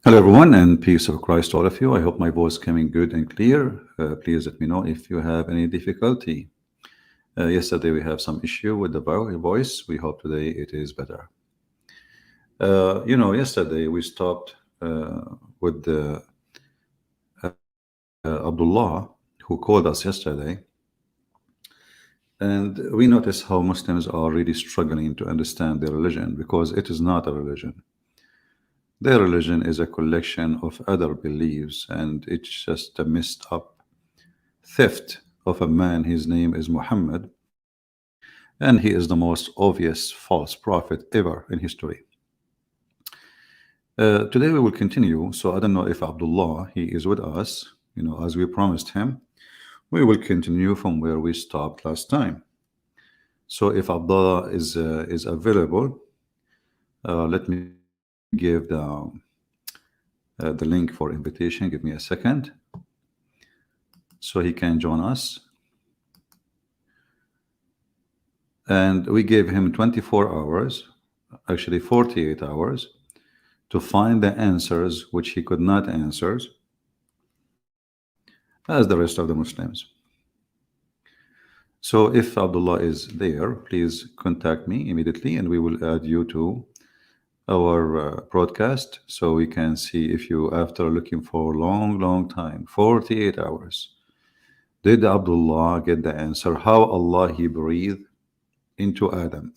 Hello, everyone, and peace of Christ to all of you. I hope my voice coming good and clear. Please let me know if you have any difficulty. Yesterday we have some issue with the voice. We hope today it is better. Yesterday we stopped with Abdullah, who called us yesterday, and we noticed how Muslims are really struggling to understand their religion because it is not a religion. Their religion is a collection of other beliefs, and it's just a messed up theft of a man. His name is Muhammad, and he is the most obvious false prophet ever in history. Today we will continue. So I don't know if Abdullah, he is with us, as we promised him. We will continue from where we stopped last time. So if Abdullah is available, let me give the link for invitation. Give me a second so he can join us. And we gave him 24 hours, actually 48 hours, to find the answers which he could not answer, as the rest of the Muslims. So if Abdullah is there, please contact me immediately and we will add you to our broadcast so we can see if you, after looking for a long time, 48 hours, did Abdullah get the answer how Allah he breathed into Adam.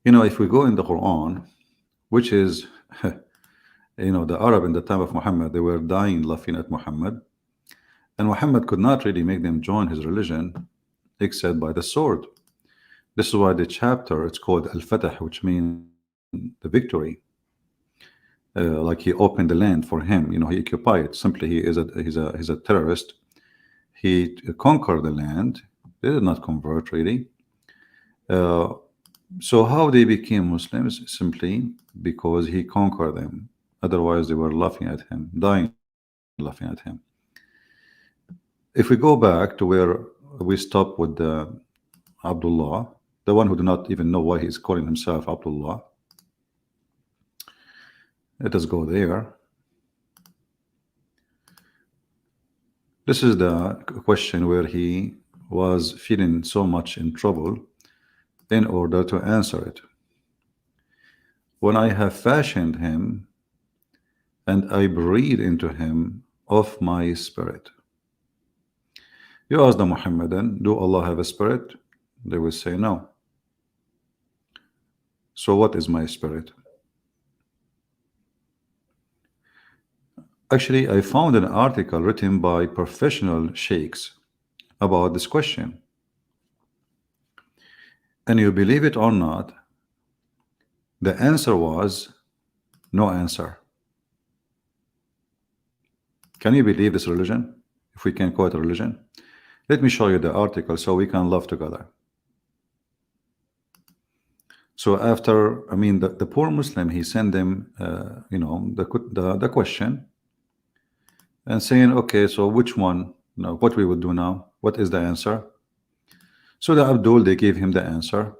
If we go in the Quran, which is the Arab in the time of Muhammad, they were dying laughing at Muhammad, and Muhammad could not really make them join his religion except by the sword. This is why the chapter, it's called Al-Fatah, which means the victory. Like he opened the land for him, he occupied it. Simply, he's a terrorist. He conquered the land. They did not convert really. So how they became Muslims? Simply because he conquered them. Otherwise, they were laughing at him, dying laughing at him. If we go back to where we stopped with Abdullah, the one who did not even know why he's calling himself Abdullah. Let us go there. This is the question where he was feeling so much in trouble in order to answer it. When I have fashioned him and I breathe into him of my spirit. You ask the Muhammadan, do Allah have a spirit? They will say no. So what is my spirit? Actually, I found an article written by professional sheikhs about this question. And you believe it or not, the answer was no answer. Can you believe this religion? If we can call it a religion? Let me show you the article so we can love together. So after, the poor Muslim, he sent them, the question and saying, okay, so which one, what we would do now? What is the answer? So the Abdul, they gave him the answer,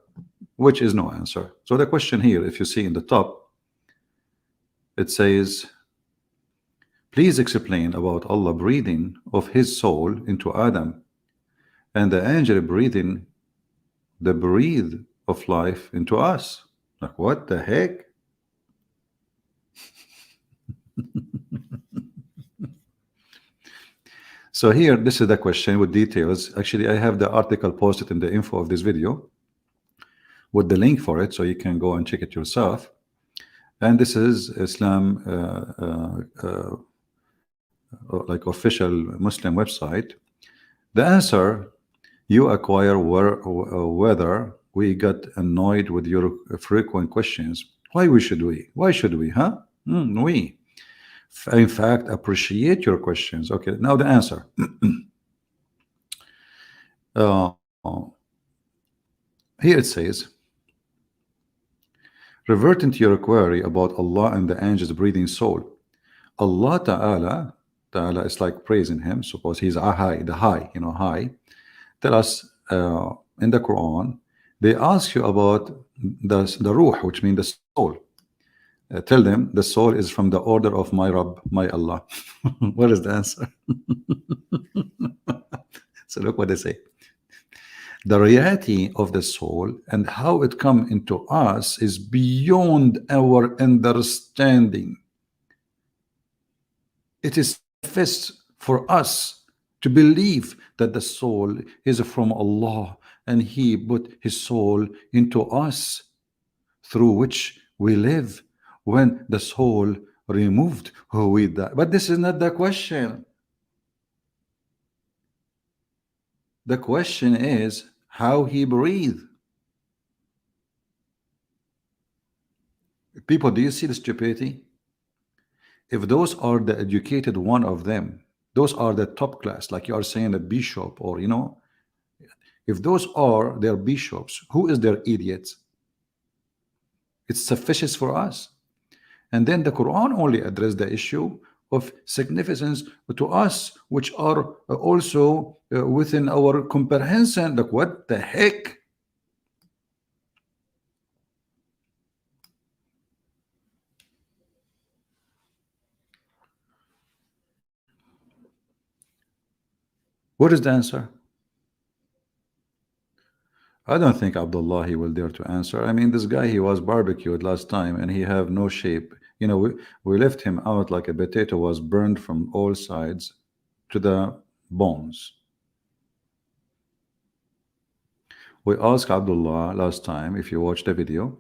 which is no answer. So the question here, if you see in the top, it says, please explain about Allah breathing of his soul into Adam and the angel breathing the breathe of life into us. Like, what the heck? So here, this is the question with details. Actually, I have the article posted in the info of this video with the link for it, so you can go and check it yourself. And this is Islam, like official Muslim website. The answer you acquire whether we got annoyed with your frequent questions. Why should we? Why should we? Huh? We. In fact, appreciate your questions. Okay, now the answer. Here it says, reverting to your query about Allah and the angel's breathing soul. Allah Ta'ala is like praising him. Suppose he's high, the high, high. Tell us in the Quran, they ask you about the ruh, which means the soul. Tell them the soul is from the order of my Rabb, my Allah. What is the answer? So look what they say. The reality of the soul and how it come into us is beyond our understanding. It is sufficient for us to believe that the soul is from Allah and He put His soul into us, through which we live. When the soul removed, we die. But this is not the question. The question is how He breathed. People, do you see the stupidity? If those are the educated one of them, those are the top class, like you are saying a bishop, or if those are their bishops, who is their idiots? It's sufficient for us. And then the Quran only addressed the issue of significance to us, which are also within our comprehension. Like, what the heck? What is the answer? I don't think Abdullah he will dare to answer. I mean, this guy, he was barbecued last time and he have no shape. We left him out like a potato was burned from all sides to the bones. We asked Abdullah last time, if you watched the video,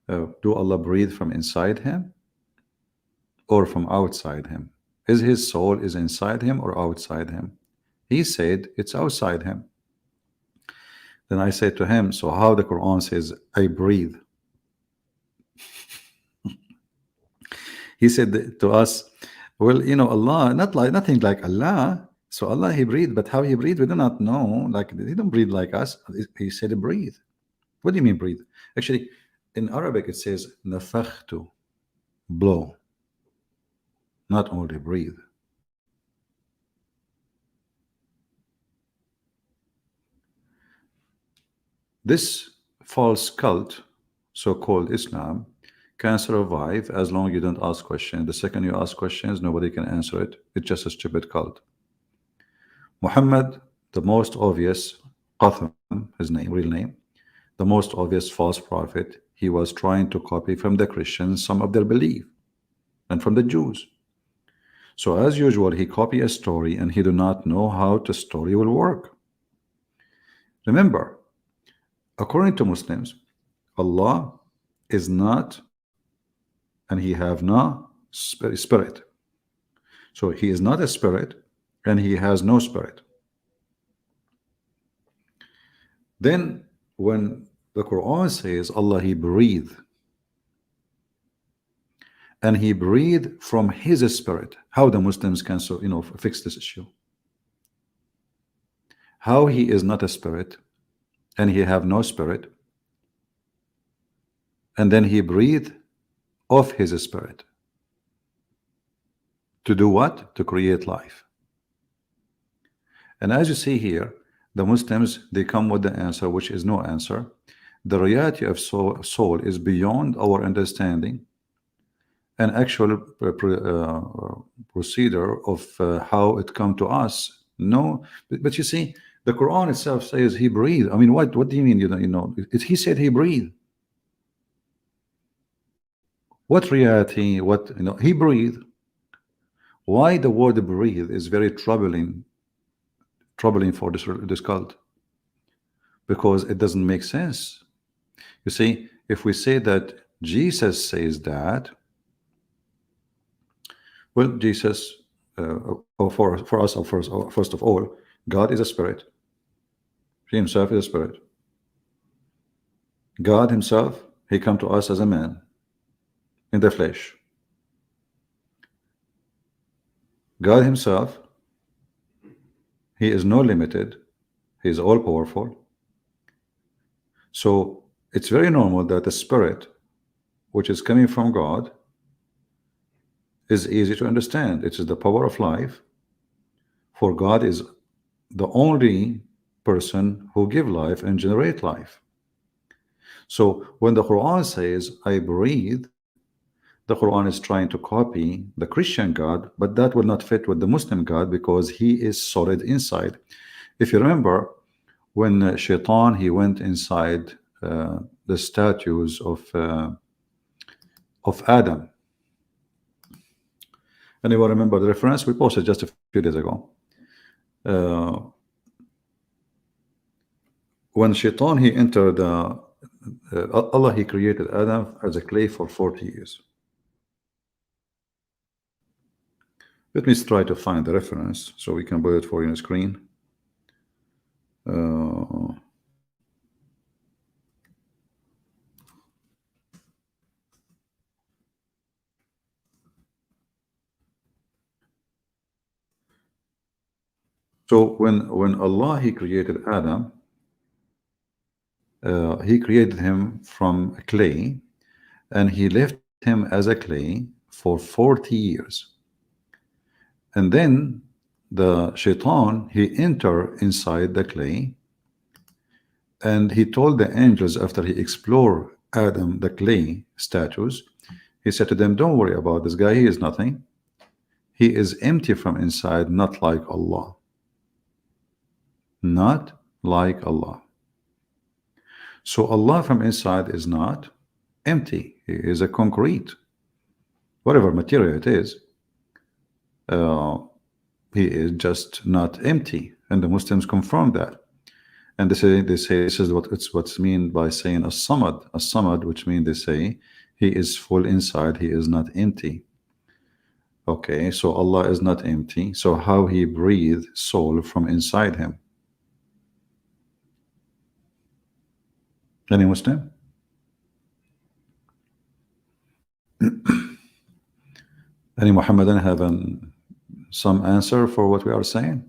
do Allah breathe from inside him or from outside him? Is his soul is inside him or outside him? He said it's outside him. Then I said to him, so how the Quran says I breathe? He said to us, well, Allah, nothing like Allah. So Allah, He breathed, but how He breathed, we do not know. Like, He don't breathe like us. He said breathe. What do you mean breathe? Actually, in Arabic it says nafakhtu, blow, not only breathe. This false cult, so-called Islam, can survive as long as you don't ask questions. The second you ask questions, nobody can answer it. It's just a stupid cult. Muhammad, the most obvious, Qatham, his name, real name, the most obvious false prophet, he was trying to copy from the Christians some of their belief and from the Jews. So as usual, he copy a story and he do not know how the story will work. Remember, according to Muslims, Allah is not, and He have no spirit. So He is not a spirit and He has no spirit. Then when the Quran says Allah, He breathed, and He breathed from His spirit, how the Muslims can fix this issue? How He is not a spirit and He have no spirit, and then He breathed of His spirit to do what? To create life. And as you see here, the Muslims, they come with the answer, which is no answer. The reality of soul is beyond our understanding, an actual procedure of how it come to us. No, but you see, the Quran itself says He breathed. I mean, what do you mean? He said He breathed. What reality? What He breathed. Why the word breathe is very troubling for this cult, because it doesn't make sense. You see, if we say that Jesus says that, well, Jesus, for us, first of all, God is a spirit. He Himself is a spirit. God Himself, He come to us as a man in the flesh. God Himself, He is no limited. He is all powerful. So it's very normal that the spirit, which is coming from God, is easy to understand. It is the power of life. For God is the only person who give life and generate life. So when the Quran says I breathe, the Quran is trying to copy the Christian God, but that will not fit with the Muslim God because he is solid inside. If you remember, when Shaitan, he went inside the statues of Adam. Anyone remember the reference? We posted just a few days ago. When Shaitan, he entered Allah, he created Adam as a clay for 40 years. Let me try to find the reference so we can put it for you on the screen. So when Allah, he created Adam, he created him from clay, and he left him as a clay for 40 years. And then the Shaitan, he entered inside the clay, and he told the angels after he explored Adam, the clay statues, he said to them, don't worry about this guy, he is nothing. He is empty from inside, not like Allah. Not like Allah. So Allah from inside is not empty. He is a concrete. Whatever material it is, he is just not empty. And the Muslims confirm that. And they say this is what's mean by saying as-samad, which means they say he is full inside, he is not empty. Okay, so Allah is not empty. So how he breathed soul from inside him? Any Muslim? Any Muhammadan have some answer for what we are saying?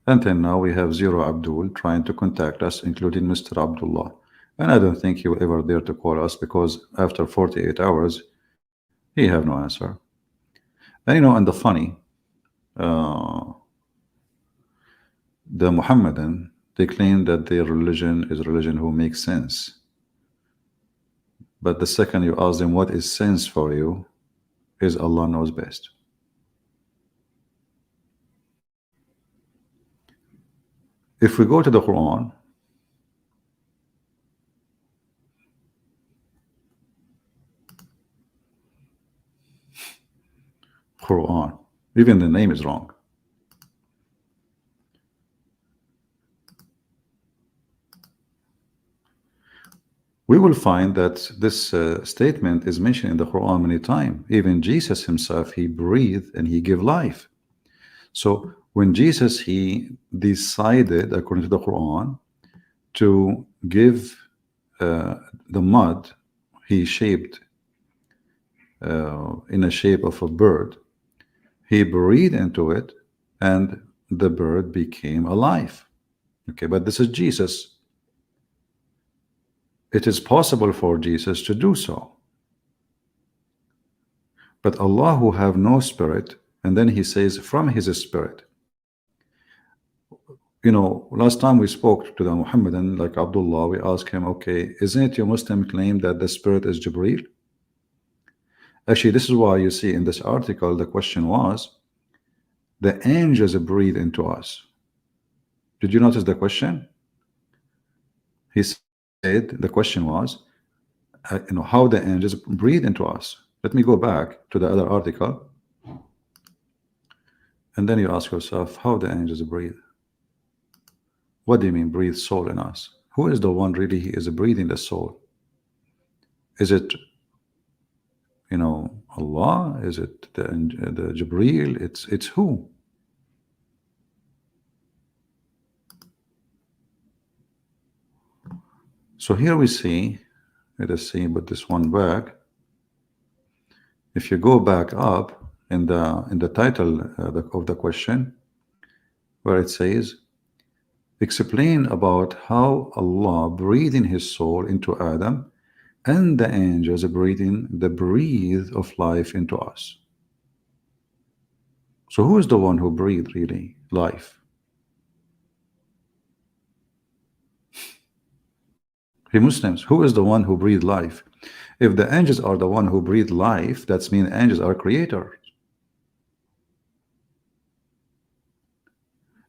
Until now, we have zero Abdul trying to contact us, including Mr. Abdullah. And I don't think he will ever dare to call us because after 48 hours, he have no answer. And you know, and the funny, the Muhammadan, they claim that their religion is a religion who makes sense. But the second you ask them what is sense for you, is Allah knows best. If we go to the Quran, even the name is wrong. We will find that this statement is mentioned in the Quran many times. Even Jesus himself, he breathed and he gave life. So when Jesus, he decided, according to the Quran, to give the mud, he shaped in a shape of a bird, he breathed into it and the bird became alive. Okay, but this is Jesus. It is possible for Jesus to do so. But Allah, who have no spirit, and then he says from his spirit. You know, last time we spoke to the Muhammadan, like Abdullah, we asked him, okay, isn't it your Muslim claim that the spirit is Jibreel? Actually, this is why you see in this article, the question was, the angels breathe into us. Did you notice the question? He said, the question was, you know, how the angels breathe into us. Let me go back to the other article. And then you ask yourself, how the angels breathe? What do you mean breathe soul in us? Who is the one really he is breathing the soul? Is it, you know, Allah? Is it the Jibreel? It's who? So here we see, let us see, put this one back. If you go back up in the title of the question, where it says, explain about how Allah breathing his soul into Adam and the angels breathing the breathe of life into us. So who is the one who breathed really life? Hey Muslims, who is the one who breathed life? If the angels are the one who breathed life, that means angels are creators.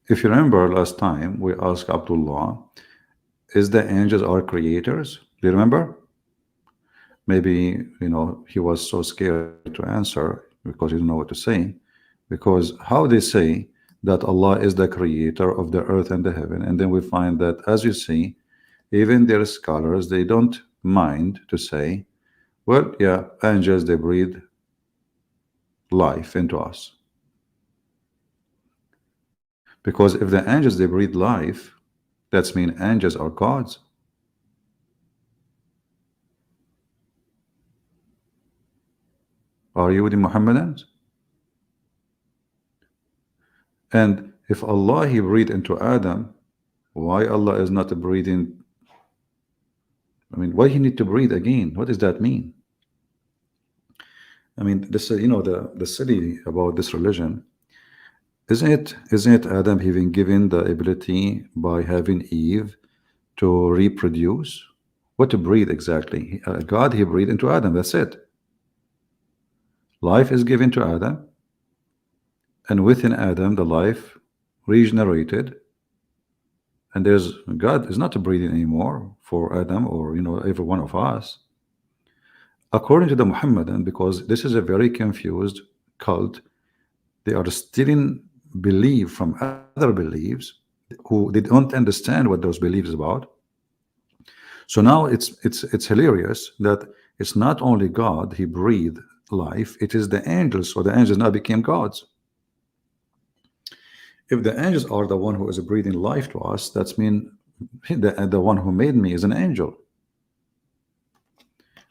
If you remember last time we asked Abdullah, is the angels are creators? Do you remember? Maybe he was so scared to answer because he didn't know what to say. Because how they say that Allah is the creator of the earth and the heaven, and then we find that, as you see, even their scholars, they don't mind to say, well, yeah, angels, they breathe life into us. Because if the angels, they breathe life, that's mean angels are gods. Are you with the Muhammadans? And if Allah, he breathed into Adam, why Allah is not breathing? I mean, why he need to breathe again? What does that mean? I mean, this the silly about this religion, isn't it Adam having given the ability by having Eve to reproduce? What to breathe exactly? God, he breathed into Adam, that's it. Life is given to Adam, and within Adam the life regenerated, and there's God is not breathing anymore for Adam or every one of us. According to the Muhammadan, because this is a very confused cult, they are stealing belief from other beliefs who they don't understand what those beliefs about. So now it's hilarious that it's not only God, he breathed life, it is the angels. So the angels now became gods. If the angels are the one who is breathing life to us, that's mean the one who made me is an angel.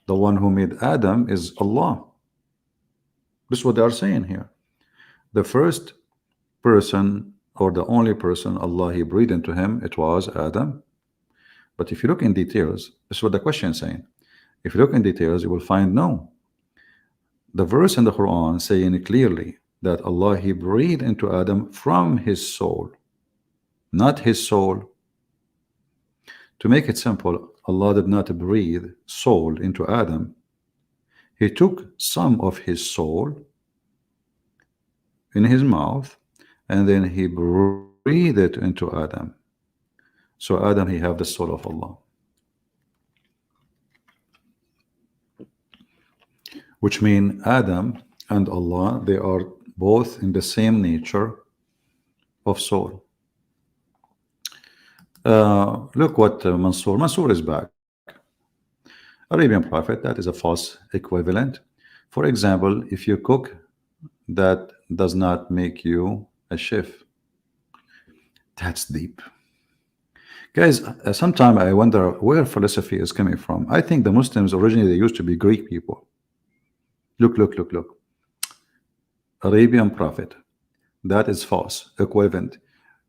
The one who made Adam is Allah. This is what they are saying here. The first person, or the only person Allah he breathed into him, it was Adam. But if you look in details, this is what the question is saying. If you look in details, you will find no. The verse in the Quran saying clearly that Allah he breathed into Adam from his soul, not his soul. To make it simple, Allah did not breathe soul into Adam. He took some of his soul in his mouth, and then he breathed it into Adam. So Adam, he have the soul of Allah, which means Adam and Allah, they are both in the same nature of soul. Look what Mansour is back. Arabian prophet, that is a false equivalent. For example, if you cook, that does not make you a chef. That's deep. Guys, sometimes I wonder where philosophy is coming from. I think the Muslims originally, they used to be Greek people. Look. Arabian prophet, that is false equivalent.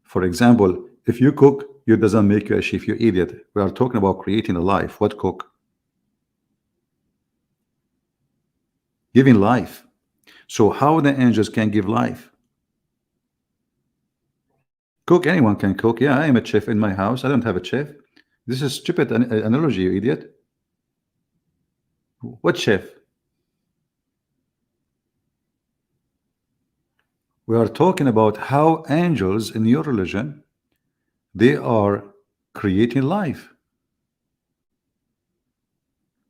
For example, if you cook, it doesn't make you a chef, you idiot. We are talking about creating a life. What cook? Giving life. So how the angels can give life? Cook, anyone can cook. Yeah, I am a chef in my house. I don't have a chef. This is stupid analogy, you idiot. What chef? We are talking about how angels in your religion, they are creating life.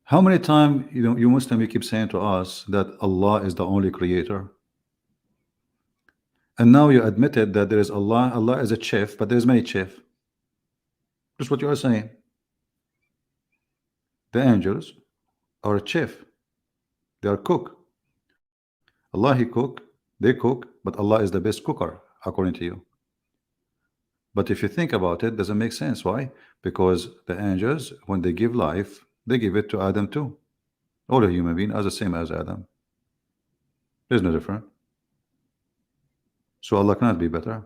How many times you Muslim, you keep saying to us that Allah is the only creator, and now you admitted that there is Allah is a chef, but there's many chefs. That's what you are saying. The angels are a chef, they are cook. Allah he cook, they cook, but Allah is the best cooker according to you. But if you think about it, doesn't make sense. Why? Because the angels, when they give life, they give it to Adam too. All a human being are the same as Adam. There's no difference. So Allah cannot be better.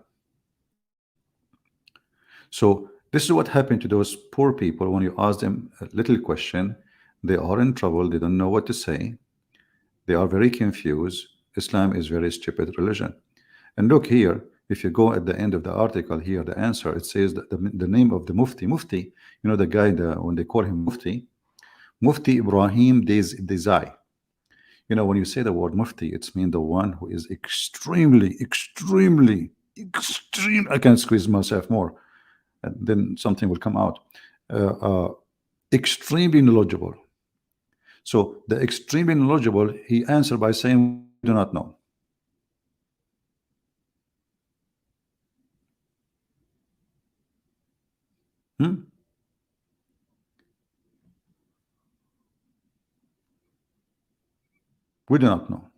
So this is what happened to those poor people. When you ask them a little question, they are in trouble, they don't know what to say, they are very confused. Islam is very stupid religion. And look here, If you go at the end of the article here, the answer, it says that the name of the Mufti, you know, the guy, when they call him Mufti Ibrahim Desai. You know, when you say the word Mufti, it's mean the one who is extremely, I can squeeze myself more, and then something will come out. Extremely knowledgeable. So the extremely knowledgeable, he answered by saying, "We do not know." We do not know.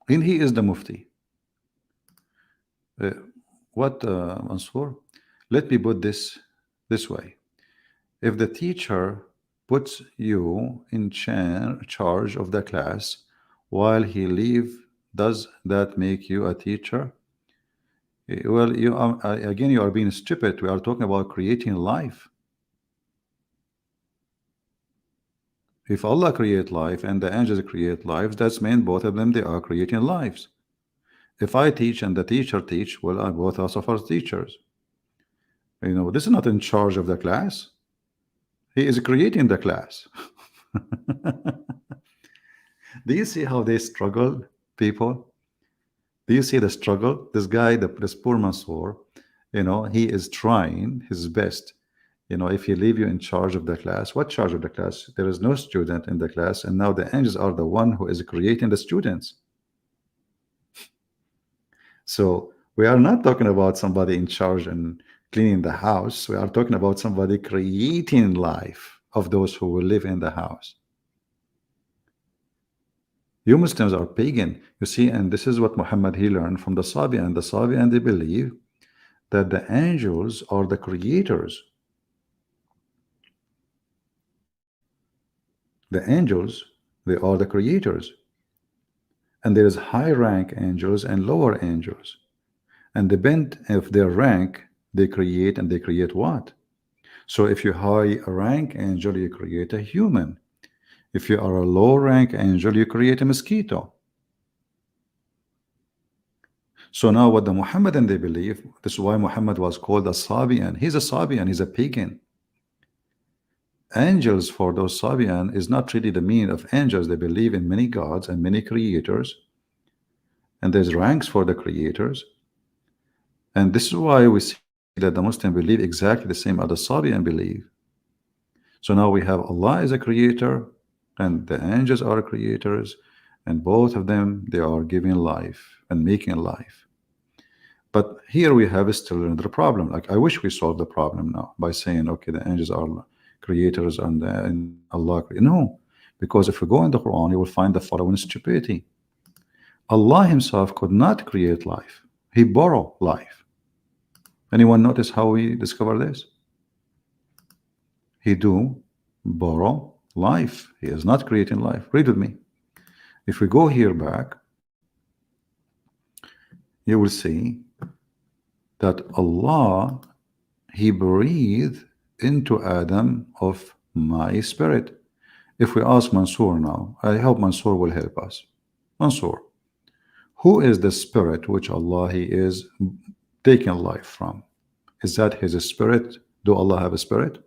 And he is the Mufti. Mansoor? Let me put this way. If the teacher puts you in charge of the class while he leave, does that make you a teacher? Well, you are, again, you are being stupid. We are talking about creating life. If Allah create life and the angels create lives, that's mean both of them, they are creating lives. If I teach and the teacher teach, well, I both also are teachers. You know, this is not in charge of the class. He is creating the class. Do you see how they struggle, people? Do you see the struggle? This guy, this poor Mansoor, you know, he is trying his best. You know, if he leave you in charge of the class, what charge of the class? There is no student in the class, and now the angels are the one who is creating the students. So we are not talking about somebody in charge and cleaning the house. We are talking about somebody creating life of those who will live in the house. You Muslims are pagan, you see, and this is what Muhammad, he learned from the Sabian. The Sabian, they believe that the angels are the creators. The angels, they are the creators. And there is high rank angels and lower angels. And depend of their rank, they create, and they create what? So if you high rank angel, you create a human. If you are a low rank angel, you create a mosquito. So now what the Muhammadan they believe, this is why Muhammad was called a Sabian. He's a Sabian, he's a pagan. Angels for those Sabian is not really the meaning of angels. They believe in many gods and many creators, and there's ranks for the creators. And this is why we see that the Muslim believe exactly the same as the Sabian believe. So now we have Allah as a creator and the angels are creators, and both of them, they are giving life and making life. But here we have still another problem. Like, I wish we solved the problem now by saying, okay, the angels are creators and Allah. No, because if we go in the Quran, you will find the following stupidity. Allah himself could not create life. He borrowed life. Anyone notice how we discover this? He do borrow life. He is not creating life. Read with me. If we go here back, you will see that Allah, he breathed into Adam of my spirit. If we ask Mansoor now, I hope Mansoor will help us. Mansoor, who is the spirit which Allah he is taking life from? Is that his spirit? Do Allah have a spirit?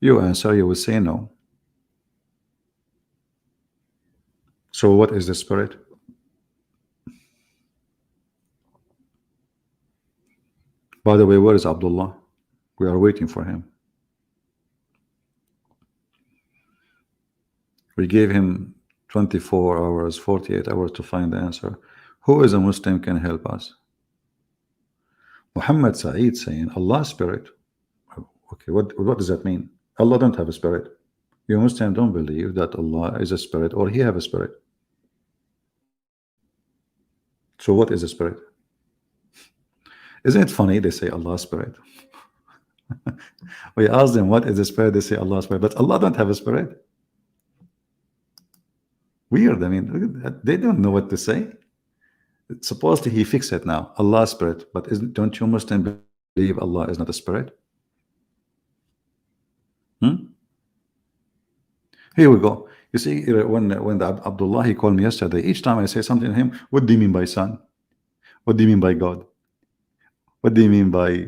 You answer, you will say no. So what is the spirit? By the way, where is Abdullah? We are waiting for him. We gave him 24 hours, 48 hours to find the answer. Who is a Muslim can help us? Muhammad Saeed saying Allah's spirit. Okay, what does that mean? Allah don't have a spirit. You Muslims don't believe that Allah is a spirit or he have a spirit. So what is a spirit? Isn't it funny? They say Allah's spirit. We ask them what is the spirit, they say Allah's spirit, but Allah don't have a spirit. Weird. I mean, look at that. They don't know what to say. Supposedly he fixed it now, Allah's spirit, but don't you Muslims believe Allah is not a spirit? Here we go. You see, when the Abdullah he called me yesterday, each time I say something to him, what do you mean by son? What do you mean by God? What do you mean by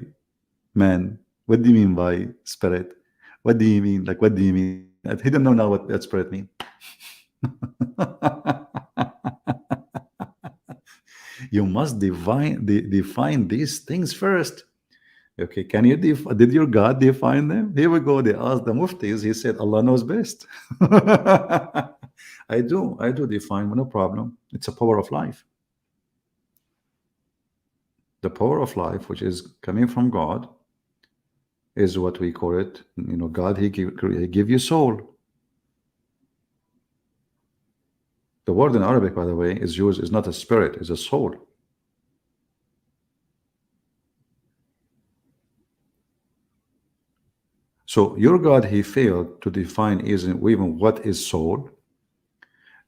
man? What do you mean by spirit? What do you mean? Like, what do you mean? He don't know now what that spirit means. You must define these things first. Okay, can you did your God define them? Here we go. They asked the muftis. He said, Allah knows best. I do define, no problem. It's a power of life. The power of life, which is coming from God, is what we call it. God, he give you soul. The word in Arabic, by the way, is used, is not a spirit, it's a soul. So your God, he failed to define even what is soul.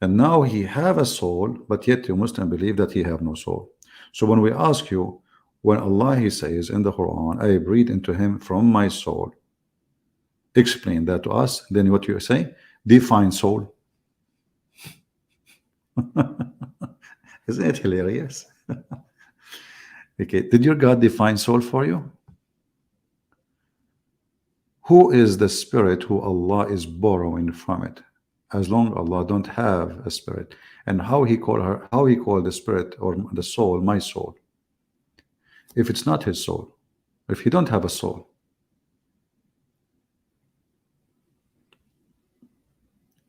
And now he have a soul, but yet you Muslim believe that he have no soul. So when we ask you, when Allah, he says in the Quran, I breathe into him from my soul, explain that to us. Then what you say? Define soul. Isn't it hilarious? Okay, did your God define soul for you? Who is the spirit who Allah is borrowing from it? As long Allah don't have a spirit. And how he called the spirit or the soul, my soul, if it's not his soul, if he don't have a soul.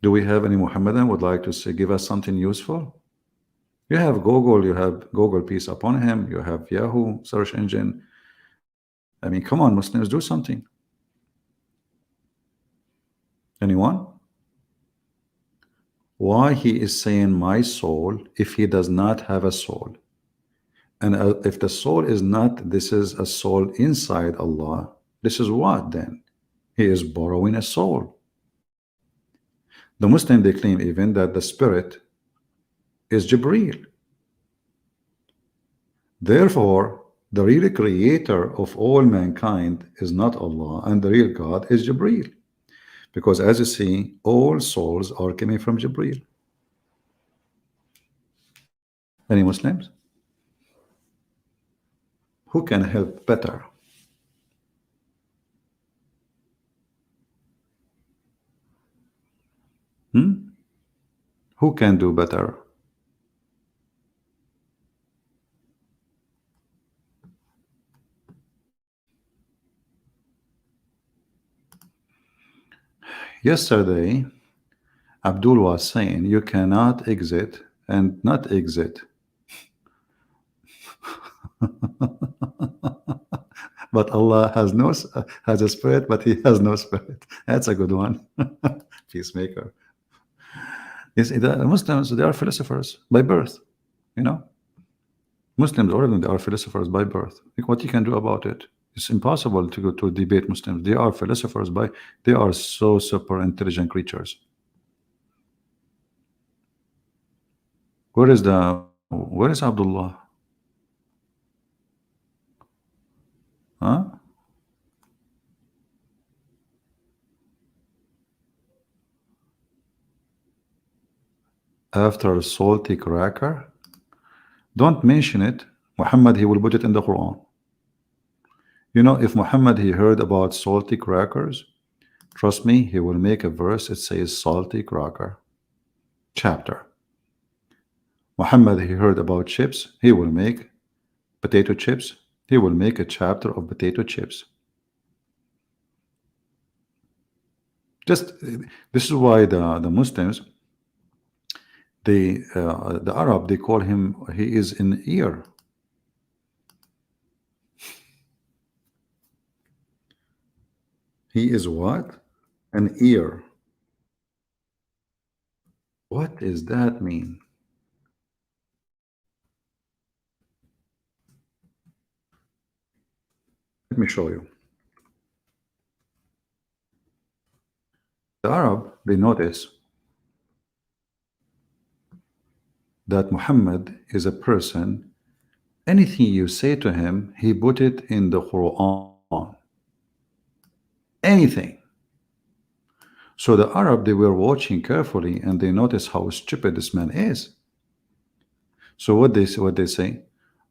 Do we have any Muhammadan would like to say, give us something useful? You have Google, you have Google, peace upon him, you have Yahoo search engine. I mean, come on, Muslims, do something. Anyone? Why he is saying my soul if he does not have a soul? And if the soul is not, this is a soul inside Allah, this is what then? He is borrowing a soul. The Muslim, they claim even that the spirit is Jibreel. Therefore, the real creator of all mankind is not Allah, and the real God is Jibreel. Because as you see, all souls are coming from Jibreel. Any Muslims? Who can help better? Who can do better? Yesterday, Abdul was saying you cannot exit and not exit. But Allah has a spirit, but he has no spirit. That's a good one. Peacemaker. Yes, the Muslims, they are philosophers by birth. Muslims already, they are philosophers by birth. What you can do about it? It's impossible to go to debate Muslims. They are philosophers they are so super intelligent creatures. Where is Abdullah? Huh? After a salty cracker? Don't mention it. Muhammad, he will put it in the Quran. If Muhammad, he heard about salty crackers, trust me, he will make a verse. It says salty cracker chapter. Muhammad, he heard about chips, he will make potato chips. He will make a chapter of potato chips. This is why the Muslims, the Arab, they call him, he is an ear. He is what? An ear. What does that mean? Let me show you. The Arab, they notice that Muhammad is a person, anything you say to him, he put it in the Quran. Anything. So the Arab, they were watching carefully and they noticed how stupid this man is. So what they say?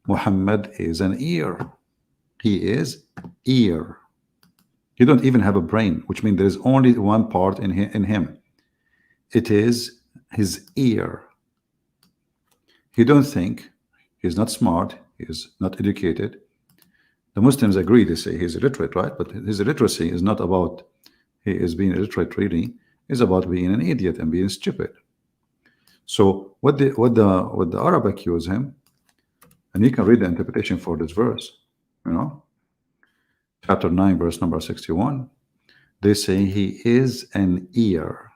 Muhammad is an ear. He is ear. He don't even have a brain, which means there is only one part in him. It is his ear. He don't think. He's not smart. He's not educated. The Muslims agree. They say he's illiterate, right? But his illiteracy is not about he is being illiterate. Really, is about being an idiot and being stupid. So what the Arab accuse him, and you can read the interpretation for this verse. You know, chapter 9, verse number 61. They say he is an ear.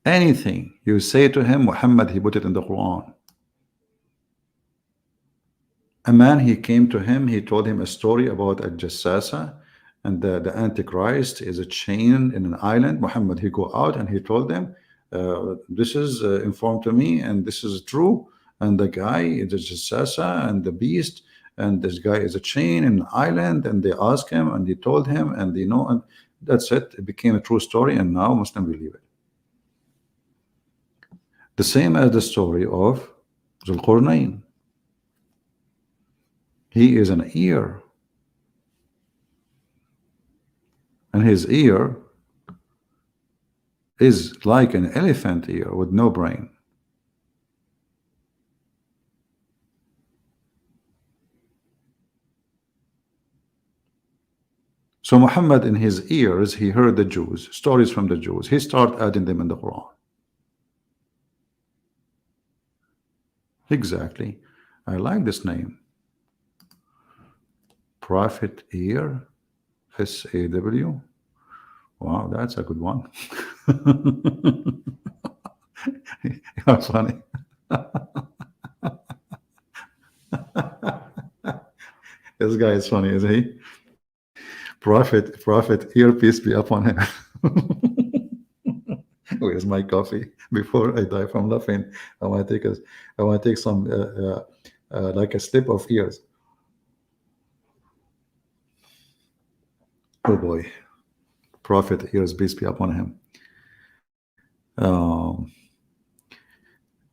Anything you say to him, Muhammad, he put it in the Quran. A man, he came to him, he told him a story about a jassasa, and the Antichrist is a chain in an island. Muhammad, he go out and he told them, this is informed to me, and this is true. And the guy is a jassasa and the beast, and this guy is a chain in an island. And they asked him, and he told him, and they know, and that's it. It became a true story, and now Muslims believe it. The same as the story of Zulqarnain. He is an ear, and his ear is like an elephant ear with no brain. So Muhammad, in his ears, he heard the Jews, stories from the Jews. He started adding them in the Quran. Exactly. I like this name. Prophet ear, SAW. Wow, that's a good one. You're funny. This guy is funny, isn't he? Prophet ear, peace be upon him. Where's my coffee? Before I die from laughing, I want to take some like a slip of ears. Oh boy, Prophet ears, peace be upon him. And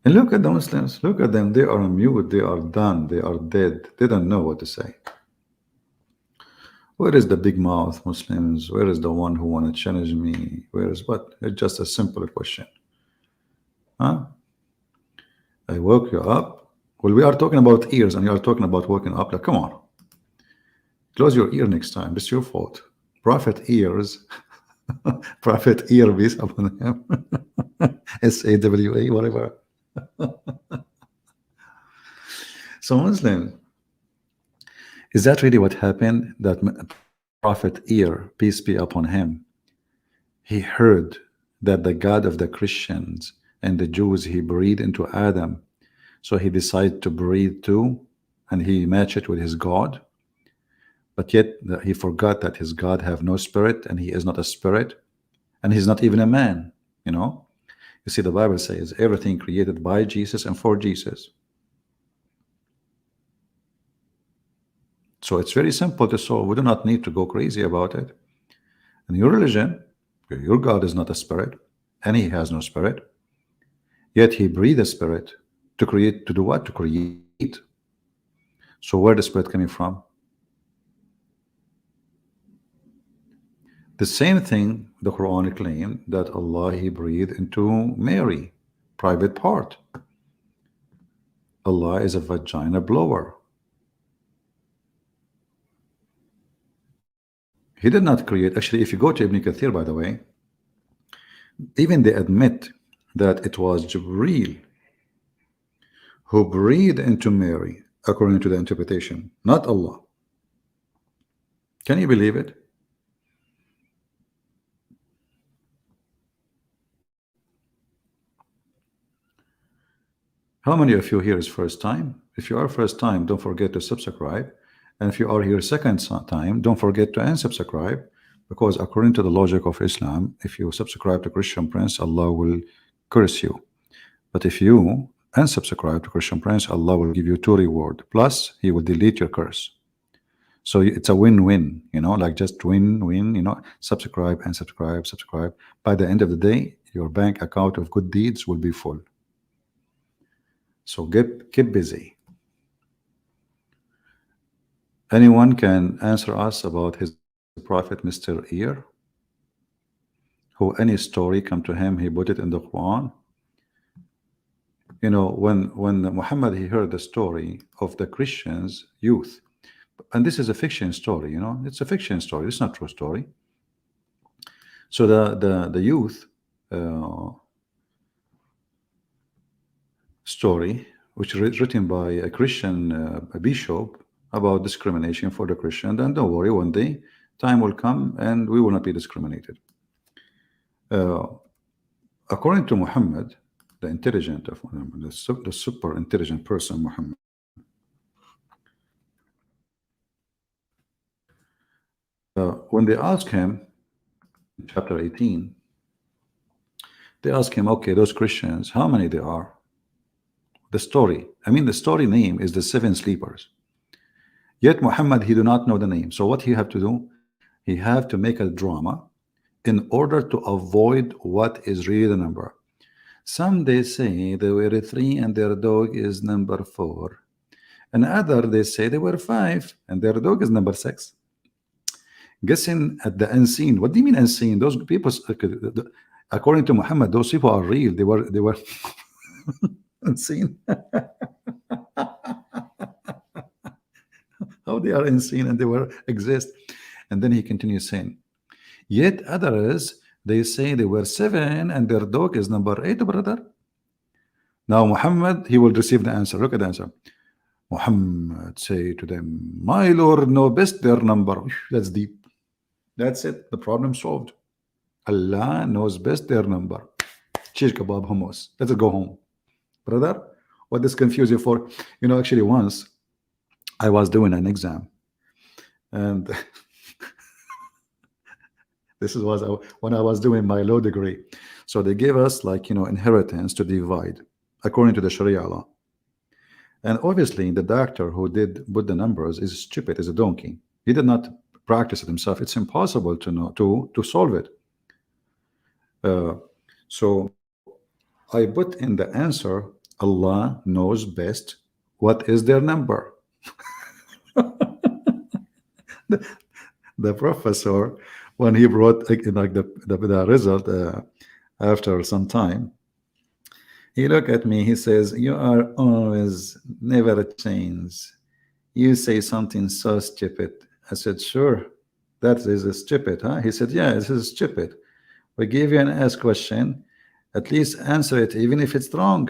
look at the Muslims. Look at them. They are mute. They are done. They are dead. They don't know what to say. Where is the big mouth Muslims? Where is the one who want to challenge me? Where is what? It's just a simple question. Huh? I woke you up. Well, we are talking about ears, and you are talking about waking up. Like, come on. Close your ear next time. It's your fault. Prophet ears. Prophet ear, peace upon him. SAW, whatever. So Muslims, is that really what happened? That Prophet ear, peace be upon him, he heard that the God of the Christians and the Jews, he breathed into Adam, so he decided to breathe too, and he matched it with his God. But yet he forgot that his God have no spirit, and he is not a spirit, and he's not even a man. You know, you see, the Bible says everything created by Jesus and for Jesus. So it's very simple to solve. We do not need to go crazy about it. In your religion, your God is not a spirit, and he has no spirit. Yet he breathed a spirit to create, to do what? To create. So where the spirit coming from? The same thing the Quran claimed, that Allah, he breathed into Mary, private part. Allah is a vagina blower. He did not create. Actually, if you go to Ibn Kathir, by the way, even they admit that it was Jibreel who breathed into Mary, according to the interpretation, not Allah. Can you believe it? How many of you here is first time? If you are first time, don't forget to subscribe. And if you are here second time, don't forget to unsubscribe, because according to the logic of Islam, if you subscribe to Christian Prince, Allah will curse you. But if you unsubscribe to Christian Prince, Allah will give you 2 rewards. Plus, he will delete your curse. So it's a win-win, like just win-win, subscribe and subscribe, subscribe. By the end of the day, your bank account of good deeds will be full. So keep busy. Anyone can answer us about his prophet, Mr. Ear? Who any story come to him, he put it in the Quran. When Muhammad, he heard the story of the Christians youth, and this is a fiction story, it's a fiction story, it's not true story. So the youth story, which is written by a Christian a bishop about discrimination for the Christian, then don't worry, one day time will come and we will not be discriminated. According to Muhammad, the intelligent of Muhammad, the super intelligent person, Muhammad, when they ask him in chapter 18, they ask him, okay, those Christians, how many they are? The story, the story name is the 7 sleepers. Yet Muhammad, he do not know the name. So what he have to do? He have to make a drama in order to avoid what is really the number. Some they say they were 3 and their dog is number 4. And other they say they were 5 and their dog is number 6. Guessing at the unseen. What do you mean unseen? Those people, according to Muhammad, those people are real. They were unseen. How they are unseen and they were exist. And then he continues saying, yet others, they say they were 7 and their dog is number 8, brother. Now Muhammad, he will receive the answer. Look at the answer. Muhammad say to them, my Lord know best their number. That's deep. That's it. The problem solved. Allah knows best their number. Shish kebab hummus. Let's go home. Brother, what does confuse you for? Actually once I was doing an exam and this was when I was doing my law degree. So they gave us inheritance to divide according to the Sharia law. And obviously the doctor who did put the numbers is stupid, is a donkey. He did not practice it himself. It's impossible to know to solve it. So I put in the answer, Allah knows best what is their number. The professor, when he brought the result after some time, he looked at me, he says, you are always never change. You say something so stupid. I said, sure, that is stupid, huh? He said, yeah, this is stupid. We give you an ask question, at least answer it, even if it's wrong.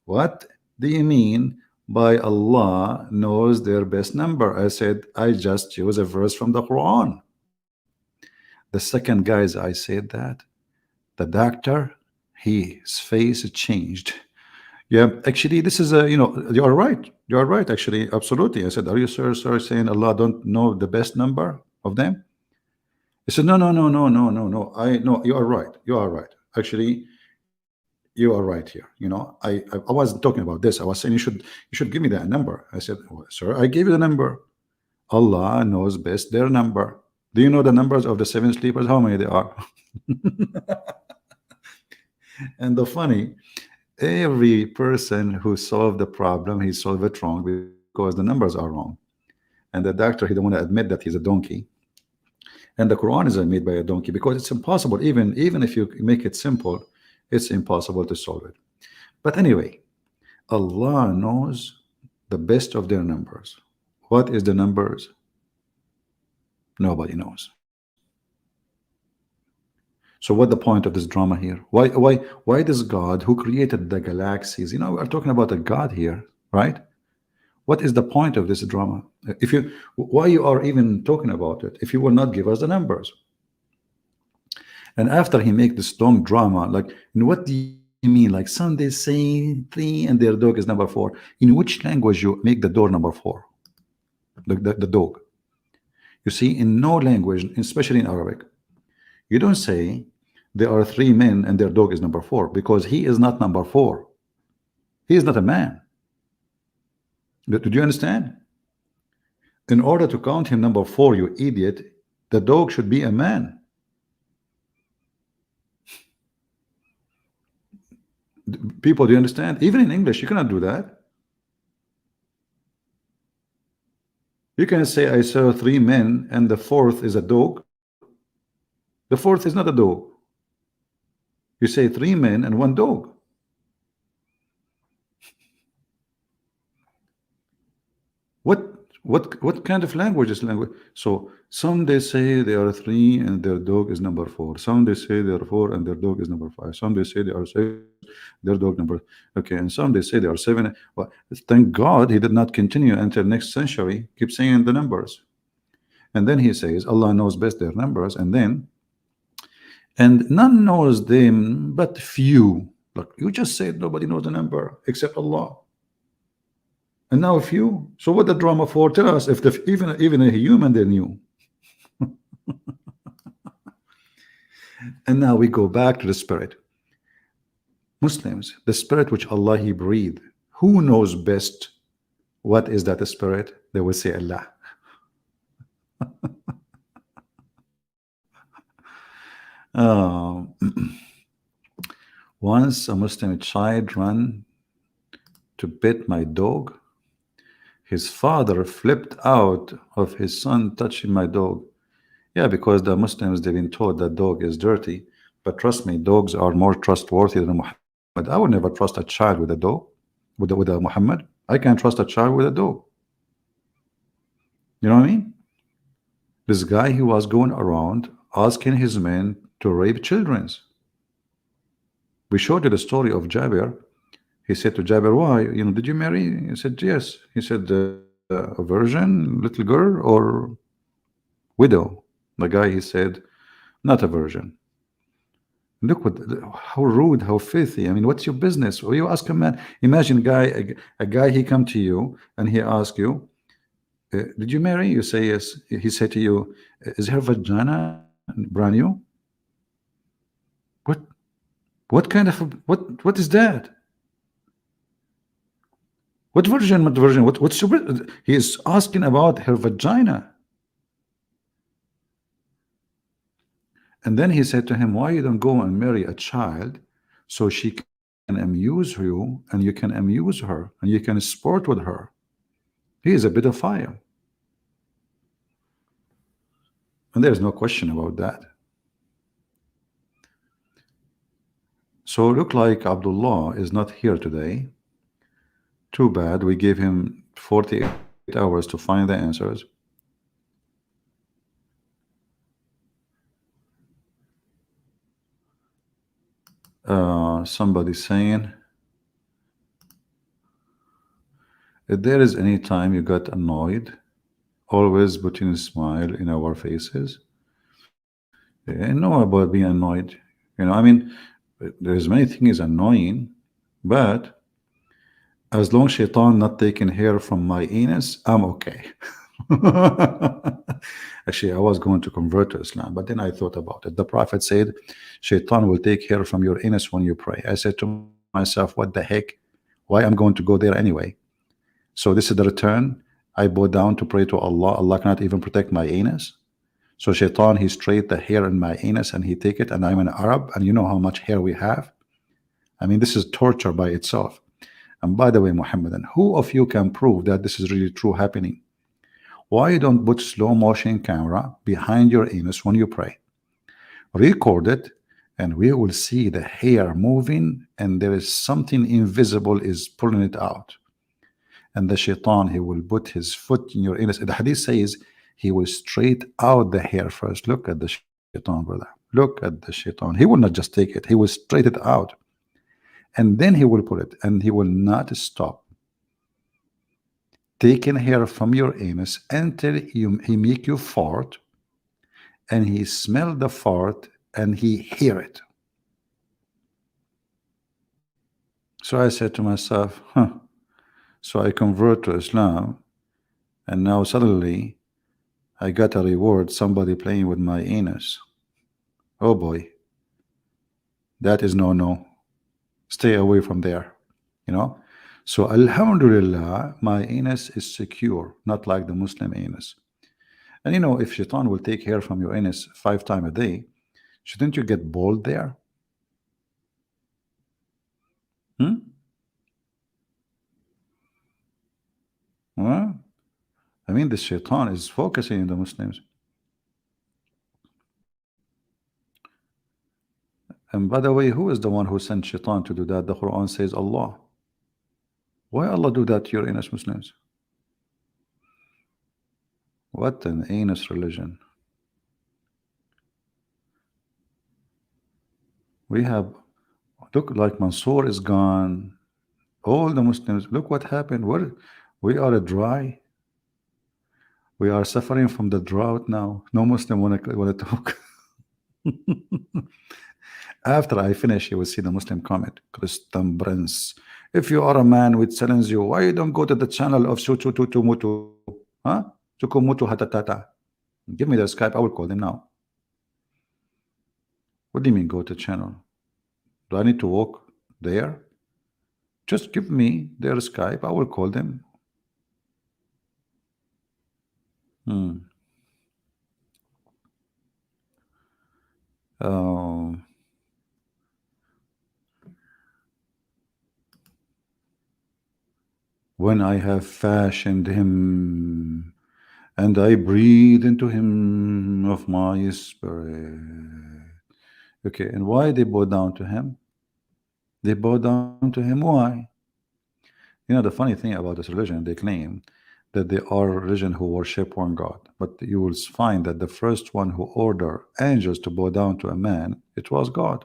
What do you mean by Allah knows their best number? I said, I just use a verse from the Quran. The second, guys, I said that, the doctor, his face changed. Yeah, actually, this is a, you are right. You are right, actually, absolutely. I said, are you sir saying Allah don't know the best number of them? He said, no. No, you are right. You are right. Actually, you are right here. I wasn't talking about this. I was saying you should give me that number. I said, well, sir, I gave you the number. Allah knows best their number. Do you know the numbers of the 7 sleepers? How many they are? And the funny, every person who solved the problem, he solved it wrong because the numbers are wrong. And the doctor, he don't want to admit that he's a donkey. And the Quran is made by a donkey because it's impossible. Even if you make it simple, it's impossible to solve it. But anyway, Allah knows the best of their numbers. What is the numbers? Nobody knows. So what the point of this drama here? Why does God, who created the galaxies, we're talking about a God here, right? What is the point of this drama? Why you are even talking about it if you will not give us the numbers? And after he make this long drama, what do you mean? Like some they say 3 and their dog is number 4. In which language you make the door number 4? The dog. You see, in no language, especially in Arabic, you don't say there are 3 men and their dog is number 4, because he is not number 4. He is not a man. Do you understand? In order to count him number 4, you idiot, the dog should be a man. People, do you understand? Even in English, you cannot do that. You can say, I saw 3 men and the 4th is a dog. The 4th is not a dog. You say 3 men and 1 dog. What kind of language is language? So some they say they are 3 and their dog is number 4. Some they say they are 4 and their dog is number 5. Some they say they are 6, their dog number. Okay, and some they say they are 7. Well, thank God he did not continue until next century. Keep saying the numbers, and then he says Allah knows best their numbers, and none knows them but few. Look, you just said nobody knows the number except Allah. And now a few. So what the drama for? Tell us if even a human they knew. And now we go back to the spirit. Muslims, the spirit which Allah He breathed. Who knows best what is that spirit? They will say Allah. Once a Muslim child ran to pet my dog. His father flipped out of his son touching my dog. Yeah, because the Muslims, they've been told that dog is dirty. But trust me, dogs are more trustworthy than Muhammad. I would never trust a child with a dog, with a Muhammad. I can't trust a child with a dog. You know what I mean? This guy, he was going around asking his men to rape children. We showed you the story of Jabir. He said to Jabir, why? Did you marry? He said, yes. He said, a virgin, little girl, or widow? The guy, he said, not a virgin. Look how rude, how filthy. I mean, what's your business? Or you ask a man, imagine a guy, he come to you and he ask you, did you marry? You say yes. He said to you, is her vagina brand new? What kind of what is that? What virgin? What virgin? What's your? He is asking about her vagina. And then he said to him, why you don't go and marry a child so she can amuse you and you can amuse her and you can sport with her? He is a pedophile. And there's no question about that. So look like Abdullah is not here today. Too bad. We gave him 48 hours to find the answers. Somebody saying, if there is any time you got annoyed, always putting a smile in our faces. I know about being annoyed. I mean, there's many things annoying, but as long as shaitan not taking hair from my anus, I'm okay. Actually, I was going to convert to Islam, but then I thought about it. The Prophet said, shaitan will take hair from your anus when you pray. I said to myself, what the heck? Why I'm going to go there anyway? So this is the return. I bow down to pray to Allah. Allah cannot even protect my anus. So shaitan, he straight the hair in my anus and he take it, and I'm an Arab, and you know how much hair we have. I mean, this is torture by itself. And by the way, Muhammadan, who of you can prove that this is really true happening? Why you don't put slow motion camera behind your anus when you pray? Record it, and we will see the hair moving, and there is something invisible is pulling it out. And the shaitan, he will put his foot in your anus. The hadith says he will straight out the hair first. Look at the shaitan, brother. Look at the shaitan. He will not just take it. He will straight it out. And then he will put it, and he will not stop taking hair from your anus until he make you fart, and he smell the fart, and he hear it. So I said to myself, so I convert to Islam, and now suddenly I got a reward, somebody playing with my anus. Oh boy, that is no. Stay away from there, So Alhamdulillah, my anus is secure, not like the Muslim anus. And if shaitan will take hair from your anus 5 times a day, shouldn't you get bald there? Hmm? Huh? I mean, the shaitan is focusing on the Muslims. And by the way, who is the one who sent shaitan to do that? The Quran says Allah. Why Allah do that to your anus Muslims? What an anus religion. We have, look, like Mansour is gone. All the Muslims, look what happened. We are dry. We are suffering from the drought now. No Muslim want to talk. After I finish, you will see the Muslim comment. ChristianPrince, if you are a man which challenge you, why you don't go to the channel of Mutu? Huh? Mutu Hatatata. Give me the Skype, I will call them now. What do you mean go to channel? Do I need to walk there? Just give me their Skype, I will call them. When I have fashioned him and I breathe into him of my spirit. Okay, and why they bow down to him? They bow down to him. Why? The funny thing about this religion, they claim that they are a religion who worship one God. But you will find that the first one who ordered angels to bow down to a man, it was God.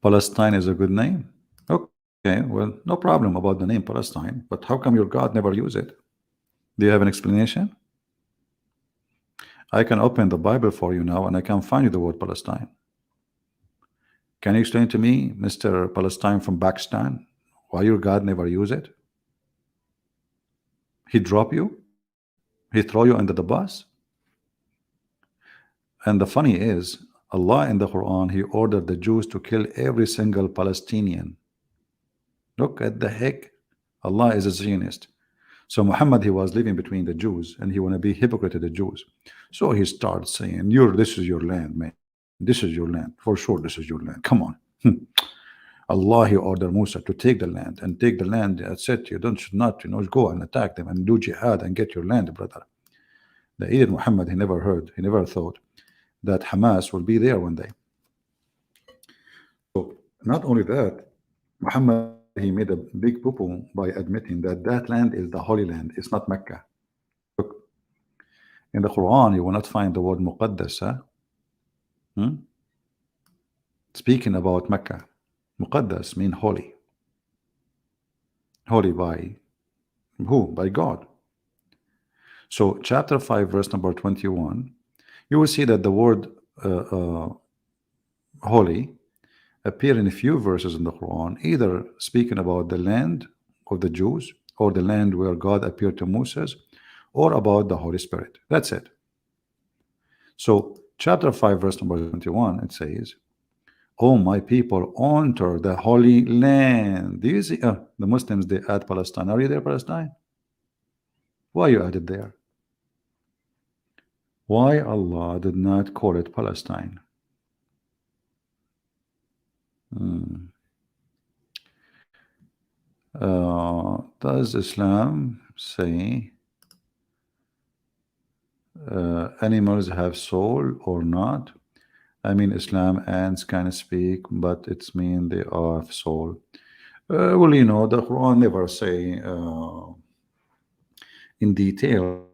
Palestine is a good name. Okay, well, no problem about the name Palestine, but how come your God never use it? Do you have an explanation? I can open the Bible for you now and I can find you the word Palestine. Can you explain to me, Mr. Palestine from Pakistan, why your God never use it? He drop you? He throw you under the bus? And the funny is, Allah in the Quran, He ordered the Jews to kill every single Palestinian. Look at the heck. Allah is a Zionist. So Muhammad, he was living between the Jews and he want to be hypocrite to the Jews. So he starts saying, this is your land, man. This is your land. For sure, this is your land. Come on. Allah, he ordered Musa to take the land and take the land. That's it. You should not, go and attack them and do jihad and get your land, brother. The idiot Muhammad, he never heard, he never thought that Hamas will be there one day. So not only that, Muhammad, he made a big poo-poo by admitting that that land is the Holy Land. It's not Mecca. Look, in the Quran, you will not find the word Muqaddas. Speaking about Mecca, Muqaddas mean holy. Holy by who? By God. So chapter 5, verse number 21, you will see that the word holy appear in a few verses in the Quran, either speaking about the land of the Jews or the land where God appeared to Moses, or about the Holy Spirit. That's it. So chapter 5, verse number 21, it says, "Oh, my people, enter the Holy Land." Do you see the Muslims, they add Palestine. Are you there, Palestine? Why you added there? Why Allah did not call it Palestine? Does Islam say animals have soul or not? I mean, Islam ants can speak, but it's mean they have soul. Well, the Quran never say in detail,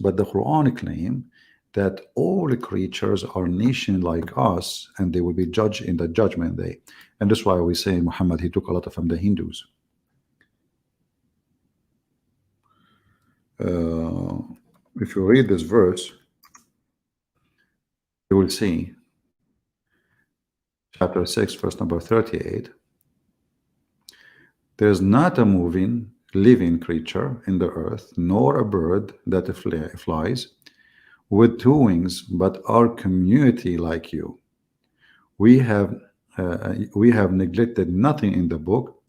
but the Quran claim that all creatures are nation like us, and they will be judged in the judgment day. And that's why we say Muhammad, he took a lot from the Hindus. If you read this verse, you will see chapter 6, verse number 38. There's not a moving, living creature in the earth, nor a bird that flies with 2 wings, but our community like you. We have we have neglected nothing in the book,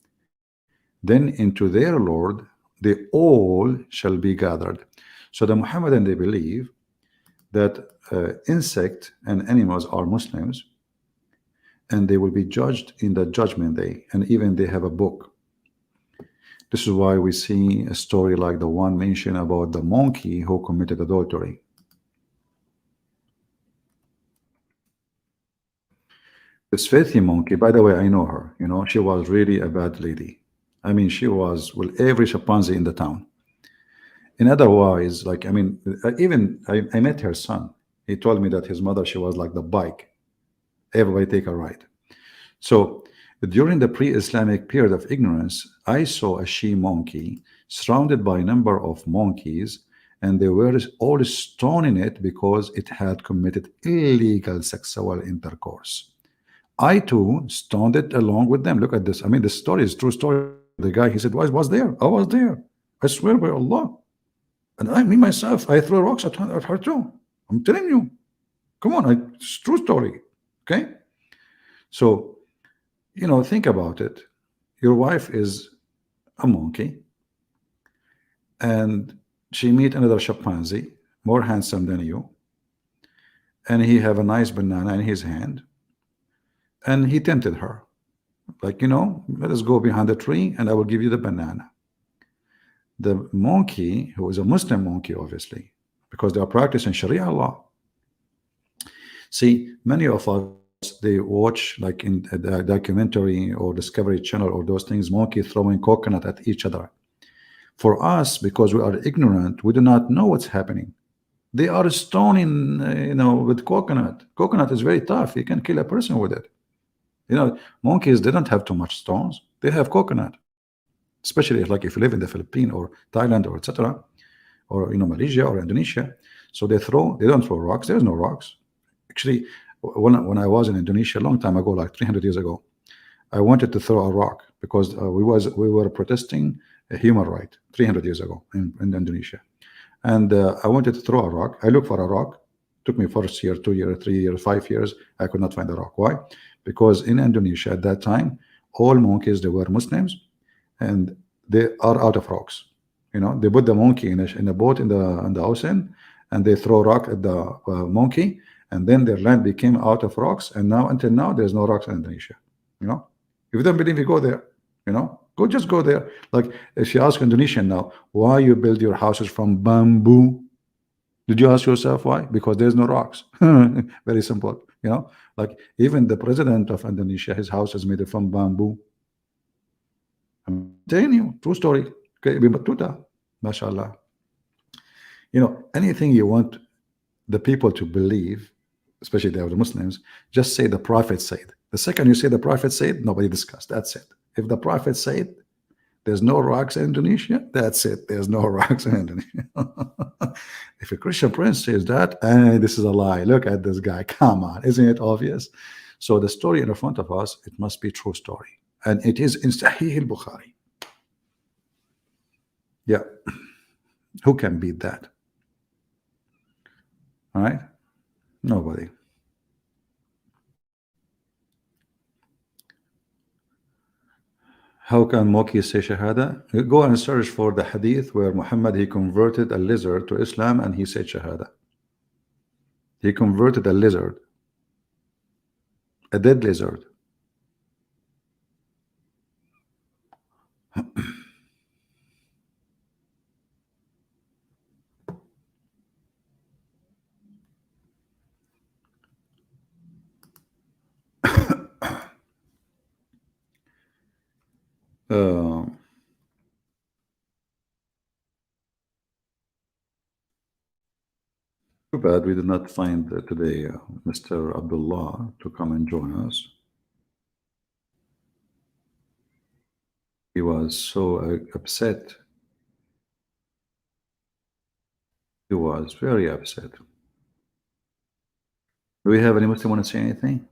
then into their Lord they all shall be gathered. So the Muhammadan, they believe that insect and animals are Muslims, and they will be judged in the judgment day, and even they have a book. This is why we see a story like the one mentioned about the monkey who committed adultery. This Faithy monkey, by the way, I know her. You know, she was really a bad lady. I mean, she was with every chimpanzee in the town. And otherwise, like, I mean, even I met her son. He told me that his mother, she was like the bike. Everybody take a ride. So during the pre-Islamic period of ignorance, I saw a she monkey surrounded by a number of monkeys, and they were all stoning it because it had committed illegal sexual intercourse. I too stoned it along with them. Look at this. I mean, the story is true story. The guy, he said, was there. I was there. I swear by Allah. And I, me myself, I threw rocks at her too. I'm telling you. Come on, it's true story. Okay? So, you know, think about it. Your wife is a monkey, and she meet another chimpanzee, more handsome than you, and he have a nice banana in his hand, and he tempted her. Like, you know, let us go behind the tree and I will give you the banana. The monkey, who is a Muslim monkey, obviously, because they are practicing Sharia law. See, many of us, they watch like in the documentary or Discovery Channel or those things, monkey throwing coconut at each other. For us, because we are ignorant, we do not know what's happening. They are stoning, you know, with coconut. Coconut is very tough. You can kill a person with it. You know, monkeys, they don't have too much stones. They have coconut, especially like if you live in the Philippines or Thailand or etc., or, you know, Malaysia or Indonesia. So they don't throw rocks. There's no rocks. Actually, when I was in Indonesia a long time ago, like 300 years ago, I wanted to throw a rock because we were protesting a human right 300 years ago in Indonesia, and I wanted to throw a rock. I looked for a rock. Took me first year, 2 years, 3 years, 5 years. I could not find a rock. Why? Because in Indonesia at that time, all monkeys, they were Muslims, and they are out of rocks. You know, they put the monkey in a boat in the ocean, and they throw rock at the monkey, and then their land became out of rocks. And now, until now, there's no rocks in Indonesia. You know, if you don't believe me, go there. You know, just go there. Like if you ask Indonesian now, why you build your houses from bamboo? Did you ask yourself why? Because there's no rocks. Very simple. You know, like even the president of Indonesia, his house is made from bamboo. I'm telling you, true story. Okay, Ibn Battuta, mashallah. You know, anything you want the people to believe, especially the Muslims, just say the Prophet said. The second you say the Prophet said, nobody discussed. That's it. If the Prophet said there's no rocks in Indonesia, that's it. There's no rocks in Indonesia. If a Christian Prince says that, this is a lie. Look at this guy. Come on. Isn't it obvious? So the story in front of us, it must be true story. And it is in Sahih al-Bukhari. Yeah. Who can beat that? All right? Nobody. How can Moki say Shahada? Go and search for the hadith where Muhammad, he converted a lizard to Islam and he said Shahada. He converted a lizard, a dead lizard. Uh, Too bad we did not find today Mr. Abdullah to come and join us. He was so upset. He was very upset. Do we have any Muslim want to say anything?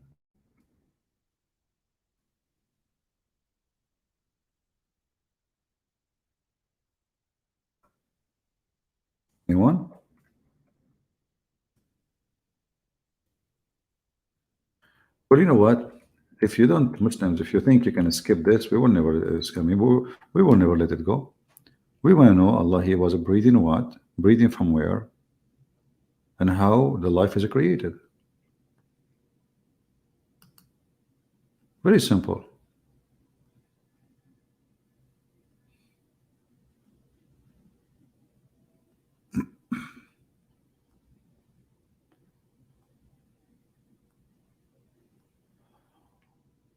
Anyone? Well, you know what? If you don't, Muslims, if you think you can skip this, we will never, I mean, we will never let it go. We want to know Allah, He was breathing what? Breathing from where? And how the life is created. Very simple.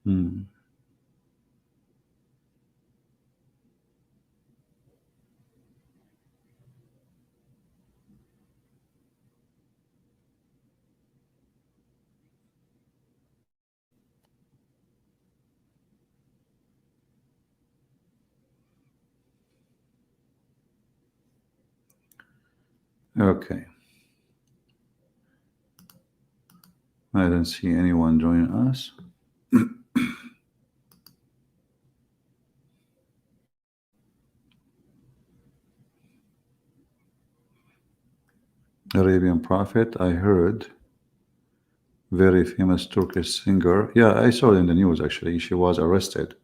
Hmm. Okay. I don't see anyone joining us. Arabian Prophet, I heard. Very famous Turkish singer. Yeah, I saw it in the news actually. She was arrested.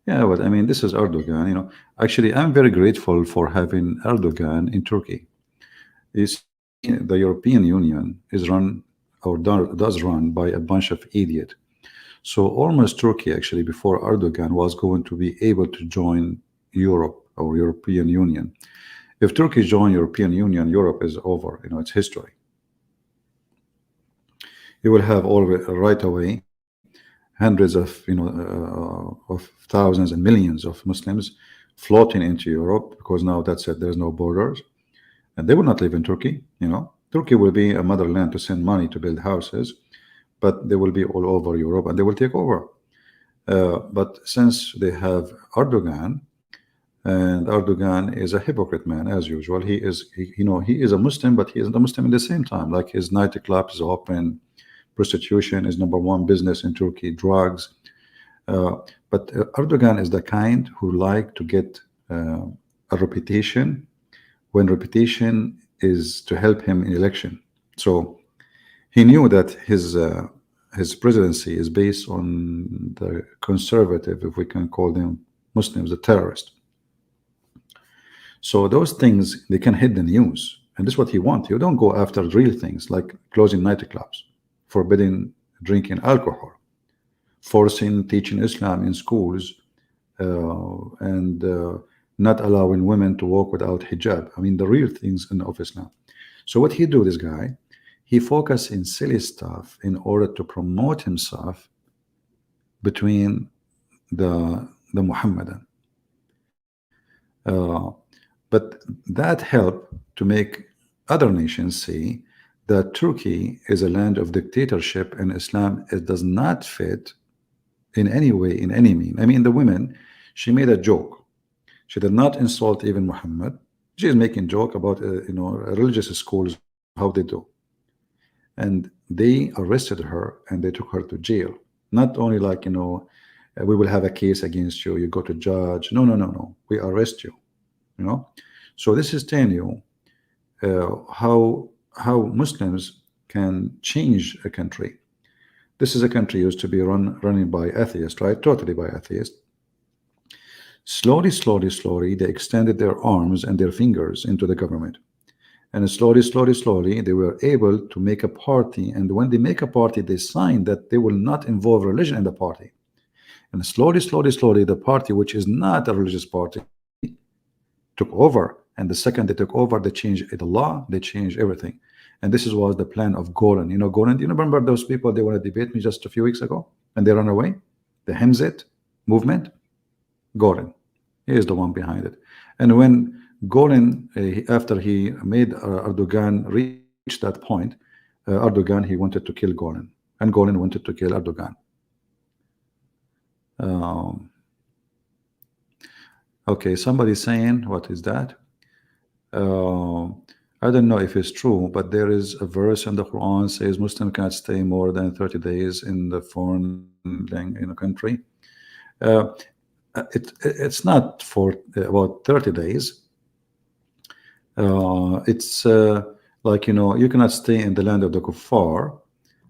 Yeah, but I mean, this is Erdogan. Actually, I'm very grateful for having Erdogan in Turkey. Is the European Union is run or does run by a bunch of idiots. So almost Turkey actually before Erdogan was going to be able to join Europe or European Union. If Turkey join European Union, Europe is over. It's history. You will have all right away hundreds of thousands and millions of Muslims floating into Europe because now that's it. There's no borders, and they will not live in Turkey. Turkey will be a motherland to send money to build houses, but they will be all over Europe and they will take over. But since they have Erdogan, and Erdogan is a hypocrite man as usual. He is a Muslim, but he isn't a Muslim at the same time. Like his nightclub is open, prostitution is #1 business in Turkey, drugs. But Erdogan is the kind who like to get a reputation when reputation is to help him in election. So he knew that his presidency is based on the conservative, if we can call them Muslims, the terrorists. So those things, they can hit the news, and this is what he wants. You don't go after real things like closing nightclubs, forbidding drinking alcohol, forcing teaching Islam in schools, and not allowing women to walk without hijab. I mean, the real things of Islam. So what he do, this guy, he focus in silly stuff in order to promote himself between the Muhammadan. But that helped to make other nations see that Turkey is a land of dictatorship and Islam, it does not fit in any way, in any mean. I mean, the women, she made a joke. She did not insult even Muhammad. She is making joke about religious schools, how they do. And they arrested her and they took her to jail. Not only like, we will have a case against you, you go to judge. No. We arrest you. So this is telling you how Muslims can change a country. This is a country used to be running by atheists, right? Totally by atheists. Slowly, they extended their arms and their fingers into the government. And slowly, they were able to make a party. And when they make a party, they sign that they will not involve religion in the party. And slowly, the party, which is not a religious party, took over. And the second they took over, they changed the law, they changed everything. And this was the plan of Golan. Golan, you remember those people, they want to debate me just a few weeks ago, and they run away? The Hemzit movement, Golan, he is the one behind it. And when Golan, after he made Erdogan reach that point, Erdogan, he wanted to kill Golan, and Golan wanted to kill Erdogan. Okay, somebody's saying, what is that? I don't know if it's true, but there is a verse in the Quran says Muslim cannot stay more than 30 days in the foreign country. It's not for about 30 days. It's like you cannot stay in the land of the kuffar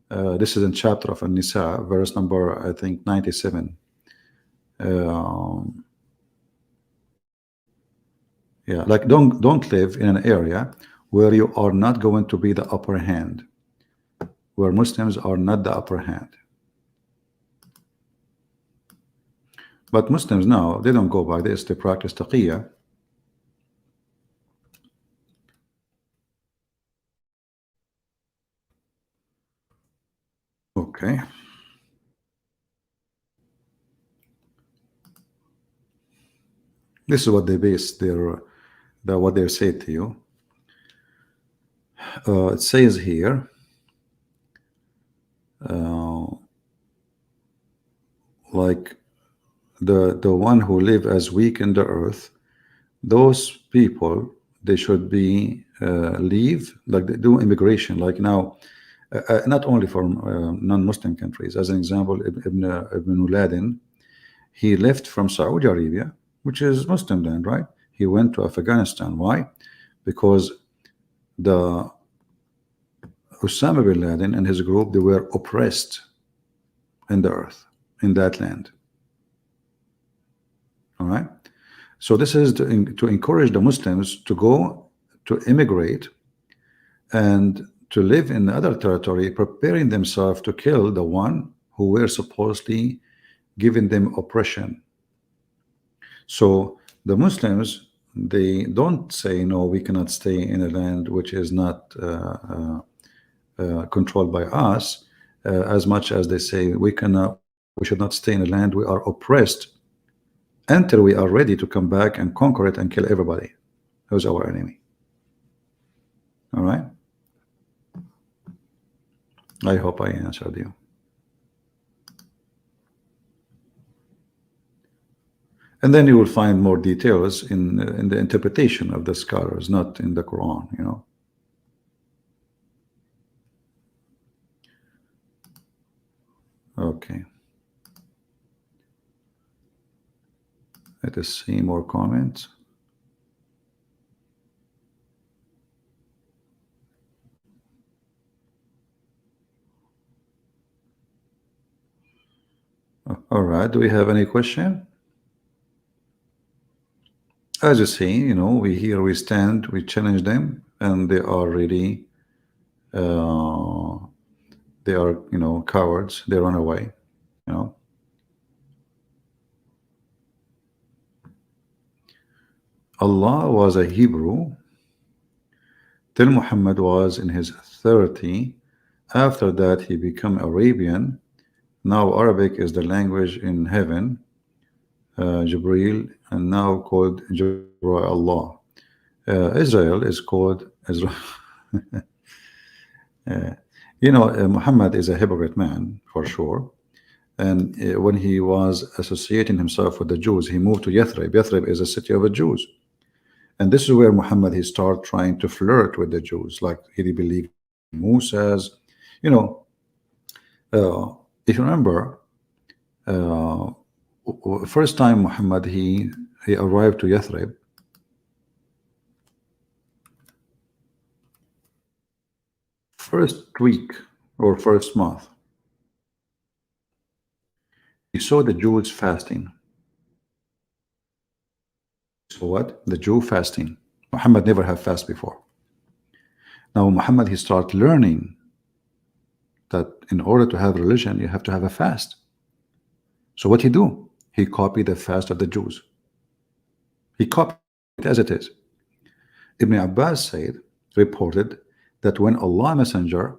This is in chapter of An-Nisa, verse number, I think, 97. Yeah, like don't live in an area where you are not going to be the upper hand, where Muslims are not the upper hand. But Muslims now, they don't go by this, they practice taqiyya. Okay. This is what they base what they say to you. It says here, like the one who live as weak in the earth, those people, they should be leave, like they do immigration, like now, not only from non-Muslim countries. As an example, Ibn Laden, he left from Saudi Arabia, which is Muslim land, right? He went to Afghanistan. Why? Because the Osama bin Laden and his group, they were oppressed in the earth, in that land. All right. So this is to encourage the Muslims to go to immigrate and to live in other territory, preparing themselves to kill the one who were supposedly giving them oppression. So the Muslims, they don't say, no, we cannot stay in a land which is not controlled by us, as much as they say we should not stay in a land we are oppressed until we are ready to come back and conquer it and kill everybody who's our enemy. All right. I hope I answered you. And then you will find more details in the interpretation of the scholars, not in the Quran, you know. Okay. Let us see more comments. All right. Do we have any question? As you see, you know, we stand, we challenge them, and they are really, they are, you know, cowards. They run away, you know. Allah was a Hebrew till Muhammad was in his 30. After that, he became Arabian. Now Arabic is the language in heaven, Jibreel, and now called Allah. Israel is called Israel. You know, Muhammad is a hypocrite man for sure. And when he was associating himself with the Jews, he moved to Yathrib. Yathrib is a city of the Jews. And this is where Muhammad, he started trying to flirt with the Jews, like he believed Moses. You know, if you remember, first time Muhammad he arrived to Yathrib, first week or first month, he saw the Jews fasting. So what? The Jew fasting. Muhammad never had fast before. Now Muhammad, he started learning that in order to have religion, you have to have a fast. So what he do? He copied the fast of the Jews. He copied it as it is. Ibn Abbas reported that when Allah Messenger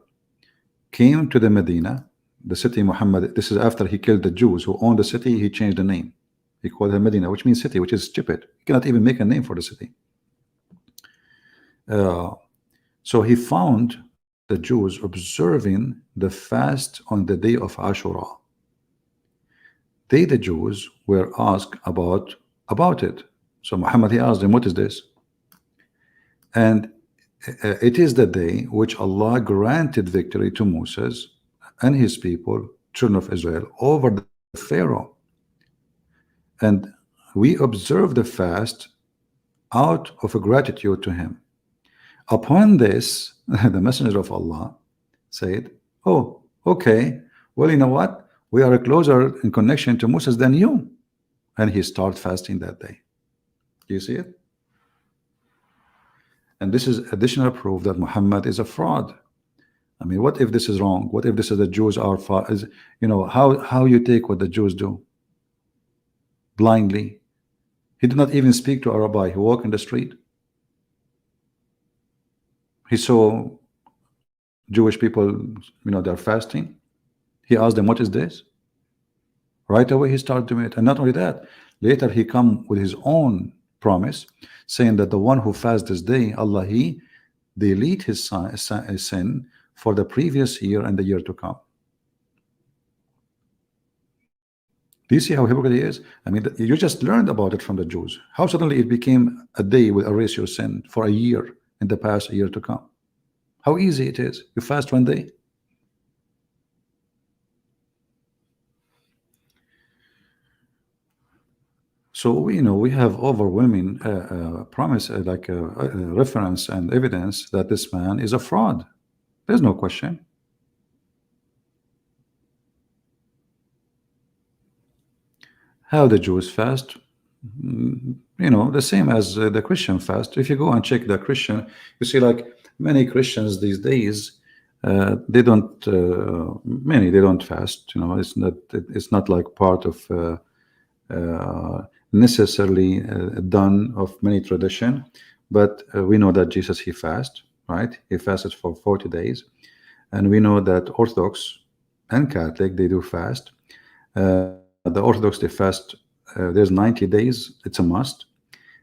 came to the Medina, the city Muhammad, this is after he killed the Jews who owned the city, he changed the name. He called it Medina, which means city, which is stupid. You cannot even make a name for the city. So he found the Jews observing the fast on the day of Ashura. They, the Jews, were asked about it. So Muhammad, he asked them, what is this? And it is the day which Allah granted victory to Moses and his people, children of Israel, over the Pharaoh. And we observe the fast out of a gratitude to him. Upon this, the messenger of Allah said, oh, Okay, well, you know what? We are closer in connection to Moses than you. And he started fasting that day. Do you see it? And this is additional proof that Muhammad is a fraud. I mean, what if this is wrong? What if this is the Jews are is, you know, how you take what the Jews do blindly? He did not even speak to a rabbi. He walked in the street. He saw Jewish people, you know, they're fasting. He asked them, "What is this?" Right away, he started doing it. And not only that, later he come with his own promise, saying that the one who fasts this day, Allah, he delete his sin for the previous year and the year to come. Do you see how hypocrite he is? I mean, you just learned about it from the Jews. How suddenly it became a day will erase your sin for a year in the past, a year to come. How easy it is. You fast one day. So, you know, we have overwhelming promise, reference and evidence that this man is a fraud. There's no question. How the Jews fast? You know, the same as the Christian fast. If you go and check the Christian, you see like many Christians these days, they don't they don't fast. You know, it's not like part of necessarily done of many tradition, but we know that Jesus, he fasted, right? He fasted for 40 days, and we know that Orthodox and Catholic, they do fast. The Orthodox, they fast, there's 90 days, it's a must,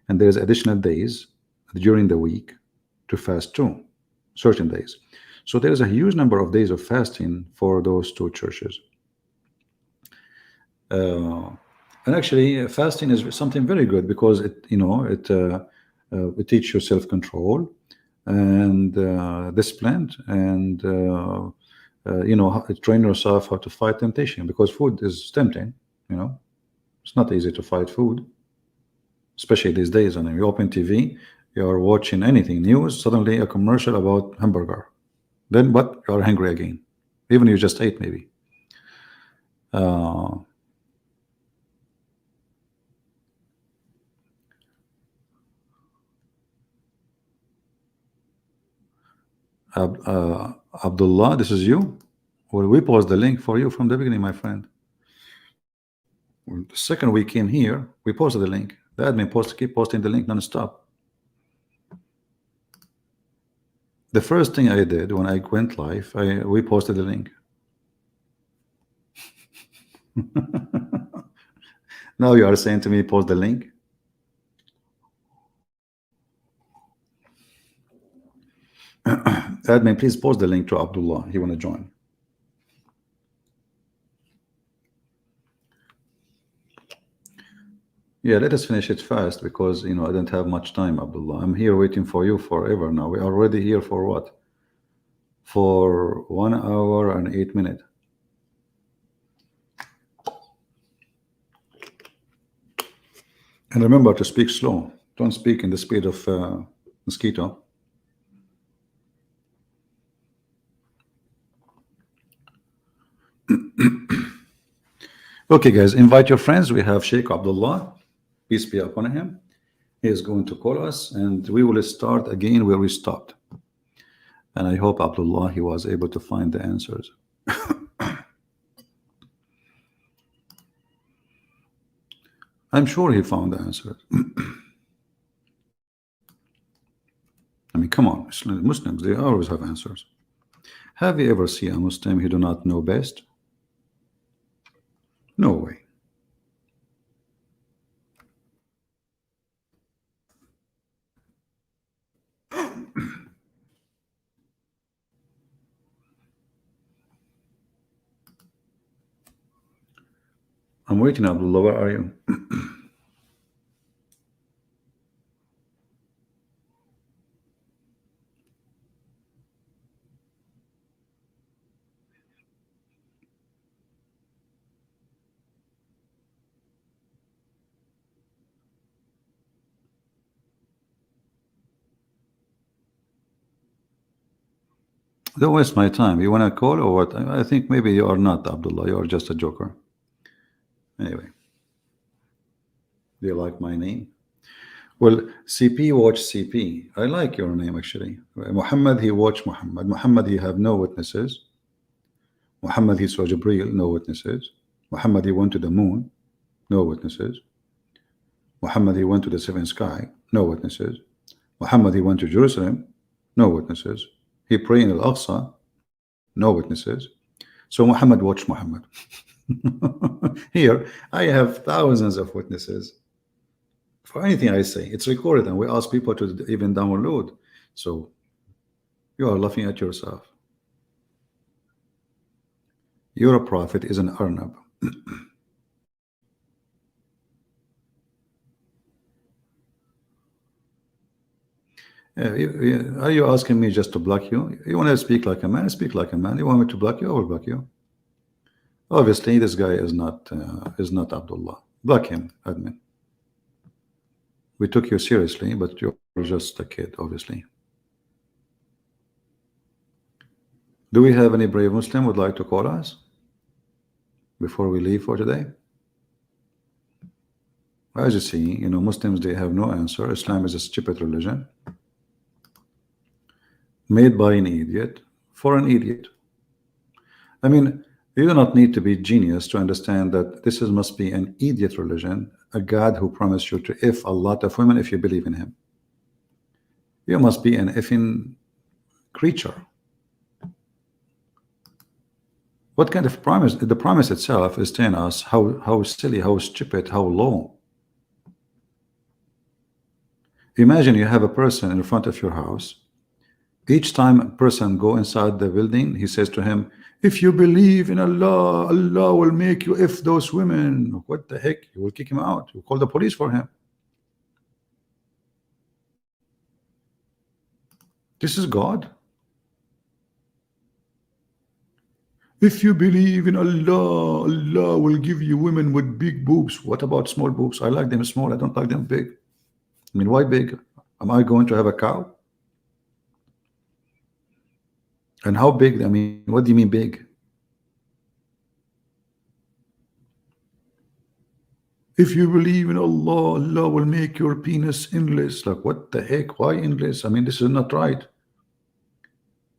and there's additional days during the week to fast too, certain days. So there's a huge number of days of fasting for those two churches. And actually, fasting is something very good because it, you know, it teaches you self-control and discipline, and you know, train yourself how to fight temptation, because food is tempting. You know, it's not easy to fight food, especially these days. And you open TV, you are watching anything news, suddenly a commercial about hamburger. Then what? You are hungry again, even you just ate maybe. Abdullah, this is you. Well, we post the link for you from the beginning, my friend. The second we came here, we posted the link. The admin keep posting the link non-stop. The first thing I did when I went live, we posted the link. Now you are saying to me, post the link. Admin, please post the link to Abdullah. He want to join. Yeah, let us finish it fast because, you know, I don't have much time, Abdullah. I'm here waiting for you forever now. We are already here for what? For 1 hour and 8 minutes. And remember to speak slow. Don't speak in the speed of mosquito. Okay, guys, invite your friends. We have Sheikh Abdullah, peace be upon him. He is going to call us, and we will start again where we stopped. And I hope Abdullah, he was able to find the answers. I'm sure he found the answers. I mean, come on, Muslims, they always have answers. Have you ever seen a Muslim who do not know best? No way. I'm waiting, Abdullah. Where are you? Don't waste my time. You want to call or what? I think maybe you are not Abdullah. You are just a joker. Anyway, do you like my name? Well, CP watch CP. I like your name actually. Muhammad, he watched Muhammad. Muhammad, he have no witnesses. Muhammad, he saw Jibreel, no witnesses. Muhammad, he went to the moon, no witnesses. Muhammad, he went to the seventh sky, no witnesses. Muhammad, he went to Jerusalem, no witnesses. He prayed in Al-Aqsa, no witnesses. So Muhammad watched Muhammad. Here, I have thousands of witnesses. For anything I say, it's recorded, and we ask people to even download. So you are laughing at yourself. Your prophet is an Arnab. Are you asking me just to block you? You want to speak like a man? Speak like a man. You want me to block you? I will block you. Obviously, this guy is not Abdullah. Block him, admin. We took you seriously, but you're just a kid, obviously. Do we have any brave Muslim would like to call us before we leave for today? As you see, you know, Muslims, they have no answer. Islam is a stupid religion made by an idiot for an idiot. I mean, you do not need to be genius to understand that this must be an idiot religion, a God who promised you to if a lot of women if you believe in him. You must be an effing creature. What kind of promise? The promise itself is telling us how silly, how stupid, how low. Imagine you have a person in front of your house. Each time a person go inside the building, he says to him, if you believe in Allah, Allah will make you if those women. What the heck? You will kick him out. You call the police for him. This is God. If you believe in Allah, Allah will give you women with big boobs. What about small boobs? I like them small. I don't like them big. I mean, why big? Am I going to have a cow? And how big? I mean, what do you mean big? If you believe in Allah, Allah will make your penis endless. Like, what the heck? Why endless? I mean, this is not right.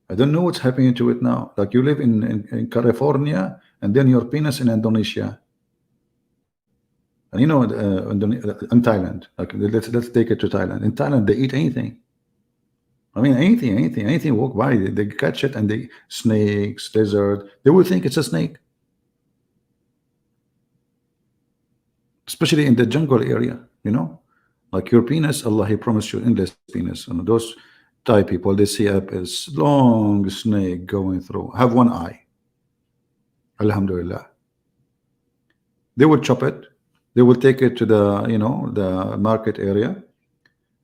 I don't know what's happening to it now. Like, you live in California, and then your penis in Indonesia. And you know, in Thailand. Like, let's take it to Thailand. In Thailand, they eat anything. I mean, anything walk by, they catch it, and they snakes, lizard. They will think it's a snake. Especially in the jungle area, you know, like your penis, Allah, He promised you endless penis. And those Thai people, they see a long snake going through, have one eye. Alhamdulillah. They will chop it. They will take it to the, you know, the market area,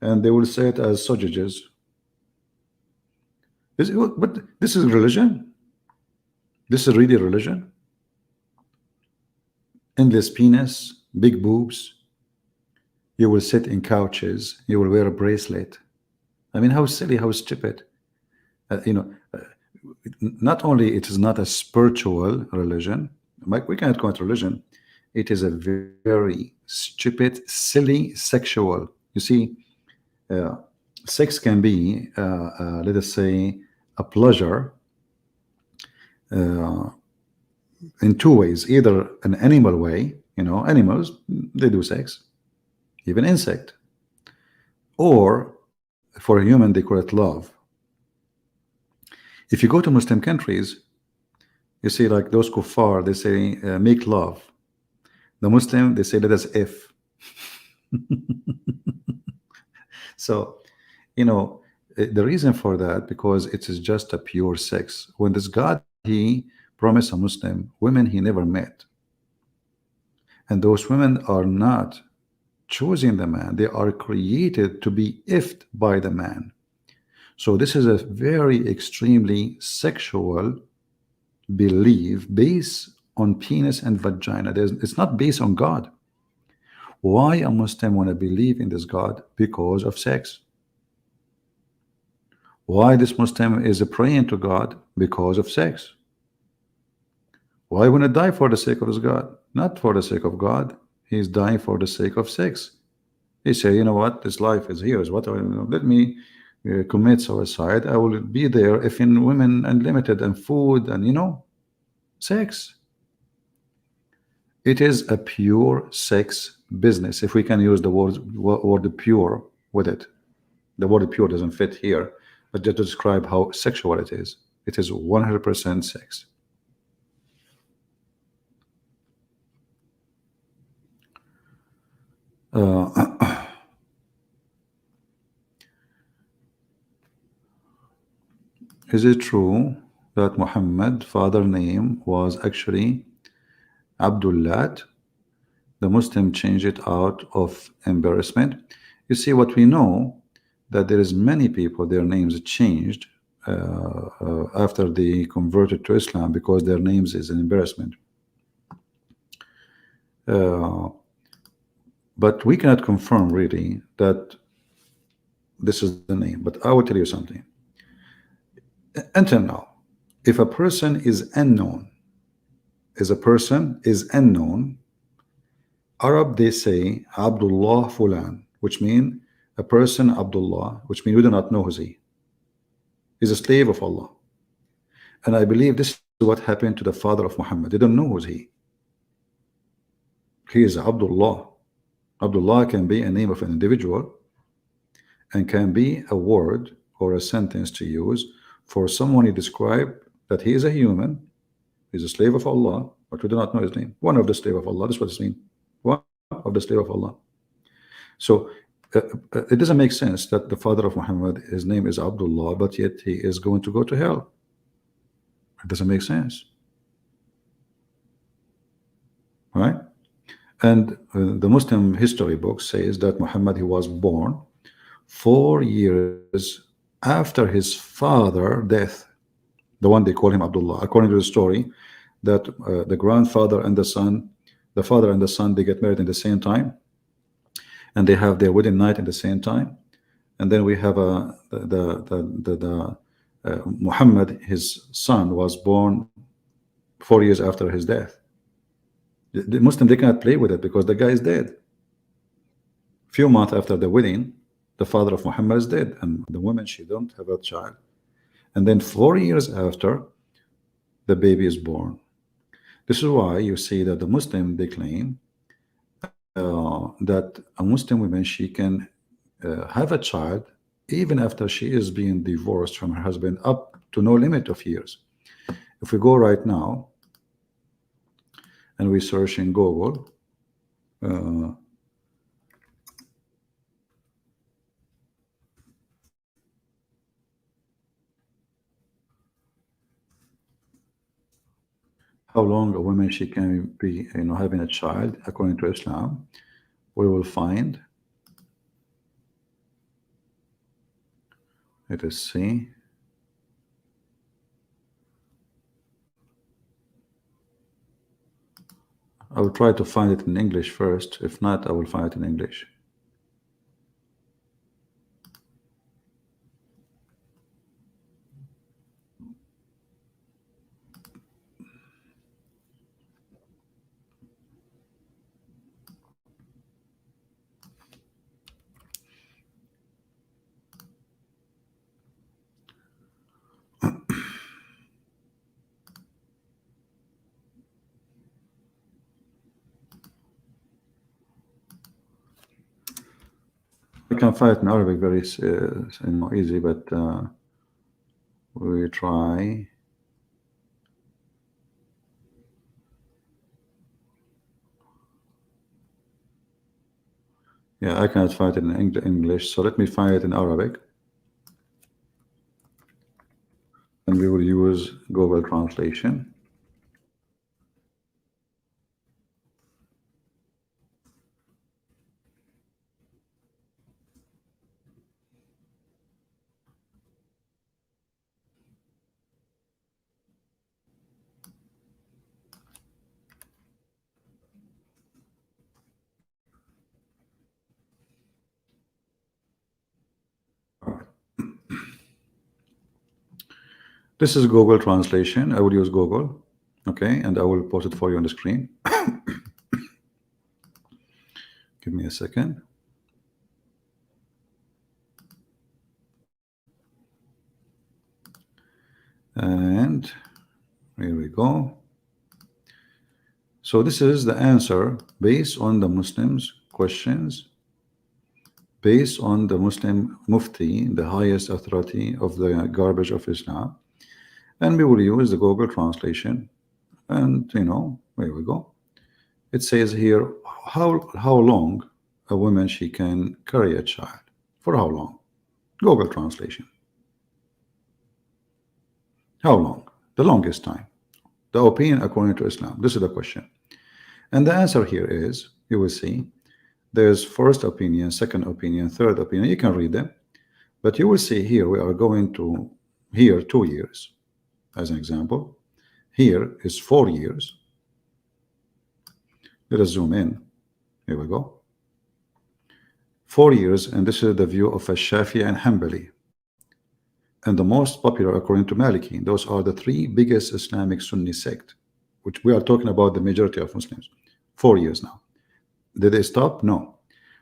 and they will say it as sausages. But this is religion. This is really religion. Endless penis, big boobs. You will sit in couches. You will wear a bracelet. I mean, how silly, how stupid. You know, not only it is not a spiritual religion, we cannot call it religion. It is a very stupid, silly, sexual. You see, sex can be, let us say, a pleasure in two ways. Either an animal way, you know, animals, they do sex, even insect. Or for a human, they call it love. If you go to Muslim countries, you see, like those kuffar, they say make love. The Muslim, they say let us if. So, you know, the reason for that, because it is just a pure sex. When this God, He promised a Muslim women He never met, and those women are not choosing the man, they are created to be ifed by the man. So this is a very extremely sexual belief based on penis and vagina. It's not based on God. Why a Muslim want to believe in this God? Because of sex. Why this Muslim is praying to God? Because of sex. Why want to die for the sake of his God? Not for the sake of God. He's dying for the sake of sex. He say, you know what, this life is here. Is what let me commit suicide. I will be there if in women unlimited and food and sex. It is a pure sex business. If we can use the word pure with it, the word pure doesn't fit here, but just to describe how sexual it is. It is 100% sex. Is it true that Muhammad father name was actually Abdullah? The Muslim changed it out of embarrassment. You see, what we know, that there is many people their names changed after they converted to Islam because their names is an embarrassment. But we cannot confirm really that this is the name. But I will tell you something. Until now, if a person is unknown, Arab they say Abdullah Fulan, which mean a person Abdullah, which means we do not know who's he. He's a slave of Allah. And I believe this is what happened to the father of Muhammad. They don't know who's he. He is Abdullah. Abdullah can be a name of an individual and can be a word or a sentence to use for someone you describe that he is a human, he's a slave of Allah, but we do not know his name. One of the slave of Allah, that's what it means. One of the slave of Allah. So it doesn't make sense that the father of Muhammad, his name is Abdullah, but yet he is going to go to hell. It doesn't make sense. Right? And the Muslim history book says that Muhammad, he was born 4 years after his father's death, the one they call him Abdullah. According to the story, that the grandfather and the son, the father and the son, they get married in the same time, and they have their wedding night at the same time. And then we have Muhammad, his son, was born 4 years after his death. The Muslim, they cannot play with it because the guy is dead. Few months after the wedding, the father of Muhammad is dead, and the woman, she don't have a child. And then 4 years after, the baby is born. This is why you see that the Muslim, they claim that a Muslim woman, she can have a child even after she is being divorced from her husband up to no limit of years. If we go right now and we search in Google, how long a woman she can be, having a child according to Islam, we will find, let us see, I will try to find it in English first. If not, I will find it in English. I can find it in Arabic very easy, but we try. Yeah, I cannot find it in English, so let me find it in Arabic. And we will use Google Translation. This is Google translation. I will use Google, okay, and I will post it for you on the screen. Give me a second. And here we go. So this is the answer based on the Muslims' questions, based on the Muslim Mufti, the highest authority of the garbage of Islam. And we will use the Google translation. And here we go. It says here how long a woman she can carry a child. For how long? Google translation. How long? The longest time. The opinion according to Islam. This is the question. And the answer here is, you will see, there's first opinion, second opinion, third opinion. You can read them. But you will see here, we are going to here 2 years, as an example. Here is 4 years. Let us zoom in. Here we go. 4 years, and this is the view of a Shafi'i and Hanbali. And the most popular according to Maliki. Those are the 3 biggest Islamic Sunni sect, which we are talking about the majority of Muslims. 4 years now. Did they stop? No.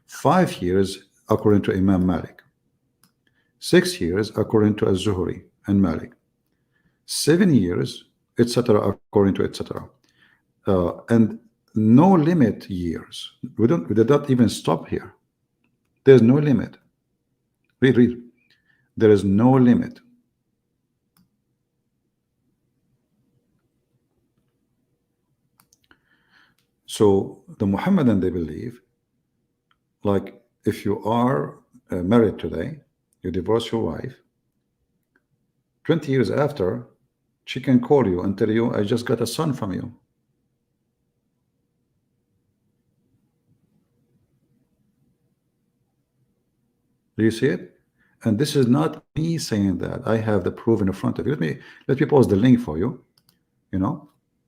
5 years according to Imam Malik. 6 years according to Az-Zuhri and Malik. 7 years, etc. according to etc. And no limit years. We did not even stop here. There's no limit. Read. There is no limit. So the Muhammadan, they believe, like if you are married today, you divorce your wife, 20 years after, she can call you and tell you, I just got a son from you. Do you see it? And this is not me saying that. I have the proof in front of you. Let me post the link for you.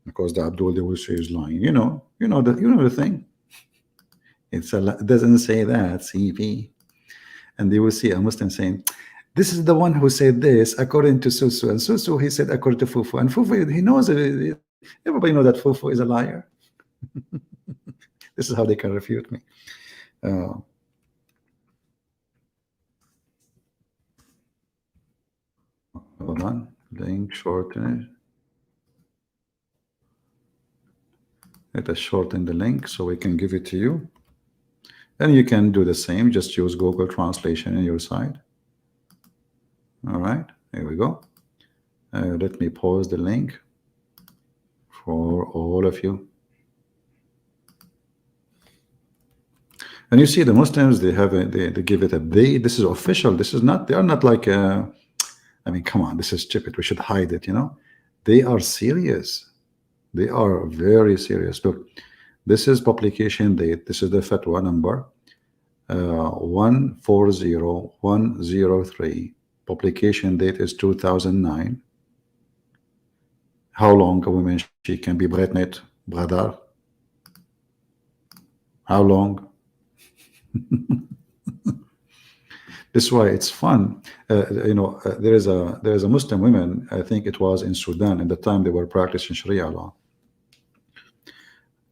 Because the Abdul, they will say is lying. You know the thing. It doesn't say that, CP. And you will see a Muslim saying, this is the one who said this according to Susu, and Susu he said according to Fufu, and Fufu he knows it. Everybody knows that Fufu is a liar. This is how they can refute me. Hold on, link shorten. Let us shorten the link so we can give it to you. And you can do the same, just use Google translation on your side. All right, here we go. Let me pause the link for all of you. And you see the Muslims, they give it a they. This is official. This is not, they are not like I mean, come on, this is stupid. We should hide it, They are serious. They are very serious. Look, this is publication date. This is the fatwa number 140103. Publication date is 2009. How long a woman she can be pregnant, brother? How long? This is why it's fun. There is a Muslim woman, I think it was in Sudan, at the time they were practicing Sharia law.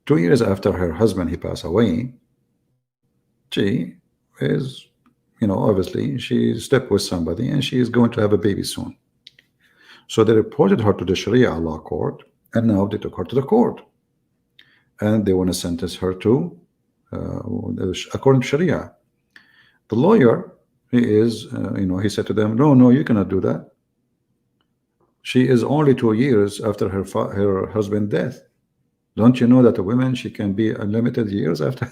2 years after her husband, he passed away, she is, obviously she slept with somebody and she is going to have a baby soon. So they reported her to the Sharia law court, and now they took her to the court. And they want to sentence her to, according to Sharia. The lawyer, he said to them, no, you cannot do that. She is only 2 years after her husband's death. Don't you know that a woman, she can be unlimited years after?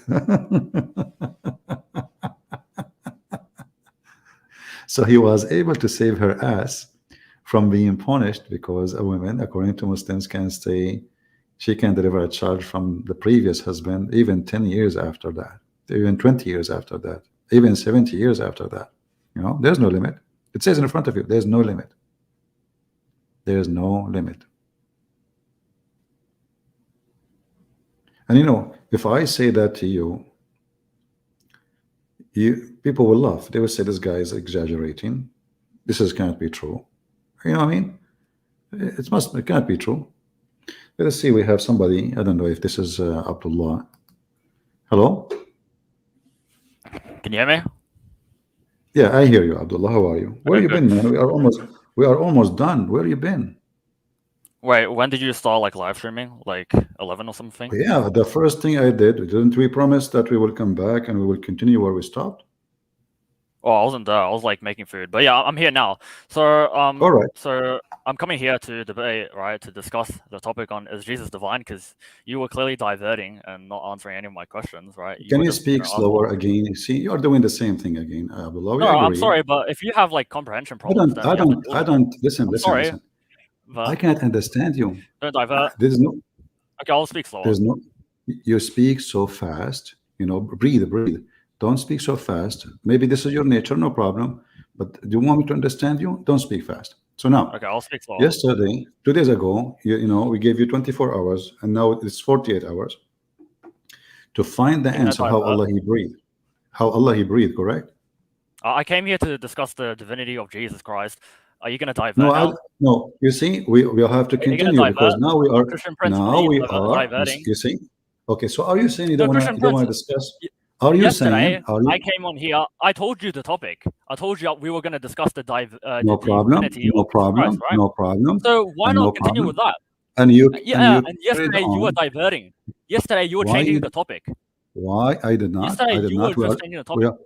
So he was able to save her ass from being punished, because a woman, according to Muslims, can stay, she can deliver a child from the previous husband even 10 years after that, even 20 years after that, even 70 years after that. There's no limit. It says in front of you, there's no limit. There's no limit. And if I say that to you, people will laugh. They will say this guy is exaggerating. This can't be true. You know what I mean? It can't be true. Let us see. We have somebody. I don't know if this is Abdullah. Hello. Can you hear me? Yeah, I hear you, Abdullah. How are you? Where Okay, you good. been, man? We are almost done. Where you been? Wait, when did you start like live streaming? Like 11 or something? Yeah, the first thing I did, didn't we promise that we will come back and we will continue where we stopped? Oh, I wasn't there. I was like making food. But yeah, I'm here now. So All right. so I'm coming here to debate, right, to discuss the topic on is Jesus divine? Because you were clearly diverting and not answering any of my questions, right? You Can were you just, speak asking. slower again? You see, you are doing the same thing again, Abdullah. We No, I'm agreed. sorry, but if you have like comprehension problems, then you have to deal I with it. don't, listen, I'm listen, sorry, listen. I but can't understand you. don't divert. There's no, Okay, I'll speak slower. there's no, you speak so fast, breathe, breathe. Don't speak so fast. Maybe this is your nature, no problem. But do you want me to understand you? Don't speak fast. So now, Okay, I'll speak slower. yesterday, 2 days ago, we gave you 24 hours, and now it's 48 hours to find the Are you gonna answer how divert? Allah He breathed. How Allah He breathed, correct? I came here to discuss the divinity of Jesus Christ. Are you gonna No, divert now? no. You see, we will have to Are you gonna continue because divert? Christian Prince, are you diverting? you see. Okay, so are you saying No, Christian you don't Prince. want to discuss? Are you saying Yesterday, are I you came on here. I told you the topic. I told you we were gonna discuss the no problem, divinity no of Jesus Christ, problem, right? no problem, So why and not no continue with problem, that? and Yeah, you and carried yesterday you were on. diverting. Yesterday you were Why changing you the topic. why I did not? Yesterday I did you were not. just changing the We topic. are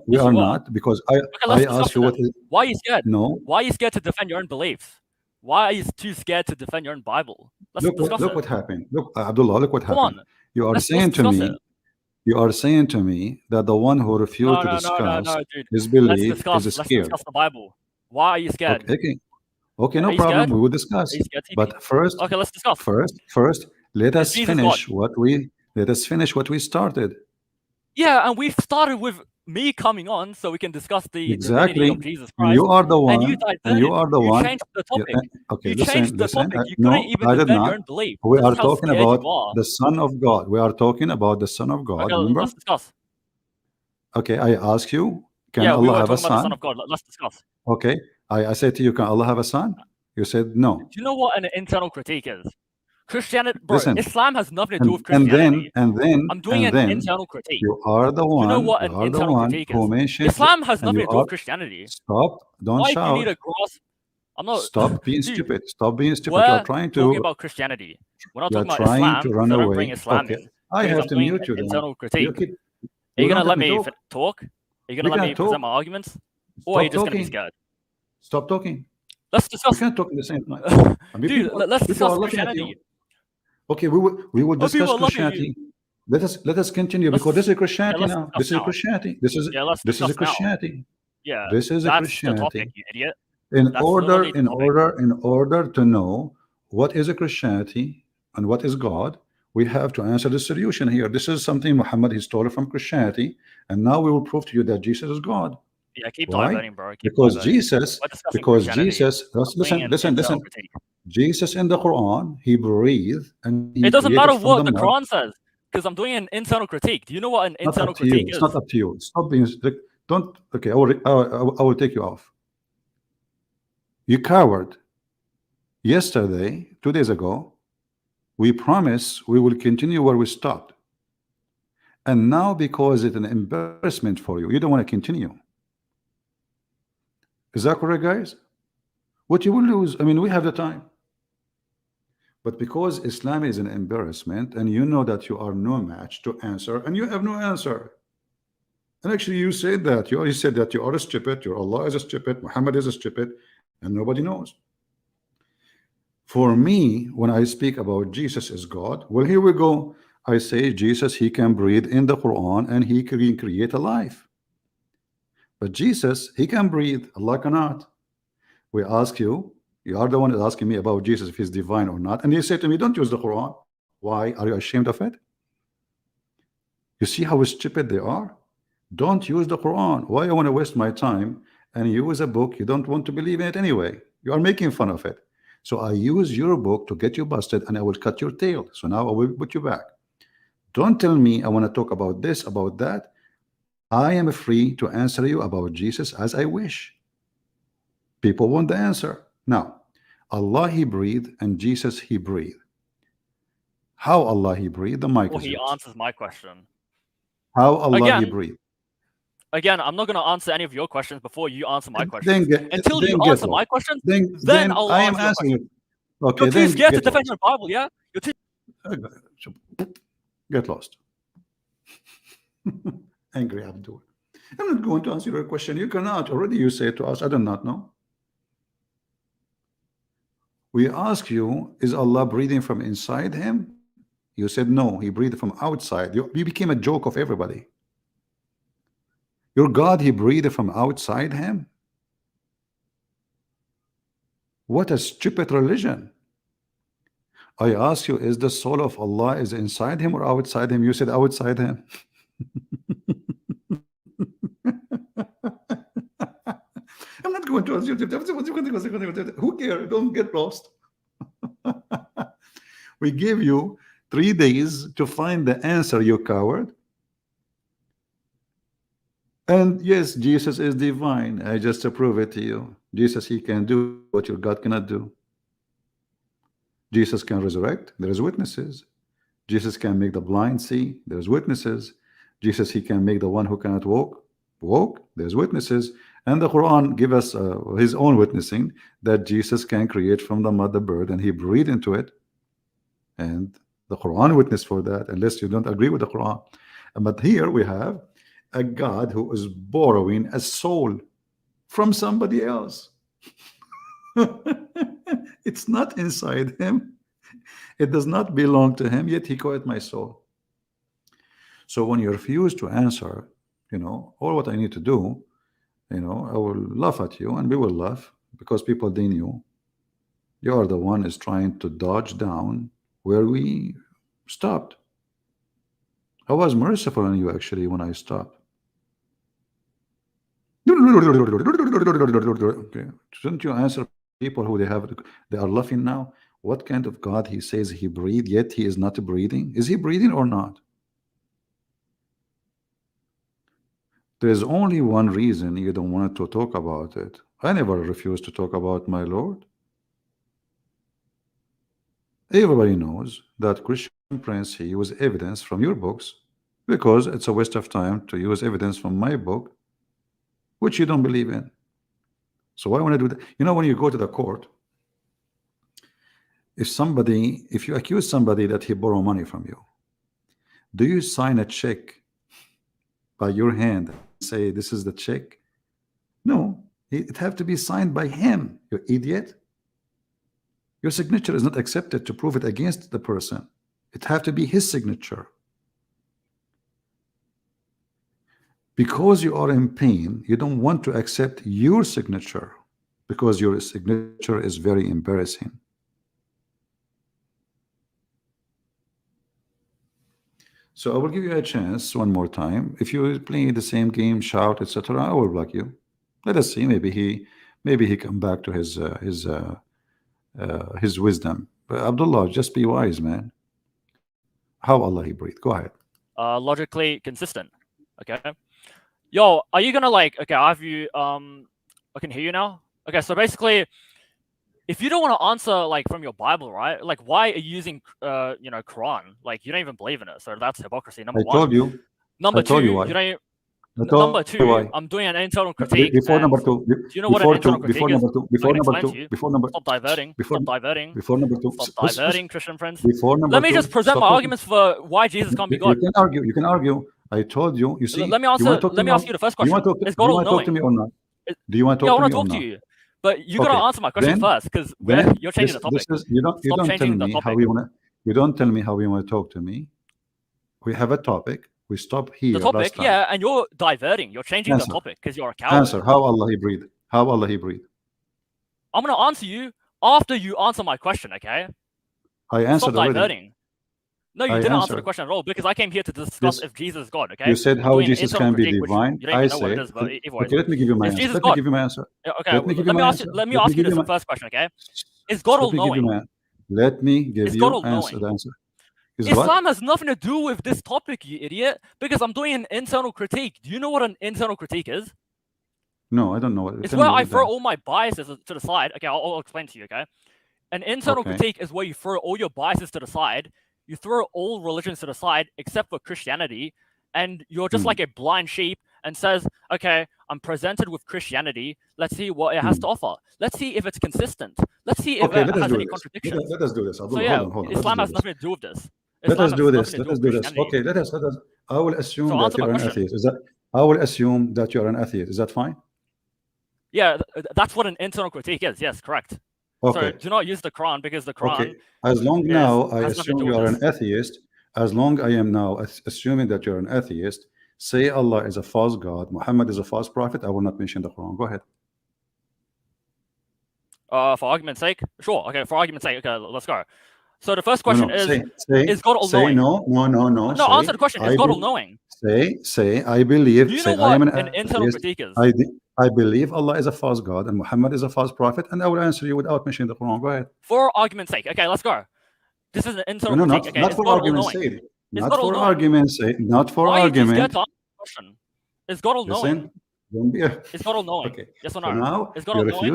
we Yes, you are were. not because Okay, I let's discuss asked it you then. what is Why are you scared? no. Why are you scared to defend your own beliefs? Why are you too scared to defend your own Bible? Let's discuss Look it. what happened. Look, Abdullah, look what Come happened. on, You are let's saying to discuss it. me, you are saying to me that the one who refused No, to no, no, no, discuss no, dude. his belief is Let's scared. discuss the Bible. Why are you scared? Okay, okay, okay, Are no you problem. scared? We will Are discuss. you scared, TP? But first, Okay, let's discuss. let Is us Jesus God? finish what we started. Yeah, and we started with me coming on so we can discuss the divinity Exactly. of Jesus And you Christ, are the and you one. And you diverted. are the You one. changed the Yeah, topic. okay, You changed listen, the listen. topic. You couldn't No, even I did defend not. your own belief. We This are is how talking scared about you are. the Son of God. We are talking about the Son of God. Okay, let's Remember? discuss. Okay, I ask you, can Yeah, we Allah were have a talking about the Son son? of God. Let's discuss. Okay, I said to you, can Allah have a son? You said Do no. you know what an internal critique is? Christianity, bro, Listen, Islam has nothing to do with and then Christianity. I'm doing an internal critique. Do you know what you an are the internal one critique who is? mentioned, Islam has and nothing you to do are with Christianity. stop. Don't Why do you need shout. a grasp? I'm not, Stop being dude. stupid. Stop being stupid. We're talking about Christianity. We're not You are talking about trying to Islam, run so don't bring away. Islam Okay, in I because have I'm to doing mute an you then. internal You critique. keep. Are you You gonna don't let let me me talk. talk? Are you gonna You let me can't present talk. my arguments, or are you Stop just gonna be talking. scared? Stop talking. Let's We discuss, can't talk at the same time. I mean, dude. Let's people discuss are laughing at you. Christianity. Okay, we will Oh, discuss people are laughing at you. Christianity. Let us continue because Let's this is okay. Christianity Let's now. discuss This is now. Christianity. Yeah, let's This is a discuss now. Christianity. Yeah, This is a that's the topic, Christianity. you idiot. That's literally the topic. In order to know what is a Christianity and what is God, we have to answer the solution here. This is something Muhammad he stole from Christianity, and now we will prove to you that Jesus is God. Yeah, keep Why? diverting, bro. Keep Because diverting. Jesus, We're discussing Christianity. I'm doing listen, an listen, internal listen. critique. Jesus in the Quran, he breathed and he It doesn't created matter from the what the mud. Quran says because I'm doing an internal critique. Do you know what an Not internal up to you. critique It's is? not up to you. Stop being strict. Don't. Okay, I will take you off. You coward. Yesterday, 2 days ago, we promised we will continue where we stopped. And now, because it's an embarrassment for you, you don't want to continue. Is that correct, guys? What you will lose, I mean, we have the time. But because Islam is an embarrassment and you know that you are no match to answer and you have no answer. And actually, you said that. You already said that you are a stupid, your Allah is a stupid, Muhammad is a stupid, and nobody knows. For me, when I speak about Jesus is God, well, here we go. I say Jesus, he can breathe in the Quran and he can create a life. But Jesus, he can breathe, Allah cannot. We ask you, you are the one that's asking me about Jesus, if he's divine or not. And you say to me, don't use the Quran. Why? Are you ashamed of it? You see how stupid they are? Don't use the Quran. Why I want to waste my time and use a book you don't want to believe in it anyway? You are making fun of it. So I use your book to get you busted and I will cut your tail. So now I will put you back. Don't tell me I want to talk about this, about that. I am free to answer you about Jesus as I wish. People want the answer. Now, Allah He breathed and Jesus He breathed. How Allah He breathed? The mic Well, is he yours. answers my question. How Allah He Again, breathed? Again, I'm not going to answer any of your questions before you answer my questions. Then Until you get answer my lost. questions, Then then I'll I am answer your answering question. it. Okay, You're too then scared to get defend lost. your Bible, yeah? You're too. Get lost. Angry Abdul. I'm not going to answer your question. You cannot. Already you say to us, I do not know. We ask you, is Allah breathing from inside him? You said no, he breathed from outside. You became a joke of everybody. Your God, he breathed from outside him? What a stupid religion. I ask you, is the soul of Allah is inside him or outside him? You said outside him. I'm not going to ask you. Who cares? Don't get lost. We give you 3 days to find the answer, you coward. And yes, Jesus is divine. I just approve it to you. Jesus, he can do what your God cannot do. Jesus can resurrect. There is witnesses. Jesus can make the blind see. There's witnesses. Jesus, he can make the one who cannot walk. There's witnesses. And the Quran give us his own witnessing that Jesus can create from the mud the bird and he breathed into it. And the Quran witness for that, unless you don't agree with the Quran. But here we have a God who is borrowing a soul from somebody else. It's not inside him. It does not belong to him, yet he called it my soul. So when you refuse to answer, all what I need to do, I will laugh at you and we will laugh because people, they knew you are the one is trying to dodge down where we stopped. I was merciful on you actually when I stopped. Okay. Shouldn't you answer people who they are laughing now? What kind of God he says he breathed, yet he is not breathing? Is he breathing or not? There is only one reason you don't want to talk about it. I never refuse to talk about my Lord. Everybody knows that Christian Prince, he use evidence from your books because it's a waste of time to use evidence from my book, which you don't believe in. So why want to do that? When you go to the court, if you accuse somebody that he borrowed money from you, do you sign a check by your hand and say this is the check? No, it have to be signed by him, you idiot. Your signature is not accepted to prove it against the person. It have to be his signature. Because you are in pain, you don't want to accept your signature because your signature is very embarrassing. So I will give you a chance one more time. If you play the same game, shout, etc., I will block you. Let us see. Maybe he come back to his wisdom. But Abdullah, just be wise, man. How Allah he breathed? Go ahead. Logically consistent. Okay. Yo, are you gonna okay, I have you I can hear you now. Okay, so basically if you don't want to answer from your Bible, right? Why are you using Quran? You don't even believe in it. So that's hypocrisy, number one. I told you. Number two, you why. Number two, I'm doing an internal critique. Before number two, do you know what an internal critique is? Before number two, stop diverting. Stop diverting. Before number two, stop diverting, Christian Prince. Before number Let me just present my arguments for why Jesus can't be God. You can argue. I told you. You see. Let me ask you the first question. Is God all knowing? To me or not? Do you want to talk to me or not? I want to talk to you. But you gotta answer my question first, because you're changing the topic. You don't tell me how we want to. You don't tell me how we want to talk to me. We have a topic. We stop here. The topic, yeah, and you're diverting. You're changing the topic because you're a coward. Answer. How Allah he breathed? How Allah he breathed? I'm gonna answer you after you answer my question. Okay. I answered Stop diverting. Already. No, you didn't answer the question at all because I came here to discuss if Jesus is God. Okay. You said how Jesus can be divine. I said. Okay, let me give you my answer. Let me give you my answer. Okay. Let me ask you the first question. Okay. Is God all knowing? Let me give you the answer. Islam has nothing to do with this topic, you idiot, because I'm doing an internal critique. Do you know what an internal critique is? No, I don't know. It's where I throw all my biases to the side. Okay, I'll explain to you, okay? An internal critique is where you throw all your biases to the side, you throw all religions to the side except for Christianity, and you're just like a blind sheep and says, okay, I'm presented with Christianity, let's see what it has to offer. Let's see if it's consistent. Let's see if it has any contradictions. Let us do this. So yeah, hold on. Islam has nothing to do with this. Let us Islam do has this. nothing to Let us do do with this. Christianity. Okay, let us. I will assume So that answer my you're an question. atheist. I will assume that you're an atheist. Is that fine? Yeah, that's what an internal critique is. Yes, correct. Okay. So do not use the Quran, because the Quran. Okay. As long now I has nothing to assume do you with are this. an atheist, as long I am now assuming that you're an atheist, say Allah is a false God, Muhammad is a false prophet, I will not mention the Quran. Go ahead. For argument's sake, sure. Okay, for argument's sake, okay, let's go. So the first question is God all-knowing? No. No, answer the question. Is God all-knowing? Say, I believe. Do you know I what am an internal critique is? I believe Allah is a false God and Muhammad is a false prophet, and I will answer you without mentioning the Quran. Go ahead. For argument's sake, okay, let's go. This is an internal critique. Not for argument's sake. Not for argument's sake. Not for Why argument. Why are you too scared to answer the question? Is God all-knowing? Listen, don't be Is God all-knowing? Okay. Yes or no? So now is God you all-knowing?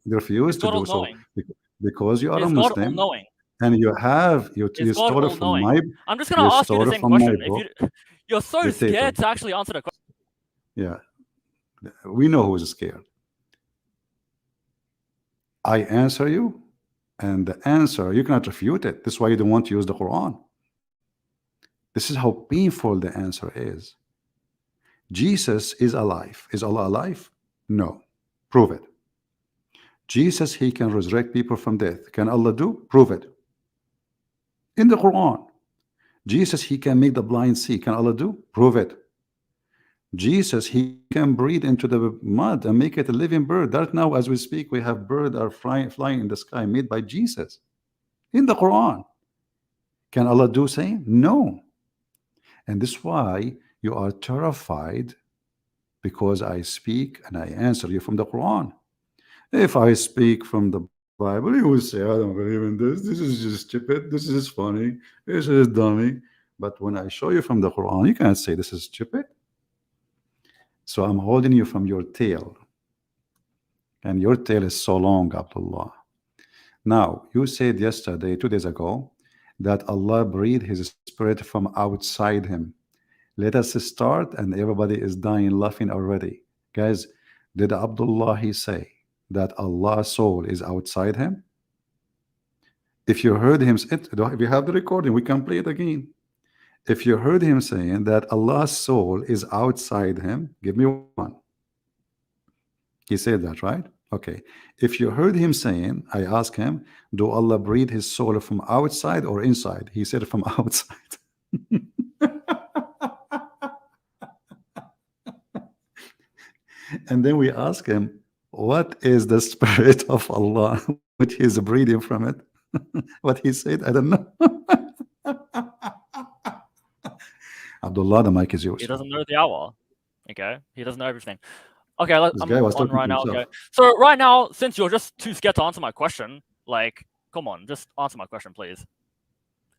refuse to do so because you are a Muslim. God all-knowing? And you stole it from my. I'm just gonna ask you the same question. You're so Dictator. scared to actually answer the question. Yeah, we know who's scared. I answer you, and the answer you cannot refute it. This is why you don't want to use the Quran. This is how painful the answer is. Jesus is alive. Is Allah alive? No. Prove it. Jesus, he can resurrect people from death. Can Allah do? Prove it. In the Quran. Jesus, he can make the blind see. Can Allah do? Prove it. Jesus, he can breathe into the mud and make it a living bird. Right now, as we speak, we have birds are flying in the sky made by Jesus. In the Quran. Can Allah do same? No. And this is why you are terrified, because I speak and I answer you from the Quran. If I speak from the Bible, you will say, I don't believe in this. This is just stupid. This is funny. This is dummy. But when I show you from the Quran, you can't say this is stupid. So I'm holding you from your tail. And your tail is so long, Abdullah. Now, you said yesterday, 2 days ago, that Allah breathed his spirit from outside him. Let us start, and everybody is dying laughing already. Guys, did Abdullah say that Allah's soul is outside him? If you heard him, if you have the recording, we can play it again. If you heard him saying that Allah's soul is outside him, give me one. He said that, right? Okay. If you heard him saying, I asked him, do Allah breathe his soul from outside or inside? He said from outside. And then we ask him, what is the spirit of Allah which he is breathing from it? What he said, I don't know. Abdullah, the mic is yours. He doesn't know the hour. Okay, he doesn't know everything. Okay, I'm on right now. Okay, so right now, since you're just too scared to answer my question, like, come on, just answer my question, please.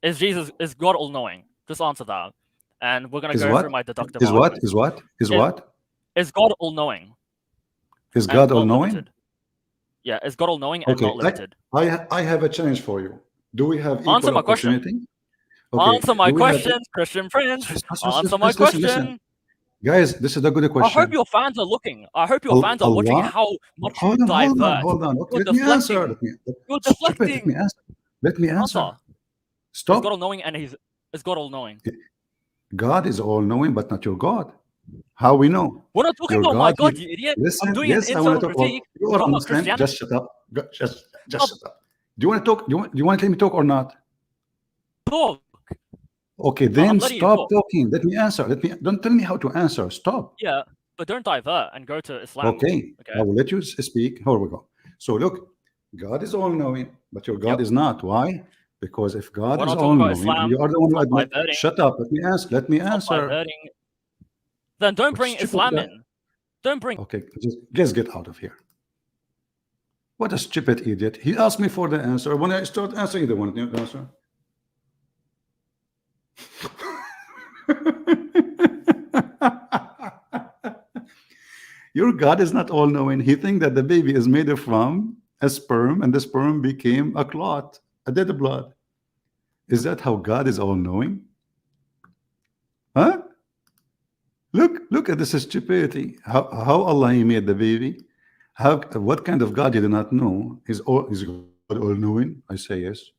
Is God all-knowing? Just answer that, and we're gonna go through my deductive. Is what? Is God all-knowing? Is God all-knowing? Yeah, is God all-knowing and not limited? I have a challenge for you. Do we have equal answer my opportunity? Question. Okay. Answer my question, Christian Prince. Answer my question. Listen. Guys, this is a good question. I hope your fans are looking. I hope your fans are watching how much you divert. Hold on. Okay, let me answer. You're deflecting. Let me answer. Stop. Is God all-knowing and is God all-knowing? God is all-knowing, but not your God. How we know? We're not talking about my God, you idiot. Listen, I'm doing an internal critique. You are a Muslim. Just shut up. Just shut up. Do you want to talk? Do you want to let me talk or not? Talk. Okay, then stop talking. Let me answer. Don't tell me how to answer. Stop. Yeah, but don't divert and go to Islam. Okay. I will let you speak. Here we go. So look, God is all-knowing, but your God is not. Why? Because if God is all-knowing, you are the one who admits. Shut up. Let me answer. Then don't bring Islam in. Don't bring. Okay, just get out of here. What a stupid idiot. He asked me for the answer. When I start answering, they want the answer. Your God is not all-knowing. He thinks that the baby is made from a sperm, and the sperm became a clot, a dead blood. Is that how God is all-knowing? Huh? Look at this stupidity. How Allah He made the baby. How, what kind of God you do not know? Is God all-knowing? I say yes.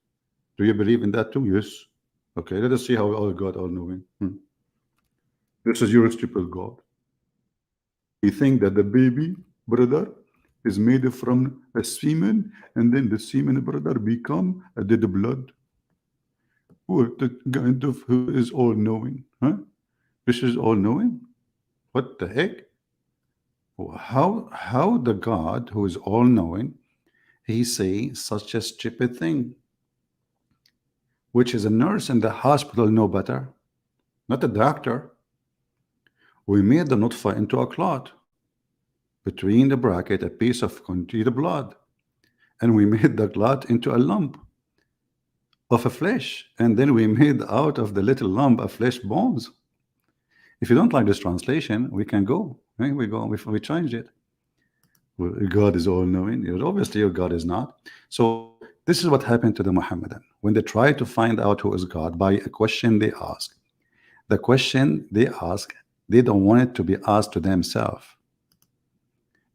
Do you believe in that too? Yes. Okay, let us see how all God all-knowing. This is your stupid God. You think that the baby brother is made from a semen, and then the semen brother become a dead blood? What the kind of who is all-knowing? Huh? This is all-knowing? What the heck? How the God who is all-knowing, he say such a stupid thing? Which is a nurse in the hospital know better, not a doctor. We made the nutfa into a clot. Between the bracket, a piece of congealed blood. And we made the clot into a lump of a flesh. And then we made out of the little lump of flesh bones. If you don't like this translation, we can go. Right? We go. We change it. Well, God is all-knowing. Obviously, your God is not. So this is what happened to the Muhammadan when they try to find out who is God by a question they ask. The question they ask, they don't want it to be asked to themselves.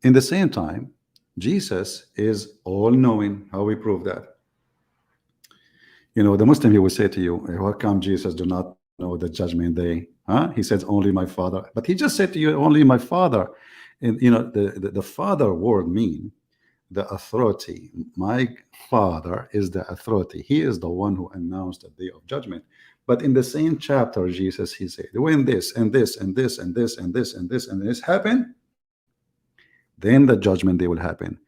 In the same time, Jesus is all-knowing. How we prove that? You know, the Muslim, he will say to you, how come Jesus do not know the judgment day? Huh? He says only my Father. But he just said to you, only my Father. And you know, the Father word mean the authority. My Father is the authority. He is the one who announced the day of judgment. But in the same chapter, Jesus, he said, when this and this and this and this and this and this and this happen, then the judgment day will happen.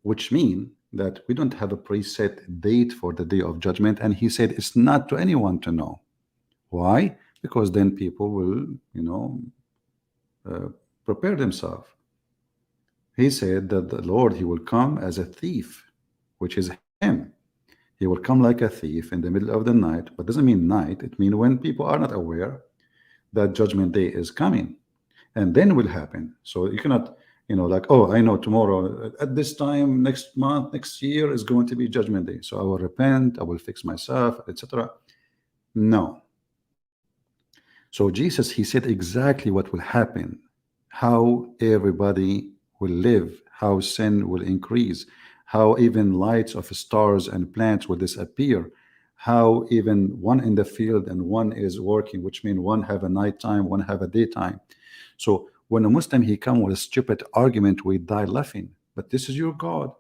Which means that we don't have a preset date for the day of judgment. And he said it's not to anyone to know. Why? Because then people will, you know, prepare themselves. He said that the Lord, he will come as a thief, which is him. He will come like a thief in the middle of the night, but doesn't mean night. It means when people are not aware that judgment day is coming, and then will happen. So you cannot, you know, like, oh, I know tomorrow at this time, next month, next year is going to be judgment day. So I will repent, I will fix myself, etc. No. So Jesus, he said exactly what will happen, how everybody will live, how sin will increase, how even lights of stars and planets will disappear, how even one in the field and one is working, which means one have a nighttime, one have a daytime. So when a Muslim, he come with a stupid argument, we die laughing. But this is your God.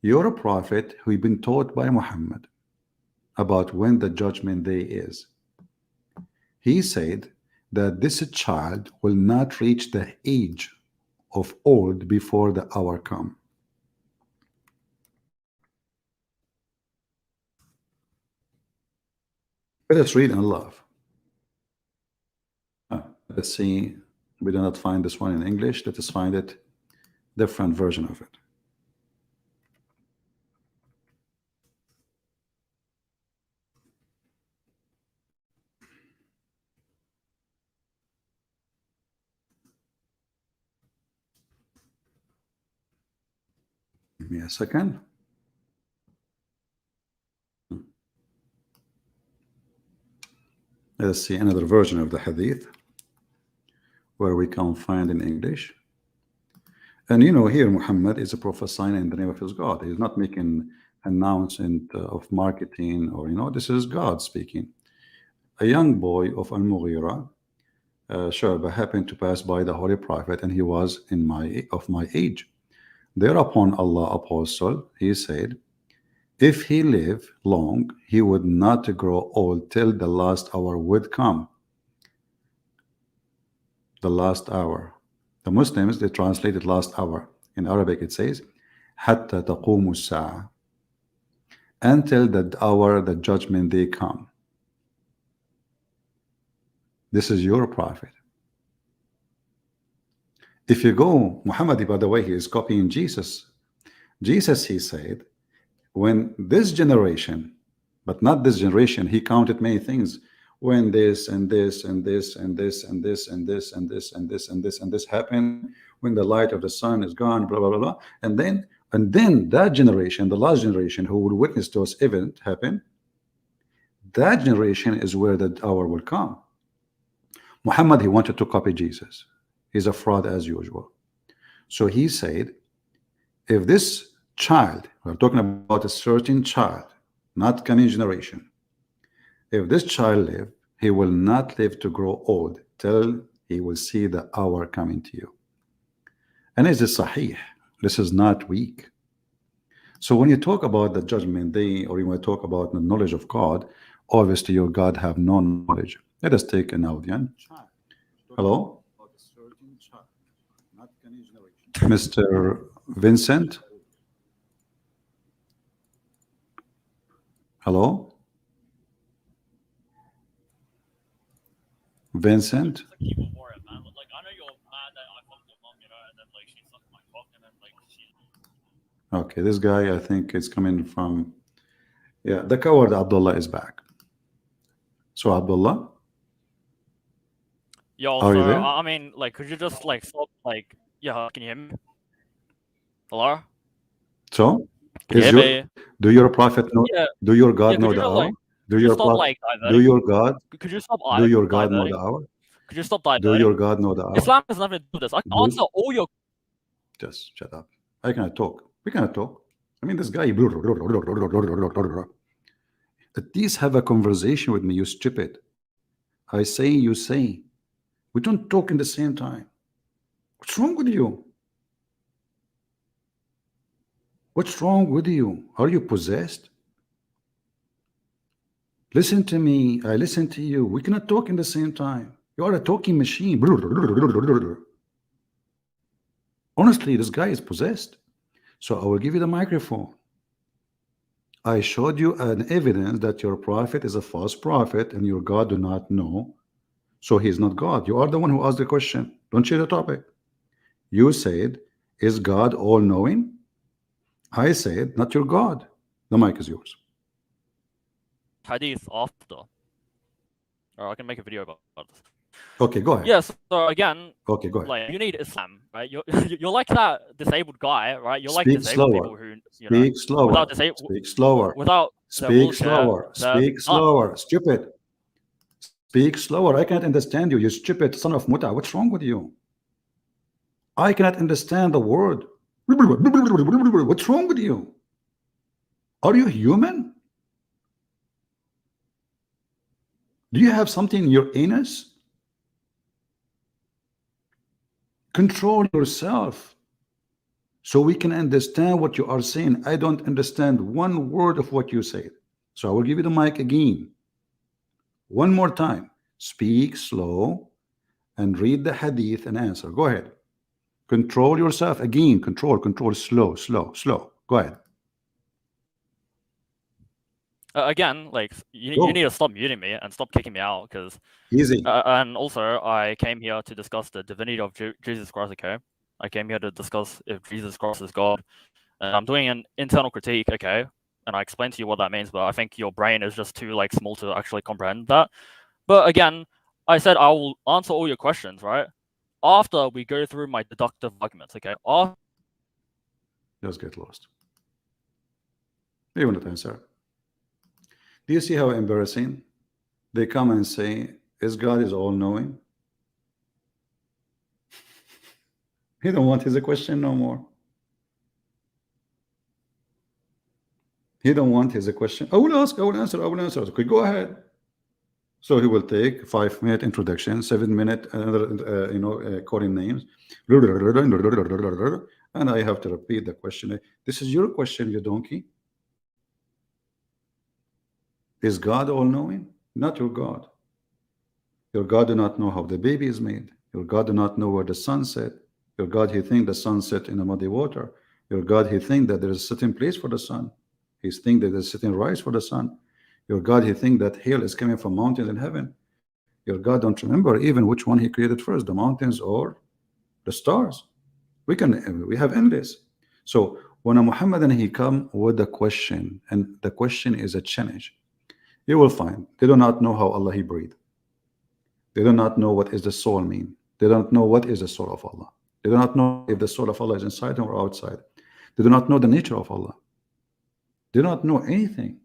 You're a prophet who been taught by Muhammad about when the judgment day is. He said that this child will not reach the age of old before the hour come. Let us read and love. Let's see. We do not find this one in English. Let us find it, different version of it. Give me a second. Let us see another version of the hadith where we can find in English. And you know, here Muhammad is a prophesying in the name of his God. He's not making announcement of marketing, or you know, this is God speaking. A young boy of Al-Mughira, Shu'bah, happened to pass by the Holy Prophet, and he was of my age. Thereupon Allah apostle, he said, if he lived long, he would not grow old till the last hour would come. The last hour. The Muslims, they translated last hour. In Arabic it says, حَتَّى تَقُومُ السَّاعَةِ, until the hour, the judgment day come. This is your prophet. If you go, Muhammad, by the way, he is copying Jesus. Jesus, he said, when this generation, but not this generation, he counted many things. When this and this and this and this and this and this and this and this and this and this happen, when the light of the sun is gone, blah blah blah blah, and then And then that generation, the last generation who will witness those events happen, that generation is where the hour will come. Muhammad, he wanted to copy Jesus. He's a fraud as usual. So he said, if this child, we're talking about a certain child, not coming generation, if this child live, he will not live to grow old till he will see the hour coming to you. And is this sahih? This is not weak. So when you talk about the judgment day, or you want to talk about the knowledge of God, obviously your God have no knowledge. Let us take an audience. Hello? Mr. Vincent? Hello? Vincent? Okay, this guy, I think it's coming from, yeah, the coward Abdullah is back. So Abdullah, Yo, are you so there? I mean, like, could you just like stop? Like, yeah, can you hear me? Hello? So, Can you is hear your me? do your prophet know? Yeah, Do your yeah. God Could know you the just hour? like, Do could you your stop prophet? like Do diverting? your God? Could you stop Do your God know diverting? the hour? Could you stop Do your diverting? God know the hour? Islam has nothing to do with this. I can answer all your. Just shut up. I cannot talk. We cannot talk. I mean, this guy. At least have a conversation with me, you stupid. I say, you say. We don't talk in the same time. What's wrong with you? What's wrong with you? Are you possessed? Listen to me. I listen to you. We cannot talk in the same time. You are a talking machine. Honestly, this guy is possessed. So I will give you the microphone. I showed you an evidence that your prophet is a false prophet and your God do not know. So he is not God. You are the one who asked the question. Don't change the topic. You said, is God all knowing? I said, not your God. The mic is yours. Hadith after. Or I can make a video about this. Okay, go ahead. Yes. So again, okay, go ahead. like you need Islam, right? You're like that disabled guy, right? You're like Speak disabled slower. people who Speak slower. without Speak slower. without their Speak wheelchair, slower. they're Speak done. slower. Stupid. Speak slower. I cannot understand you. You stupid son of muta. What's wrong with you? I cannot understand the word. What's wrong with you? Are you human? Do you have something in your anus? Control yourself so we can understand what you are saying. I don't understand one word of what you said. So I will give you the mic again. One more time. Speak slow and read the hadith and answer. Go ahead. Control yourself again. Control. Slow. Go ahead. Again, like you need to stop muting me and stop kicking me out because easy. And also, I came here to discuss the divinity of Jesus Christ. Okay, I came here to discuss if Jesus Christ is God, and I'm doing an internal critique. Okay, and I explained to you what that means, but I think your brain is just too like small to actually comprehend that. But again, I said I will answer all your questions, right? After we go through my deductive arguments, okay? Just get lost. You will not answer. Do you see how embarrassing? They come and say, is God is all-knowing? He don't want his question no more. He don't want his question. I will ask, I will answer, I will answer. Okay, go ahead. So he will take 5-minute introduction, 7-minute calling names, and I have to repeat the question. This is your question, you donkey. Is God all-knowing? Not your God. Your God do not know how the baby is made. Your God do not know where the sun set. Your God, he think the sun set in the muddy water. Your God, he think that there is a certain place for the sun. He think that there's a certain rise for the sun. Your God, he think that hail is coming from mountains in heaven. Your God don't remember even which one he created first, the mountains or the stars. We have endless. So when a Muhammadan he come with the question, and the question is a challenge, you will find they do not know how Allah he breathed. They do not know what is the soul mean. They don't know what is the soul of Allah. They do not know if the soul of Allah is inside them or outside. They do not know the nature of Allah. They do not know anything.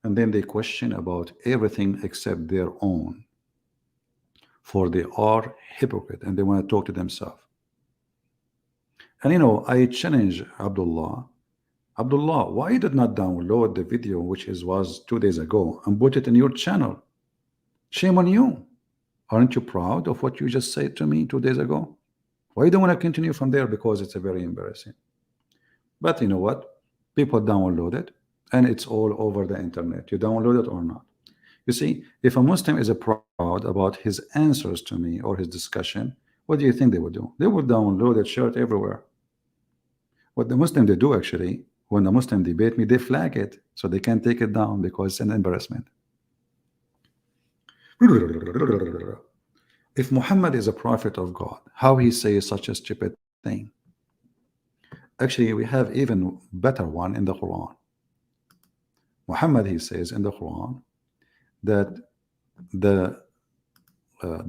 And then they question about everything except their own. For they are hypocrite and they want to talk to themselves. And you know, I challenge Abdullah. Abdullah, why you did not download the video which was 2 days ago and put it in your channel? Shame on you. Aren't you proud of what you just said to me 2 days ago? Why you don't want to continue from there? Because it's a very embarrassing. But you know what? People download it and it's all over the internet. You download it or not. You see, if a Muslim is proud about his answers to me or his discussion, what do you think they would do? They would download it, share it everywhere. What the Muslim they do actually, when the Muslim debate me, they flag it so they can take it down because it's an embarrassment. If Muhammad is a prophet of God, how he says such a stupid thing? Actually, we have even better one in the Quran. Muhammad, he says in the Quran that the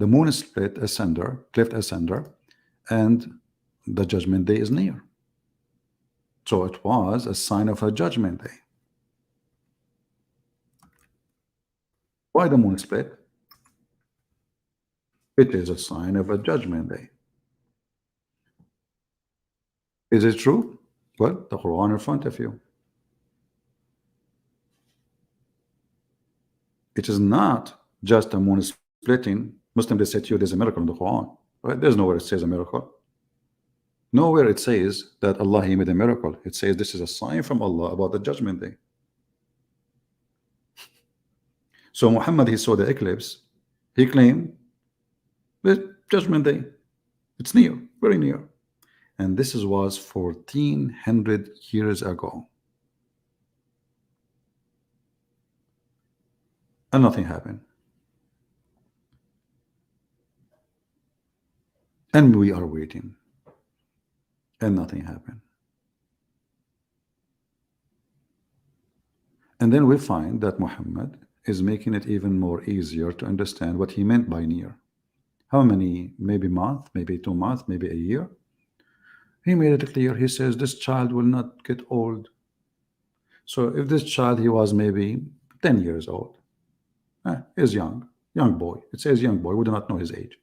moon split asunder, cleft asunder, and the judgment day is near. So it was a sign of a judgment day. Why the moon split? It is a sign of a judgment day. Is it true? Well, the Quran in front of you. It is not just a moon splitting. Muslim, they say to you there's a miracle in the Quran. Right? There's nowhere it says a miracle. Nowhere it says that Allah he made a miracle. It says this is a sign from Allah about the judgment day. So Muhammad, he saw the eclipse. He claimed the judgment day. It's near, very near. And this was 1400 years ago. And nothing happened. And we are waiting. And nothing happened. And then we find that Muhammad is making it even more easier to understand what he meant by near. How many? Maybe month, maybe 2 months, maybe a year. He made it clear. He says this child will not get old. So if this child, he was maybe 10 years old, is young boy. It says young boy. We do not know his age.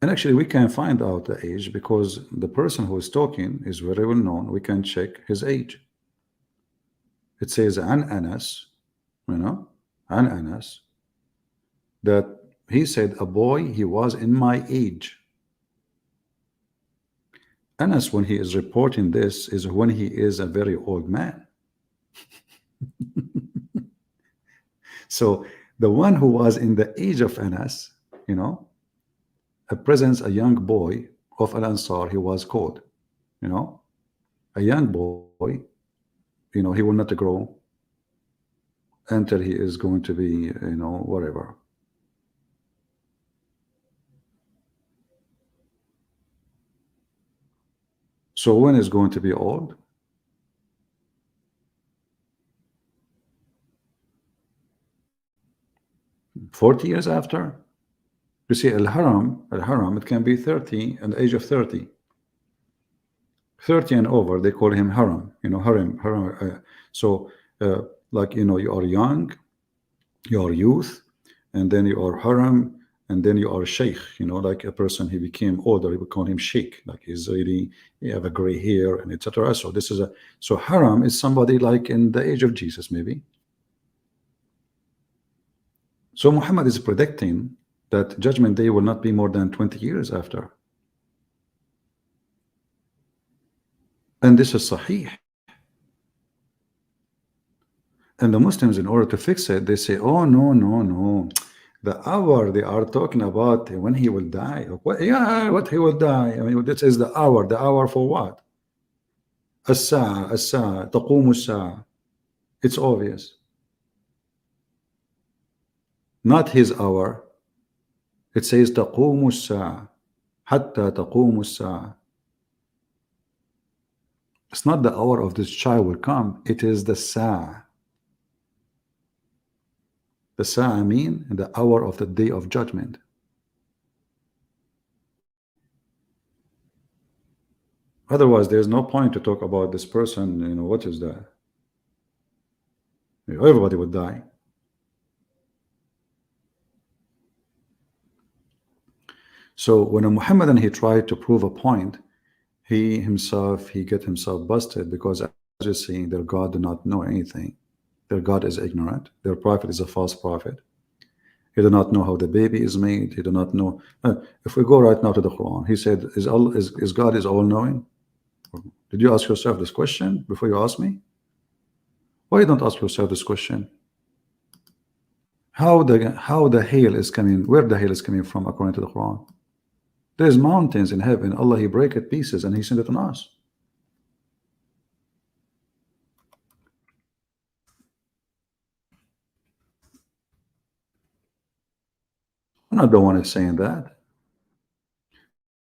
And actually, we can find out the age because the person who is talking is very well known. We can check his age. It says an Anas, an Anas, that he said a boy, he was in my age. Anas, when he is reporting this, is when he is a very old man. So the one who was in the age of Anas, presents a young boy of Al Ansar, he was called, a young boy, he will not grow until he is going to be, whatever. So when is going to be old? "40 years after." You see, al-haram, it can be 30 and the age of 30. 30 and over, they call him haram, haram. So, like, you are young, you are youth, and then you are haram, and then you are sheikh, like a person, he became older, we would call him sheikh, like he's really, he have a gray hair, and etc. So this is so haram is somebody like in the age of Jesus, maybe. So Muhammad is predicting that judgment day will not be more than 20 years after. And this is sahih. And the Muslims, in order to fix it, they say, oh, no. The hour they are talking about when he will die. What he will die. I mean, this is the hour. The hour for what? As-sa'a, taqumu as-sa'a. It's obvious. Not his hour. It says taqumu as-sa'a. Hatta taqumu as-sa'a. It's not the hour of this child will come. It is the sa'a. The sa'a mean the hour of the day of judgment. Otherwise, there's no point to talk about this person. What is that? Everybody would die. So when a Muhammadan, he tried to prove a point, he get himself busted, because as you're seeing, their God do not know anything. Their God is ignorant. Their prophet is a false prophet. He do not know how the baby is made. He do not know. If we go right now to the Quran, he said, is God is all knowing? Did you ask yourself this question before you ask me? Why you don't ask yourself this question? How the hail is coming, where the hail is coming from according to the Quran? There's mountains in heaven. Allah, he break it pieces and he sent it on us. I'm not the one who's saying that.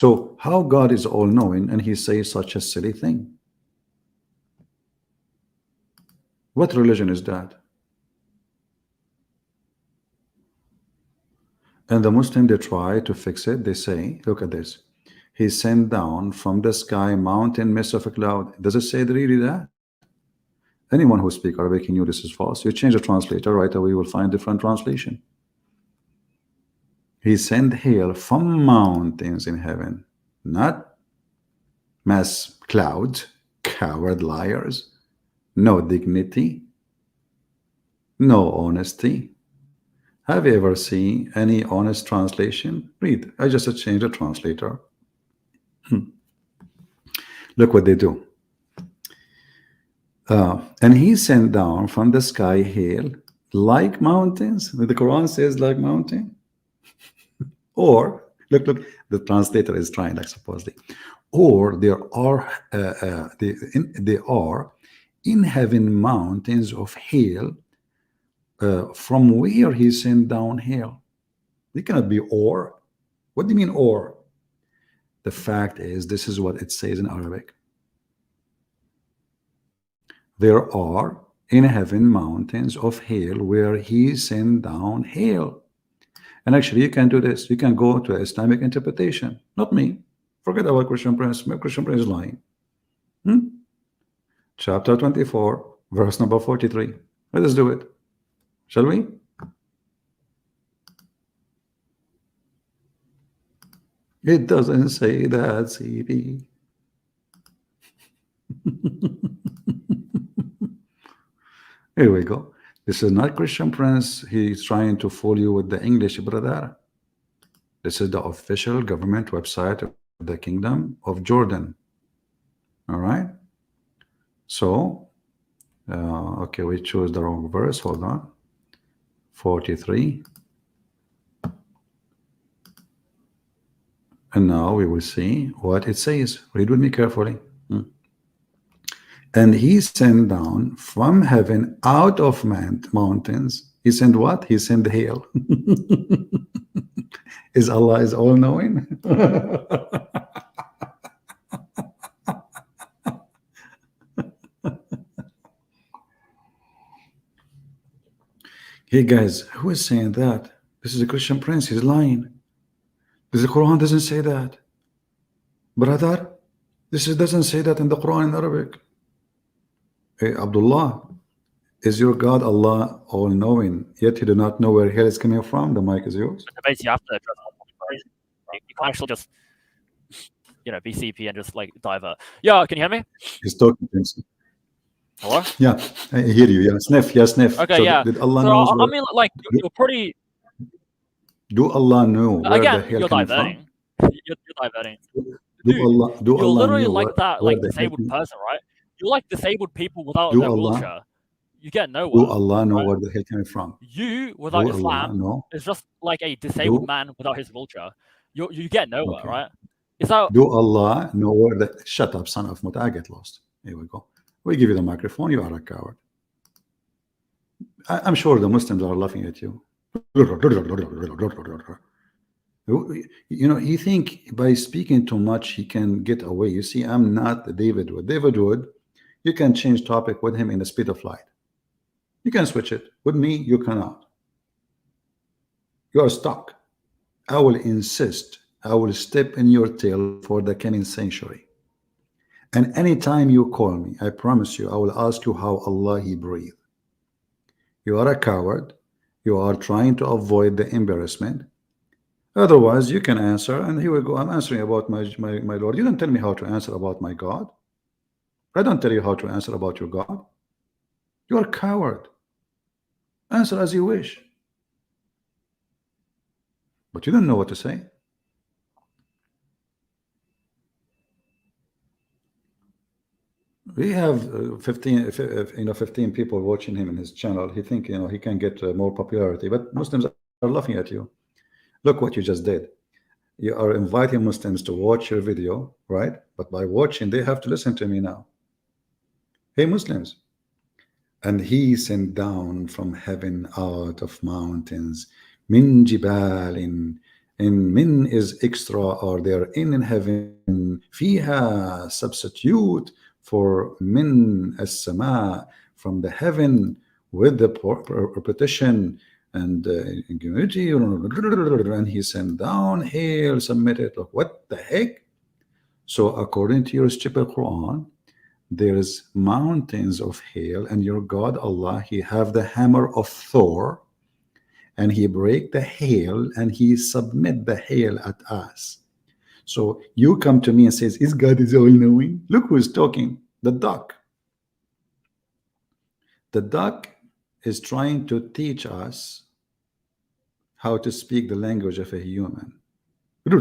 So how God is all knowing and he says such a silly thing? What religion is that? And the Muslim, they try to fix it. They say, look at this. He sent down from the sky mountain mist of a cloud. Does it say really that? Anyone who speaks Arabic knew this is false. You change the translator, right away you will find different translation. He sent hail from mountains in heaven, not mass clouds, coward liars, no dignity, no honesty. Have you ever seen any honest translation? Read. I just changed the translator. Look what they do. And he sent down from the sky hail like mountains. The Quran says like mountain. Or look, the translator is trying, like supposedly. Or there are in heaven mountains of hail, from where he sent down hail. It cannot be or. What do you mean or? The fact is, this is what it says in Arabic. There are in heaven mountains of hail where he sent down hail. And actually, you can do this. You can go to Islamic interpretation. Not me. Forget about Christian Prince. Christian Prince is lying. Chapter 24, verse number 43. Let us do it. Shall we? It doesn't say that, CD. Here we go. This is not Christian Prince. He's trying to fool you with the English, brother. This is the official government website of the Kingdom of Jordan. All right. So, okay, we chose the wrong verse. Hold on. 43. And now we will see what it says. Read with me carefully. And he sent down from heaven out of mountains. He sent what? He sent hail. Is Allah is all knowing? Hey guys, who is saying that? This is a Christian Prince. He's lying. The Quran doesn't say that. Brother, doesn't say that in the Quran in Arabic. Hey, Abdullah, is your God Allah all-knowing, yet you do not know where hell is coming from? The mic is yours. Basically, you have to address you can't actually just, be CP and just like divert. Yeah, can you hear me? He's talking. Hello? Yeah, I hear you. Yeah, sniff. Yeah, sniff. Okay, so yeah. Did Allah so, knows I mean, like, you're pretty... Do Allah know where Again, the hell you're coming diverting. from? You're diverting. Do Allah you're literally know like that, where like the hell disabled person, right? You're like disabled people without Do their Allah- wheelchair. You get nowhere. Do Allah know right? where the hell coming from? You without Do Allah Islam know? is just like a disabled man without his wheelchair. You get nowhere, Okay. right? Is that Do Allah know where the... Shut up, son of Muta. I get lost. Here we go. We give you the microphone. You are a coward. I'm sure the Muslims are laughing at you. You think by speaking too much he can get away. You see, I'm not David Wood. David Wood, you can change topic with him in the speed of light. You can switch it. With me, you cannot. You are stuck. I will insist. I will step in your tail for the coming century. And anytime you call me, I promise you, I will ask you how Allah He breathed. You are a coward. You are trying to avoid the embarrassment. Otherwise, you can answer, and here we go. I'm answering about my Lord. You don't tell me how to answer about my God. I don't tell you how to answer about your God. You are a coward. Answer as you wish. But you don't know what to say. We have 15 people watching him in his channel. He think he can get more popularity, but Muslims are laughing at you. Look what you just did. You are inviting Muslims to watch your video, right? But by watching, they have to listen to me now. Hey, Muslims. And he sent down from heaven out of mountains, min jibalin, and min is extra, or they are in heaven, fiha, substitute for min as-sama, from the heaven, with the repetition and immunity, and he sent down hail, submitted. Look, what the heck? So according to your stupid Quran, there's mountains of hail, and your God Allah, He have the hammer of Thor, and He break the hail, and He submit the hail at us. So you come to me and says, "Is God is all knowing?" Look who's talking. The duck. The duck is trying to teach us how to speak the language of a human. Do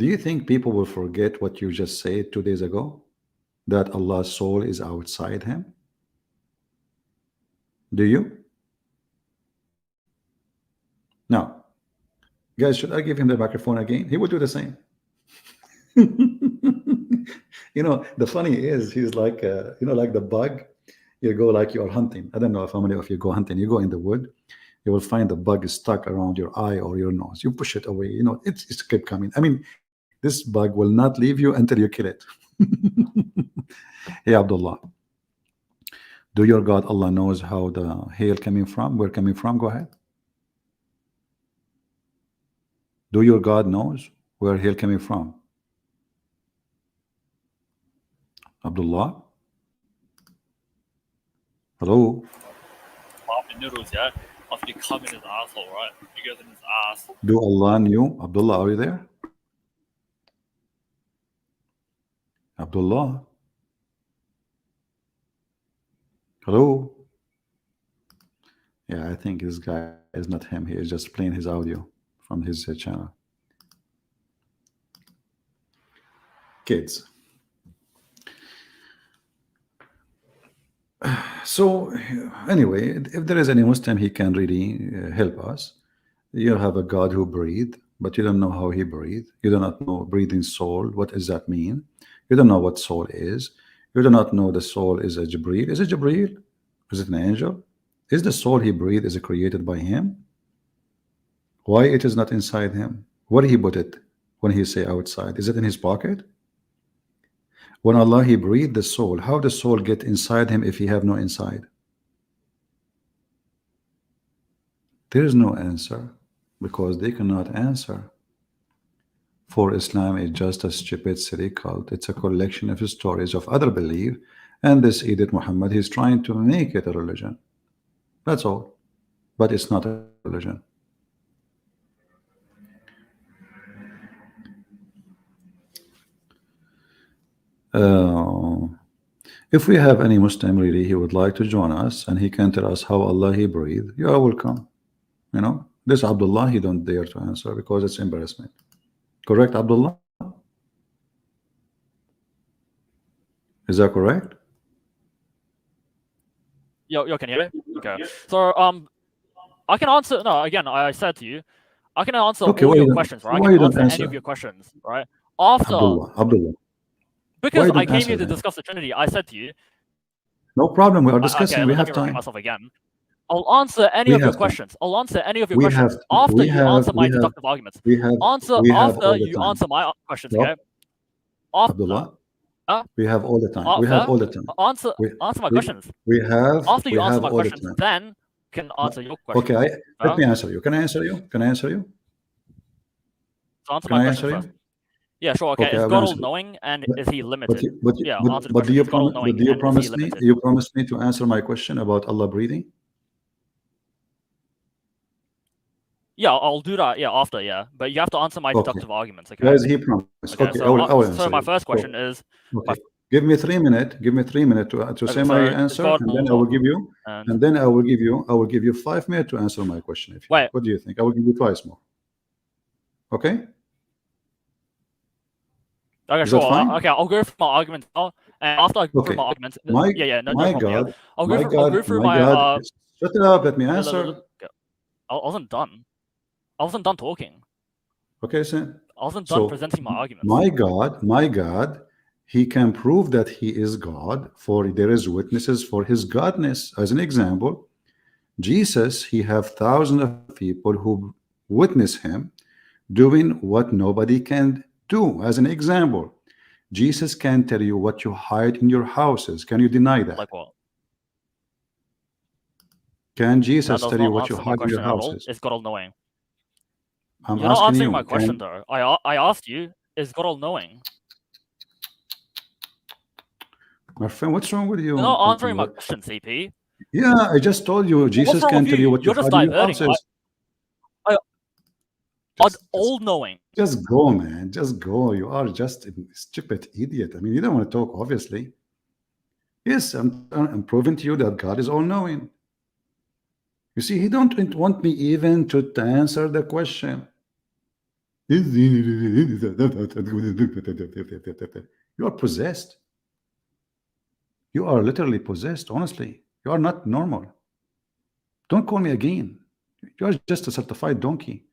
you think people will forget what you just said 2 days ago? That Allah's soul is outside him? Do you? Now, guys, should I give him the microphone again? He would do the same. The funny is, he's like, like the bug. You go like you're hunting. I don't know if how many of you go hunting. You go in the wood, you will find the bug is stuck around your eye or your nose. You push it away. It's kept coming. I mean, this bug will not leave you until you kill it. Hey, Abdullah, do your God Allah knows how the hail coming from? Where coming from? Go ahead. Do your God knows where hail coming from? Abdullah? Hello? Pop the noodles, yeah? After you come in his asshole, right? You go in his ass. Do Allah knew? Abdullah, are you there? Abdullah? Hello? Yeah, I think this guy is not him. He is just playing his audio from his channel. Kids. So anyway, if there is any Muslim, he can really help us. You have a God who breathed, but you don't know how he breathed. You do not know breathing soul. What does that mean? You don't know what soul is. You do not know the soul is a Jibreel. Is it Jibreel? Is it an angel? Is the soul he breathed is it created by him? Why it is not inside him? Where he put it when he say outside? Is it in his pocket? When Allah he breathed the soul, how the soul get inside him if he have no inside? There is no answer, because they cannot answer. For Islam is just a stupid silly cult. It's a collection of stories of other belief, and this idiot Muhammad, he's trying to make it a religion. That's all. But it's not a religion. If we have any Muslim really, he would like to join us and he can tell us how Allah he breathed, you are welcome. This Abdullah, he don't dare to answer because it's embarrassment. Correct, Abdullah? Is that correct? Yo, can you hear me? Okay. So I can answer. No, again, I said to you, I can answer all your questions, right? I can answer any of your questions, right? After Abdullah. Because I came here to discuss the Trinity, I said to you. No problem. We are discussing. Okay, we let have me time. myself again. I'll answer any of your questions. I'll answer any of your questions after you answer my deductive arguments. After you answer my questions, okay? Abdullah, we have all the time. We have all the time. Answer my questions. We have. After you answer my all questions, the time. then can answer your question. Okay, let me answer you. Can I answer you? Can I answer you? So answer Can my I question answer first. you? Yeah, sure. Okay, Okay, is I'll God answer you. all-knowing and But, is he limited? Yeah, answer the but do question. you Is God all-knowing do you and is he promise me? limited? You promise me to answer my question about Allah breathing? Yeah, I'll do that. Yeah, after. Yeah, but you have to answer my Okay. deductive arguments. Okay. Where is he promise? Okay. Okay, So, I will answer so my you. first question is. Okay. Give me 3 minutes. Give me 3 minutes to say my answer, and then I will give you. And then I will give you 5 minutes to answer my question. If you wait, what do you think? I will give you twice more. Okay. Okay, Is that sure. fine? Okay, I'll go through my arguments now, and after I go through Okay. my arguments, no My problem. God, Yeah. I'll my go God, through my my God. Shut up. Let me answer. I wasn't done. I wasn't done talking. Okay, sir. I wasn't done presenting my arguments. My God, he can prove that he is God, for there is witnesses for his godness. As an example, Jesus, he have thousands of people who witness him doing what nobody can do. As an example, Jesus can tell you what you hide in your houses. Can you deny that? Like what? Can That Jesus does tell you not what you answer my hide in your question at all. houses? Is God all-knowing? I'm You're not asking answering you. my question though. I asked you, is God all-knowing? My friend, what's wrong with you? You're not answering my question, CP. Yeah, I just told you Jesus wrong can with tell you you? what you You're just hide in your diverting. houses. All-knowing. Just go, man. Just go. You are just a stupid idiot. I mean, you don't want to talk, obviously. Yes, I'm proving to you that God is all-knowing. You see, he don't want me even to answer the question. You are possessed. You are literally possessed, honestly. You are not normal. Don't call me again. You are just a certified donkey.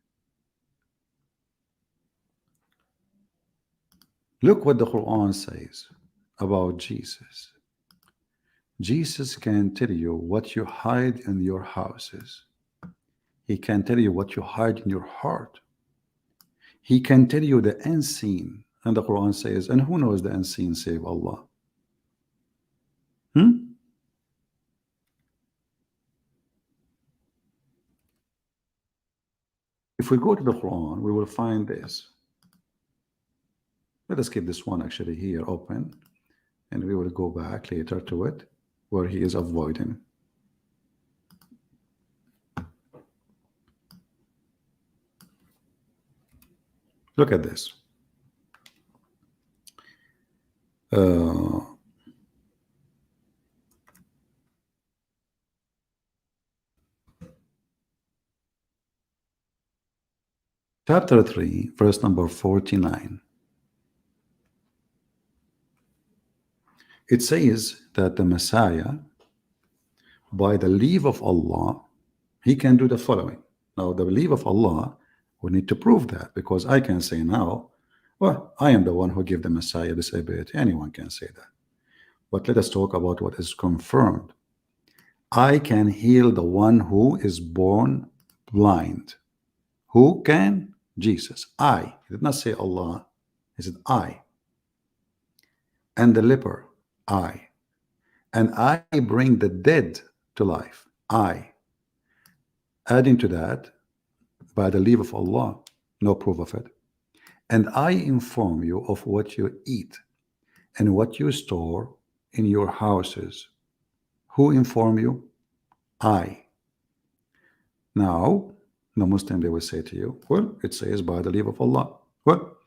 Look what the Quran says about Jesus. Jesus can tell you what you hide in your houses. He can tell you what you hide in your heart. He can tell you the unseen. And the Quran says, and who knows the unseen save Allah? If we go to the Quran, we will find this. Let us keep this one actually here open, and we will go back later to it where he is avoiding. Look at this. Chapter 3, verse number 49. It says that the Messiah, by the leave of Allah, he can do the following. Now, the leave of Allah, we need to prove that, because I can say now, well, I am the one who gave the Messiah this ability. Anyone can say that. But let us talk about what is confirmed. I can heal the one who is born blind. Who can? Jesus. I. He did not say Allah. He said I. And the leper. I. And I bring the dead to life. I. Adding to that, by the leave of Allah, no proof of it. And I inform you of what you eat and what you store in your houses. Who inform you? I. Now, the Muslim, they will say to you, well, it says by the leave of Allah. Well,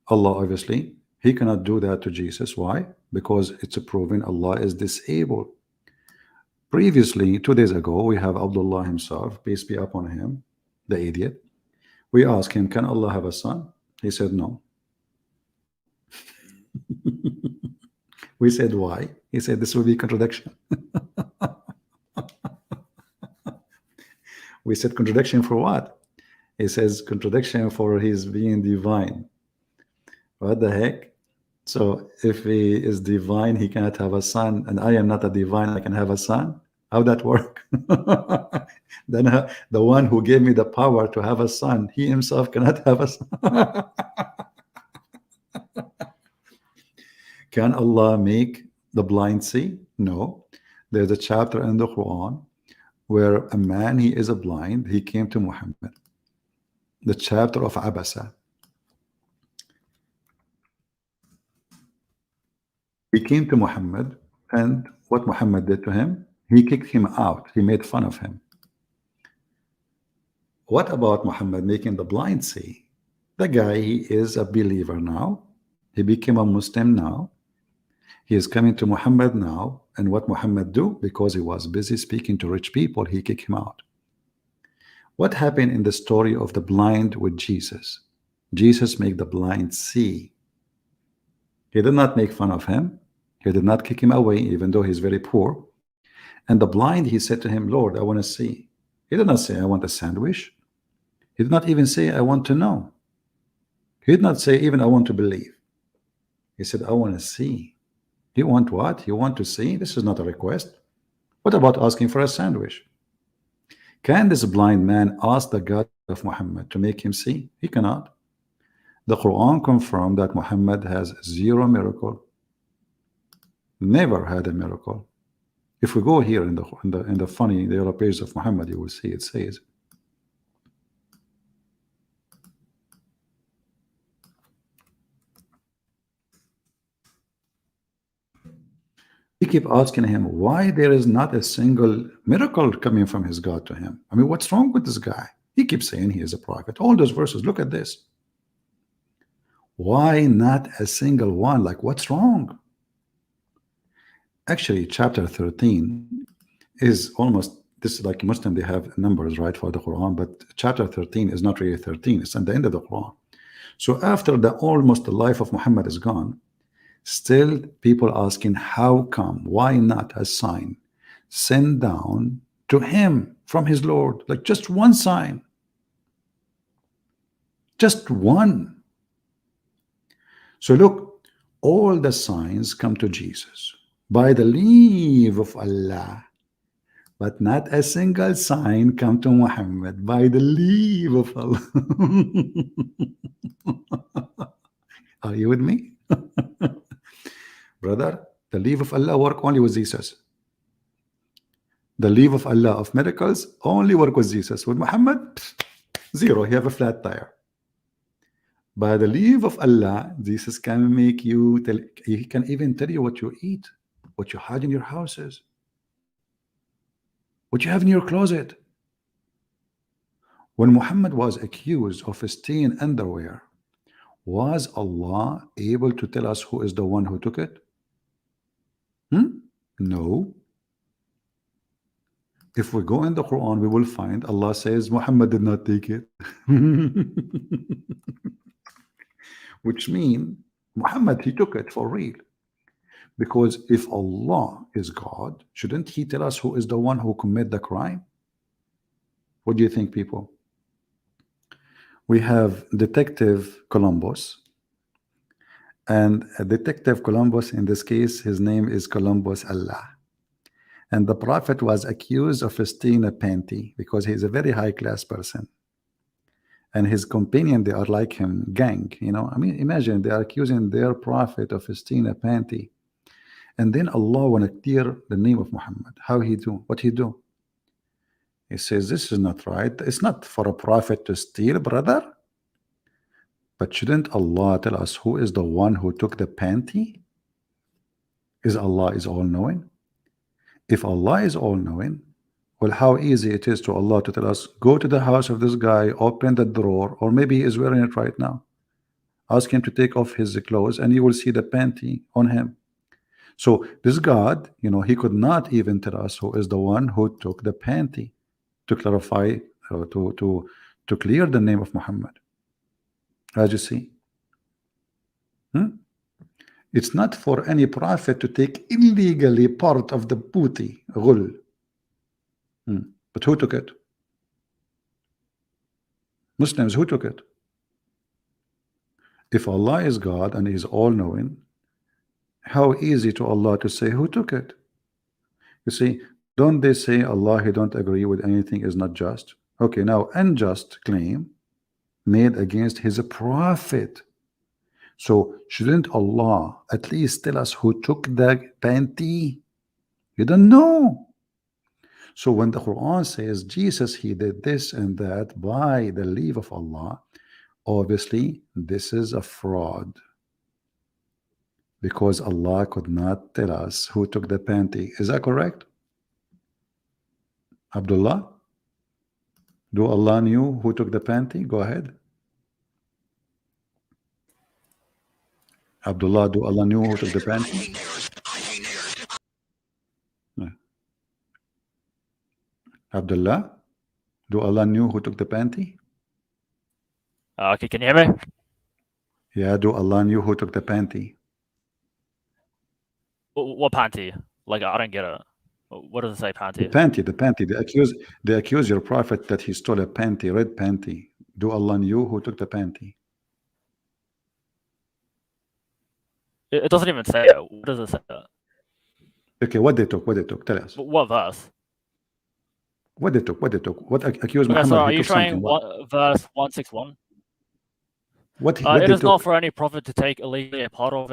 Allah, obviously, he cannot do that to Jesus. Why? Because it's proven Allah is disabled. Previously, 2 days ago, we have Abdullah himself, peace be upon him, the idiot. We asked him, can Allah have a son? He said no. We said why? He said this will be contradiction. We said contradiction for what? He says contradiction for his being divine. What the heck? So if he is divine, he cannot have a son, and I am not a divine, I can have a son? How that work? Then the one who gave me the power to have a son, he himself cannot have a son. Can Allah make the blind see? No. There's a chapter in the Quran where a man, he is a blind, he came to Muhammad. The chapter of Abasa. He came to Muhammad, and what Muhammad did to him, he kicked him out. He made fun of him. What about Muhammad making the blind see? The guy, he is a believer now. He became a Muslim now. He is coming to Muhammad now, and what Muhammad do? Because he was busy speaking to rich people, he kicked him out. What happened in the story of the blind with Jesus? Jesus made the blind see. He did not make fun of him. He did not kick him away, even though he's very poor. And the blind, he said to him, Lord, I want to see. He did not say, I want a sandwich. He did not even say, I want to know. He did not say, even, I want to believe. He said, I want to see. You want what? You want to see? This is not a request. What about asking for a sandwich? Can this blind man ask the God of Muhammad to make him see? He cannot. The Quran confirmed that Muhammad has zero miracle. Never had a miracle. If we go here in the funny the yellow page of Muhammad, you will see it says, he keep asking him why there is not a single miracle coming from his God to him. I mean, what's wrong with this guy? He keeps saying he is a prophet. All those verses, look at this. Why not a single one? Like, what's wrong? Actually, chapter 13 is almost, this is like Muslim, they have numbers, right, for the Quran, but chapter 13 is not really 13. It's at the end of the Quran. So after almost the life of Muhammad is gone, still people asking, how come, why not a sign sent down to him from his Lord? Like just one sign, just one. So look, all the signs come to Jesus by the leave of Allah, but not a single sign come to Muhammad by the leave of Allah. Are you with me? Brother, the leave of Allah work only with Jesus. The leave of Allah of miracles only work with Jesus. With Muhammad, zero. He have a flat tire. By the leave of Allah, Jesus can make you tell, he can even tell you what you eat, what you hide in your houses, what you have in your closet. When Muhammad was accused of stealing underwear, was Allah able to tell us who is the one who took it? No. If we go in the Quran, we will find Allah says Muhammad did not take it. Which means Muhammad, he took it for real. Because if Allah is God, shouldn't he tell us who is the one who committed the crime? What do you think, people? We have Detective Columbus, and Detective Columbus, in this case, his name is Columbus Allah. And the Prophet was accused of stealing a panty because he's a very high-class person. And his companion, they are like him, gang, you know. I mean, imagine they are accusing their Prophet of stealing a panty. And then Allah want to clear the name of Muhammad. How he do? What he do? He says, this is not right. It's not for a prophet to steal, brother. But shouldn't Allah tell us who is the one who took the panty? Is Allah is all-knowing? If Allah is all-knowing, well, how easy it is to Allah to tell us, go to the house of this guy, open the drawer, or maybe he is wearing it right now. Ask him to take off his clothes, and you will see the panty on him. So this God, you know, he could not even tell us who is the one who took the panty to clarify, to clear the name of Muhammad. As you see, it's not for any prophet to take illegally part of the booty, ghul. But who took it? Muslims, who took it? If Allah is God and He is all-knowing, how easy to Allah to say who took it? You see, don't they say Allah, He don't agree with anything is not just? Okay, now unjust claim made against His prophet. So shouldn't Allah at least tell us who took the panty? You don't know. So when the Quran says Jesus, he did this and that by the leave of Allah, obviously this is a fraud, because Allah could not tell us who took the panty. Is that correct, Abdullah? Do Allah knew who took the panty? Go ahead. Abdullah, do Allah knew who took the panty? No. Abdullah, do Allah knew who took the panty? Okay, can you hear me? Yeah, do Allah knew who took the panty? What panty? Like, I don't get it. What does it say, The panty? panty. They accuse your prophet that he stole a panty, red panty. Do Allah knew who took the panty? It doesn't even say it. What does it say? Okay, what they took? What they took? Tell us. What verse? What they took? What they took? What accused Okay, Muhammad? so are He you took something. showing What? verse 161? What It they is not took? for any prophet to take illegally a part of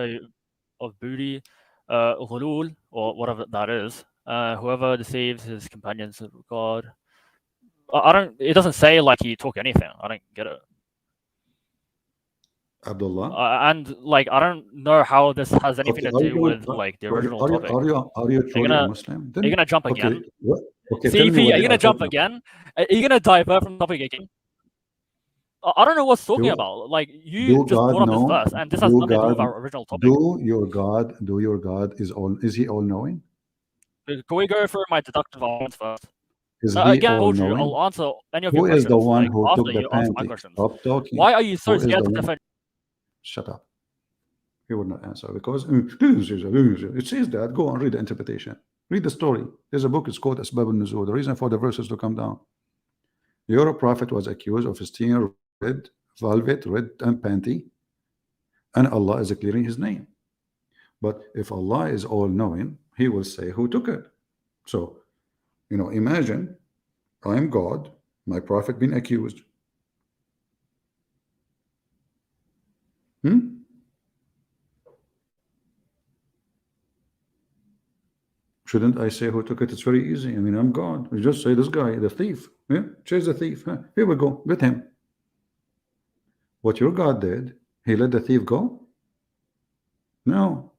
booty, ghulul, or whatever that is. Whoever deceives his companions of God. I don't. It doesn't say like he took anything. I don't get it. Abdullah. And like I don't know how this has anything Okay, to do with like the original topic. Are you truly a Muslim? Are you gonna jump Okay, again? okay. Tell me CP, what are they you gonna are jump talking about. again? Are you gonna divert from the topic again? I don't know what's talking Do- about. Like you Do just God brought up this know? verse, and this has Do nothing to do with God? our original topic. Do your God is he all knowing? Can we go through my deductive arguments first? Is he Again, I all told you, knowing? I'll answer any of Who your is questions. the one Like, who after took the you answer my panty? questions. Stop talking. Why are you so Who is scared the to one? defend? Shut up. He would not answer because it says that. Go and read the interpretation. Read the story. There's a book. It's called Asbab al-Nuzul. The reason for the verses to come down. Your prophet was accused of stealing red velvet, red and panty, and Allah is clearing his name. But if Allah is all knowing, he will say who took it. So, imagine I'm God, my prophet being accused. Shouldn't I say who took it? It's very easy. I mean, I'm God. You just say this guy, the thief. Yeah, chase the thief. Here we go. Get him. What your God did, he let the thief go? No.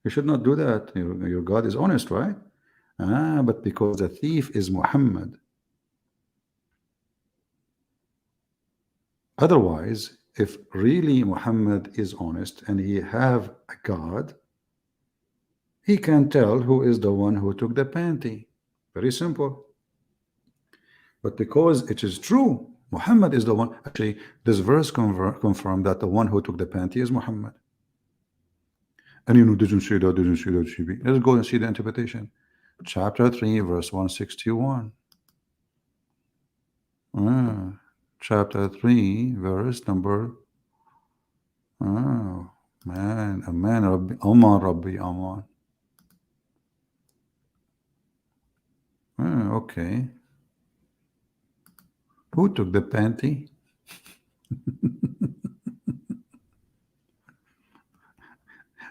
You should not do that. Your God is honest, right? But because the thief is Muhammad. Otherwise, if really Muhammad is honest and he have a God, he can tell who is the one who took the panty. Very simple. But because it is true, Muhammad is the one. Actually, this verse confirmed that the one who took the panty is Muhammad. And didn't say that, CP. Let's go and see the interpretation. Chapter 3, verse 161. Chapter 3, verse number. Oh, man. Aman, Rabbi, Aman, Rabbi, Aman. Okay. Who took the panty?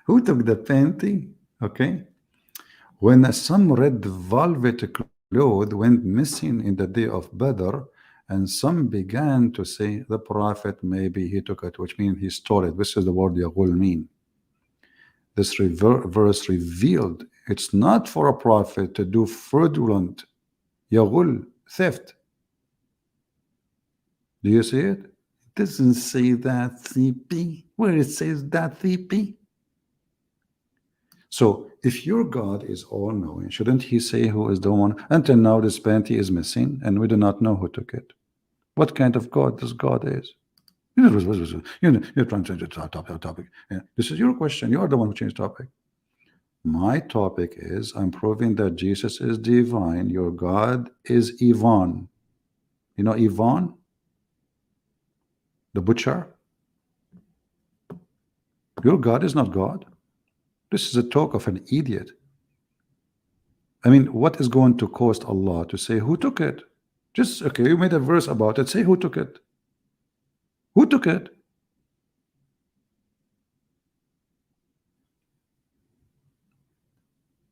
Who took the panty? Okay. When some red velvet cloth went missing in the day of Badr, and some began to say the prophet maybe he took it, which means he stole it. This is the word Yaghul mean. This verse revealed it's not for a prophet to do fraudulent Yaghul, theft. Do you see it? It doesn't say that, CP. Where it says that, CP? So if your God is all-knowing, shouldn't he say who is the one? Until now this panty is missing and we do not know who took it. What kind of God this God is? You're trying to change the topic. Yeah. This is your question. You are the one who changed topic. My topic is I'm proving that Jesus is divine. Your God is Ivan. You know Ivan? The butcher? Your God is not God. This is a talk of an idiot. I mean, what is going to cost Allah to say who took it? Just, okay, you made a verse about it. Say who took it. Who took it?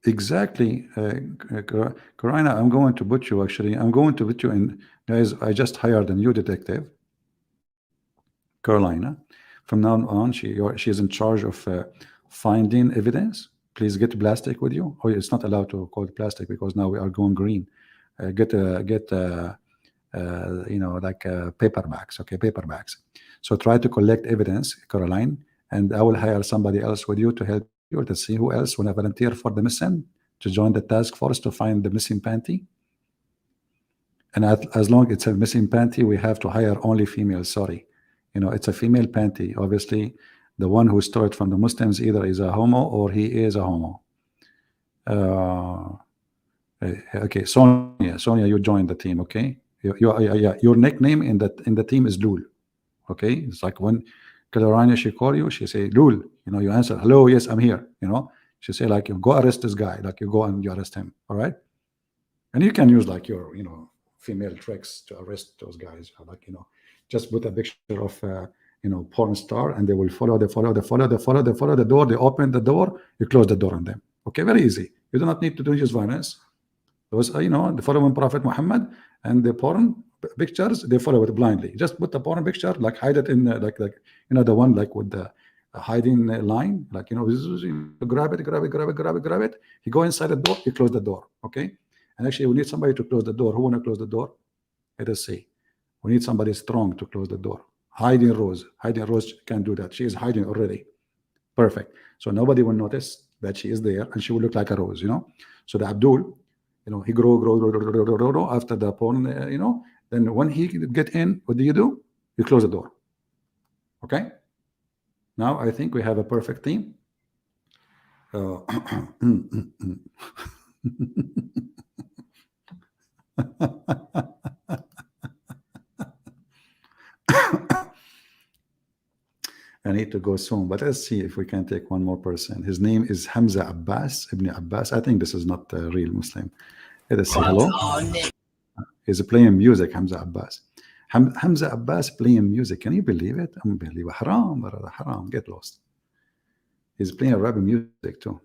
Exactly, Karina. I'm going to put you. Actually, I'm going to put you in. Guys, I just hired a new detective, Carolina. From now on, she's in charge of finding evidence. Please get plastic with you. Oh, it's not allowed to call it plastic because now we are going green. Get like paperbacks. Okay, paperbacks. So try to collect evidence, Caroline, and I will hire somebody else with you to help you to see who else want to volunteer for the mission to join the task force to find the missing panty. And as long it's a missing panty, we have to hire only females. Sorry, it's a female panty. Obviously, the one who stole it from the Muslims either is a homo or he is a homo. Okay, Sonia, you joined the team. Okay, your nickname in the team is Lul. Okay, it's like when Carolina, she call you, she say Lul. You answer, hello, yes, I'm here. She say like, you go arrest this guy. Like you go and you arrest him. All right, and you can use like your female tricks to arrest those guys. Like just put a picture of porn star, and they will follow the door. They open the door, you close the door on them. Okay, very easy. You do not need to do use violence. Those the following Prophet Muhammad and the porn pictures, they follow it blindly. Just put the porn picture, like hide it in like the one like with the hiding line, like grab it. You go inside the door, you close the door. Okay, and actually we need somebody to close the door. Who want to close the door? Let us see. We need somebody strong to close the door. Hiding Rose can do that. She is hiding already. Perfect. So nobody will notice that she is there, and she will look like a rose. So the Abdul, he grow after the porn. Then when he get in, what do? You close the door. Okay. Now I think we have a perfect team. I need to go soon, but let's see if we can take one more person. His name is Hamza Abbas, Ibn Abbas. I think this is not a real Muslim. Let us say hello. He's playing music, Hamza Abbas. Hamza Abbas playing music. Can you believe it? Unbelievable. Haram, haram. Get lost. He's playing rap music too.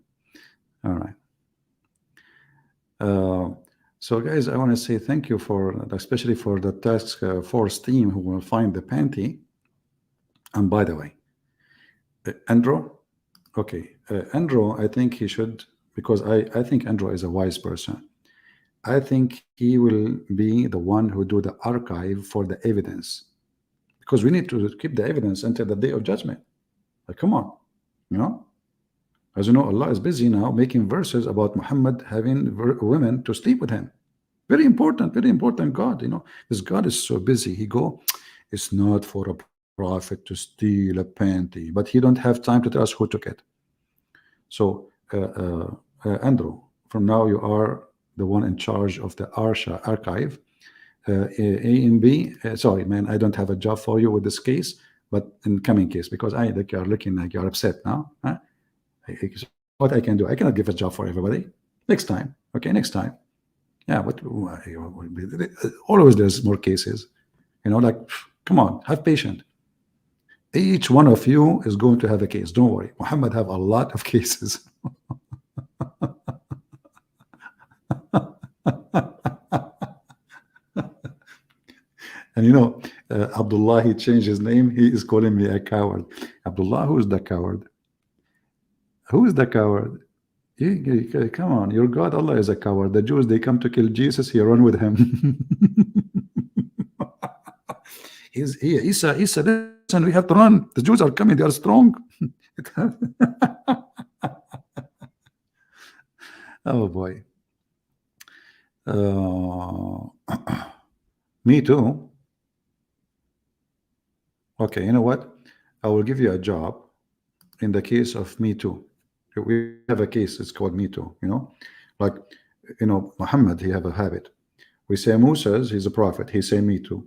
All right. So guys, I want to say thank you especially for the task force team who will find the panty. And by the way, Andrew, okay, Andrew, I think he should, because I think Andrew is a wise person. I think he will be the one who do the archive for the evidence, because we need to keep the evidence until the day of judgment. Like, come on, as you know, Allah is busy now making verses about Muhammad having women to sleep with him. Very important God. This God is so busy. It's not for a prophet to steal a panty, but he don't have time to tell us who took it. So Andrew, from now you are the one in charge of the Arsha archive. A and B, sorry man, I don't have a job for you with this case, but in coming case, because you are looking like you're upset now. What I can do, I cannot give a job for everybody. Next time, okay, next time. Yeah, but always there's more cases. Like, come on, have patience. Each one of you is going to have a case. Don't worry. Muhammad have a lot of cases. And Abdullah, he changed his name. He is calling me a coward. Abdullah, who is the coward? Who is the coward? Come on, your God Allah is a coward. The Jews, they come to kill Jesus, he run with him. Isa, listen, we have to run. The Jews are coming, they are strong. Oh boy. Me too. Okay, you know what? I will give you a job in the case of Me Too. We have a case, it's called Me Too, like, Muhammad, he have a habit. We say Moses, he's a prophet, he say Me Too.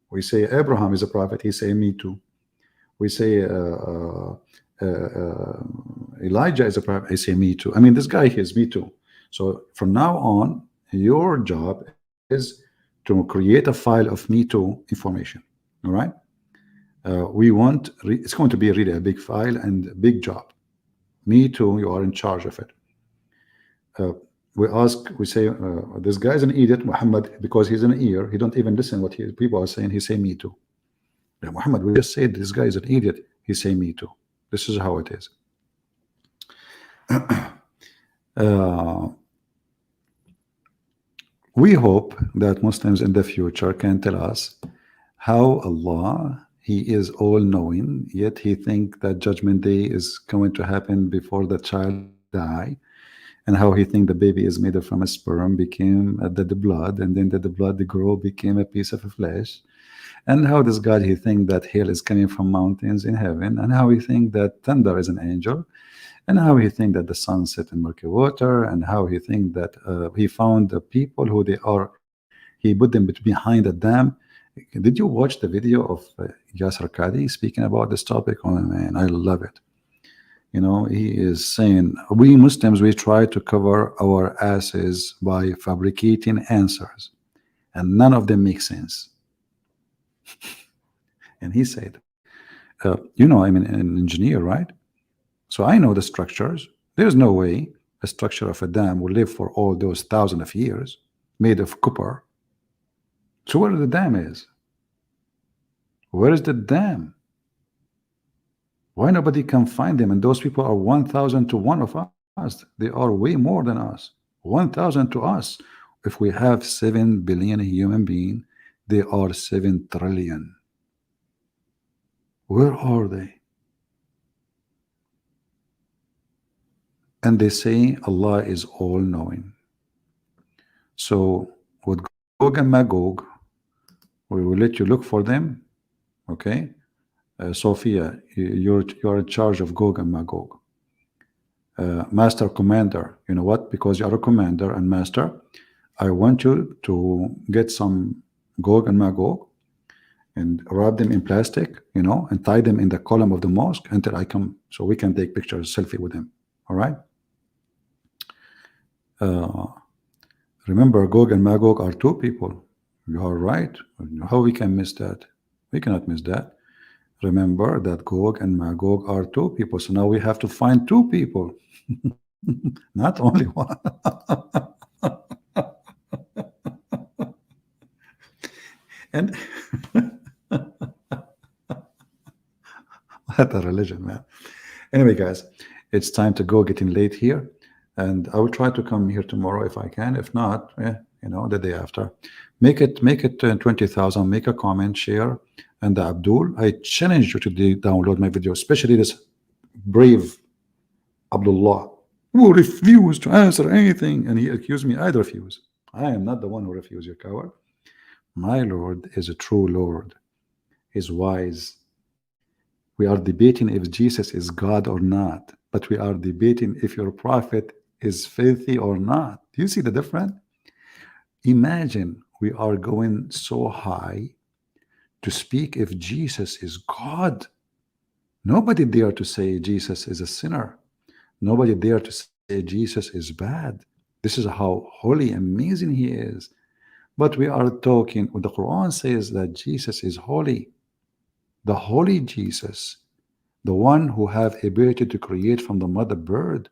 We say Abraham is a prophet, he say Me Too. We say Elijah is a prophet, he say Me Too. I mean, this guy is Me Too. So from now on, your job is to create a file of Me Too information. All right. It's going to be really a big file and a big job. Me Too, you are in charge of it. uh, we say, this guy's an idiot, Muhammad, because he's an ear. He don't even listen what people are saying. He say me too. Yeah, Muhammad, we just said this guy is an idiot. He say me too. This is how it is. Uh, we hope that Muslims in the future can tell us how Allah, He is all knowing, yet He think that Judgment Day is going to happen before the child die, and how He think the baby is made from a sperm, became the blood, and then the blood grow became a piece of flesh, and how this God He think that hail is coming from mountains in heaven, and how He think that thunder is an angel, and how He think that the sun set in murky water, and how He think that He found the people who they are, He put them behind a dam. Did you watch the video of Yasser Qadi speaking about this topic? Oh man, I love it. You know, he is saying, we Muslims, we try to cover our asses by fabricating answers, and none of them make sense. And he said, you know, I'm an engineer, right? So I know the structures. There's no way a structure of a dam will live for all those thousands of years, made of copper. So where the dam is? Where is the dam? Why nobody can find them? And those people are 1,000 to 1 of us. They are way more than us. 1,000 to us. If we have 7 billion human beings, they are 7 trillion. Where are they? And they say Allah is all knowing. So with Gog and Magog, we will let you look for them. Okay, Sophia, you're in charge of Gog and Magog. Master Commander, you know what? Because you are a commander and master, I want you to get some Gog and Magog and wrap them in plastic, you know, and tie them in the column of the mosque until I come, so we can take pictures, selfie with them. All right. Remember, Gog and Magog are 2 people. You are right. How we can miss that? We cannot miss that. Remember that Gog and Magog are 2 people. So now we have to find 2 people, not only 1. And what a religion, man. Anyway, guys, it's time to go, getting late here. And I will try to come here tomorrow if I can. If not, you know, the day after. Make it 20,000. Make a comment, share. And Abdul, I challenge you to download my video, especially this brave Abdullah, who refused to answer anything, and he accused me. I refuse. I am not the one who refused, you coward. My Lord is a true Lord. He's wise. We are debating if Jesus is God or not, but we are debating if your prophet is filthy or not. Do you see the difference? Imagine we are going so high to speak if Jesus is God. Nobody dare to say Jesus is a sinner. Nobody dare to say Jesus is bad. This is how holy, amazing he is. But we are talking, the Quran says that Jesus is holy. The holy Jesus, the one who have ability to create from the mother bird.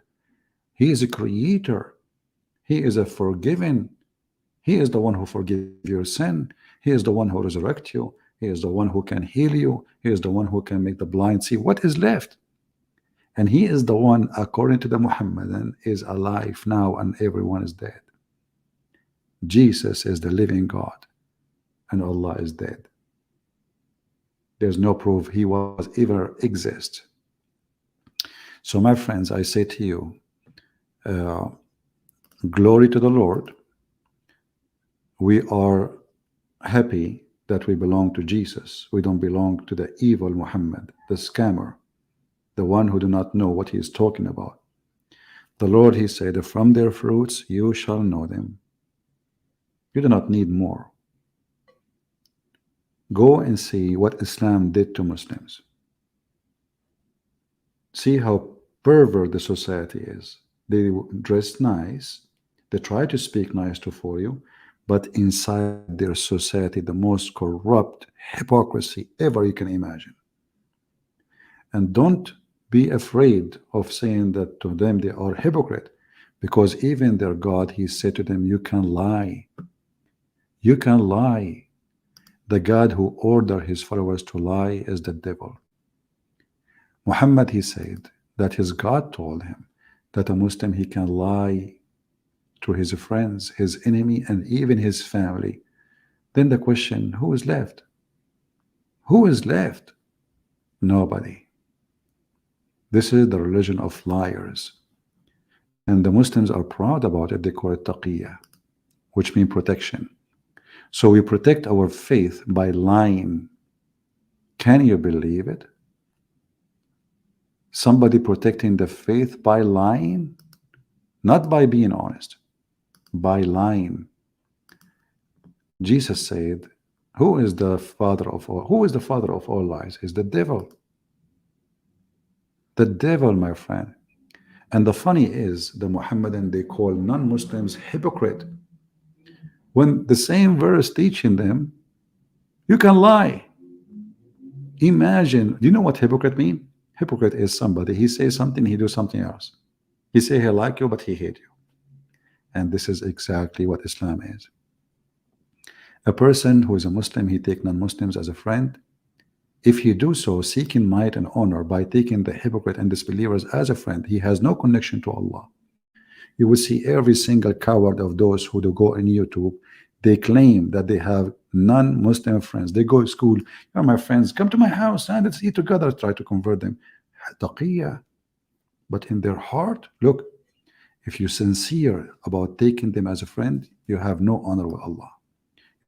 He is a creator. He is a forgiving. He is the one who forgives your sin. He is the one who resurrects you. He is the one who can heal you. He is the one who can make the blind see. What is left? And he is the one, according to the Muhammadan, is alive now and everyone is dead. Jesus is the living God and Allah is dead. There's no proof he was ever exist. So my friends, I say to you, glory to the Lord. We are happy that we belong to Jesus. We don't belong to the evil Muhammad, the scammer, the one who do not know what he is talking about. The Lord, he said, from their fruits you shall know them. You do not need more. Go and see what Islam did to Muslims. See how pervert the society is. They dress nice. They try to speak nice for you, but inside their society, the most corrupt hypocrisy ever you can imagine. And don't be afraid of saying that to them they are hypocrite, because even their God, he said to them, you can lie. You can lie. The God who ordered his followers to lie is the devil. Muhammad, he said that his God told him that a Muslim, he can lie to his friends, his enemy, and even his family. Then the question, who is left? Who is left? Nobody. This is the religion of liars. And the Muslims are proud about it. They call it taqiyya, which means protection. So we protect our faith by lying. Can you believe it? Somebody protecting the faith by lying? Not by being honest, by lying. Jesus said, who is the father of all? Who is the father of all lies? Is the devil. The devil, my friend. And the funny is, the Muhammadan, they call non-Muslims hypocrite, when the same verse teaching them, you can lie. Imagine, do you know what hypocrite mean? Hypocrite is somebody, he says something, he do something else. He say he like you, but he hate you. And this is exactly what Islam is. A person who is a Muslim, he take non-Muslims as a friend. If he do so, seeking might and honor by taking the hypocrite and disbelievers as a friend, he has no connection to Allah. You will see every single coward of those who do go on YouTube, they claim that they have non-Muslim friends. They go to school, you're my friends, come to my house and let's eat together, try to convert them. Taqiyya. But in their heart, look, if you're sincere about taking them as a friend, you have no honor with Allah.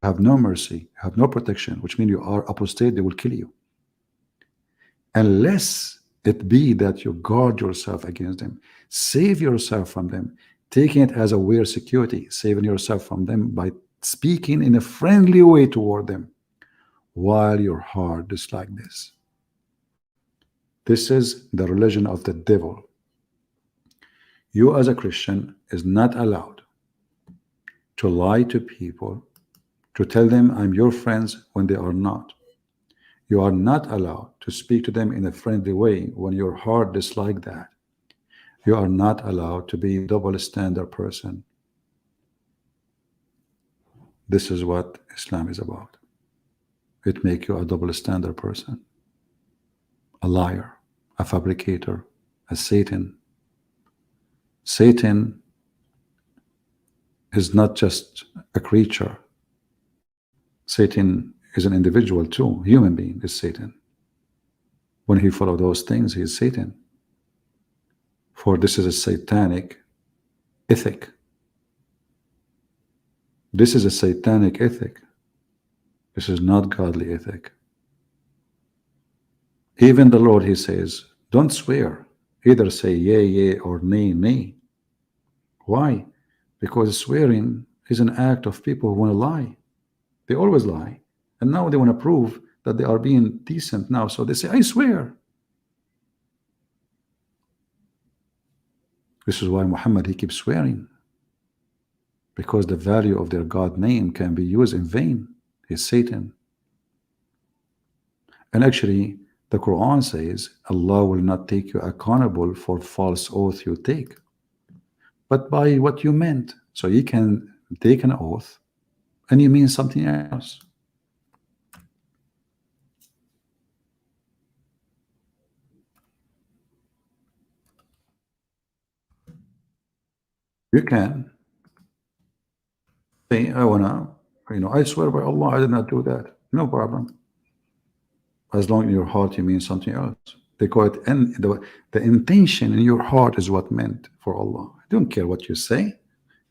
You have no mercy, you have no protection, which means you are apostate, they will kill you. Unless it be that you guard yourself against them, save yourself from them, taking it as a weird security, saving yourself from them by speaking in a friendly way toward them, while your heart is like this. This is the religion of the devil. You as a Christian is not allowed to lie to people, to tell them I'm your friends when they are not. You are not allowed to speak to them in a friendly way when your heart is like that. You are not allowed to be a double standard person. This is what Islam is about. It makes you a double standard person, a liar, a fabricator, a Satan. Satan is not just a creature. Satan is an individual too. Human being is Satan. When he follows those things, he is Satan. For this is a satanic ethic. This is a satanic ethic. This is not godly ethic. Even the Lord, he says, don't swear. Either say yea, yea, or nay, nay. Why? Because swearing is an act of people who want to lie. They always lie. And now they want to prove that they are being decent now. So they say, I swear. This is why Muhammad, he keeps swearing. Because the value of their God name can be used in vain. He's Satan. And actually, the Quran says, Allah will not take you accountable for false oath you take, but by what you meant. So you can take an oath and you mean something else. You can say, I wanna, I swear by Allah, I did not do that. No problem. As long in your heart you mean something else. They call it, and the intention in your heart is what meant for Allah. I don't care what you say.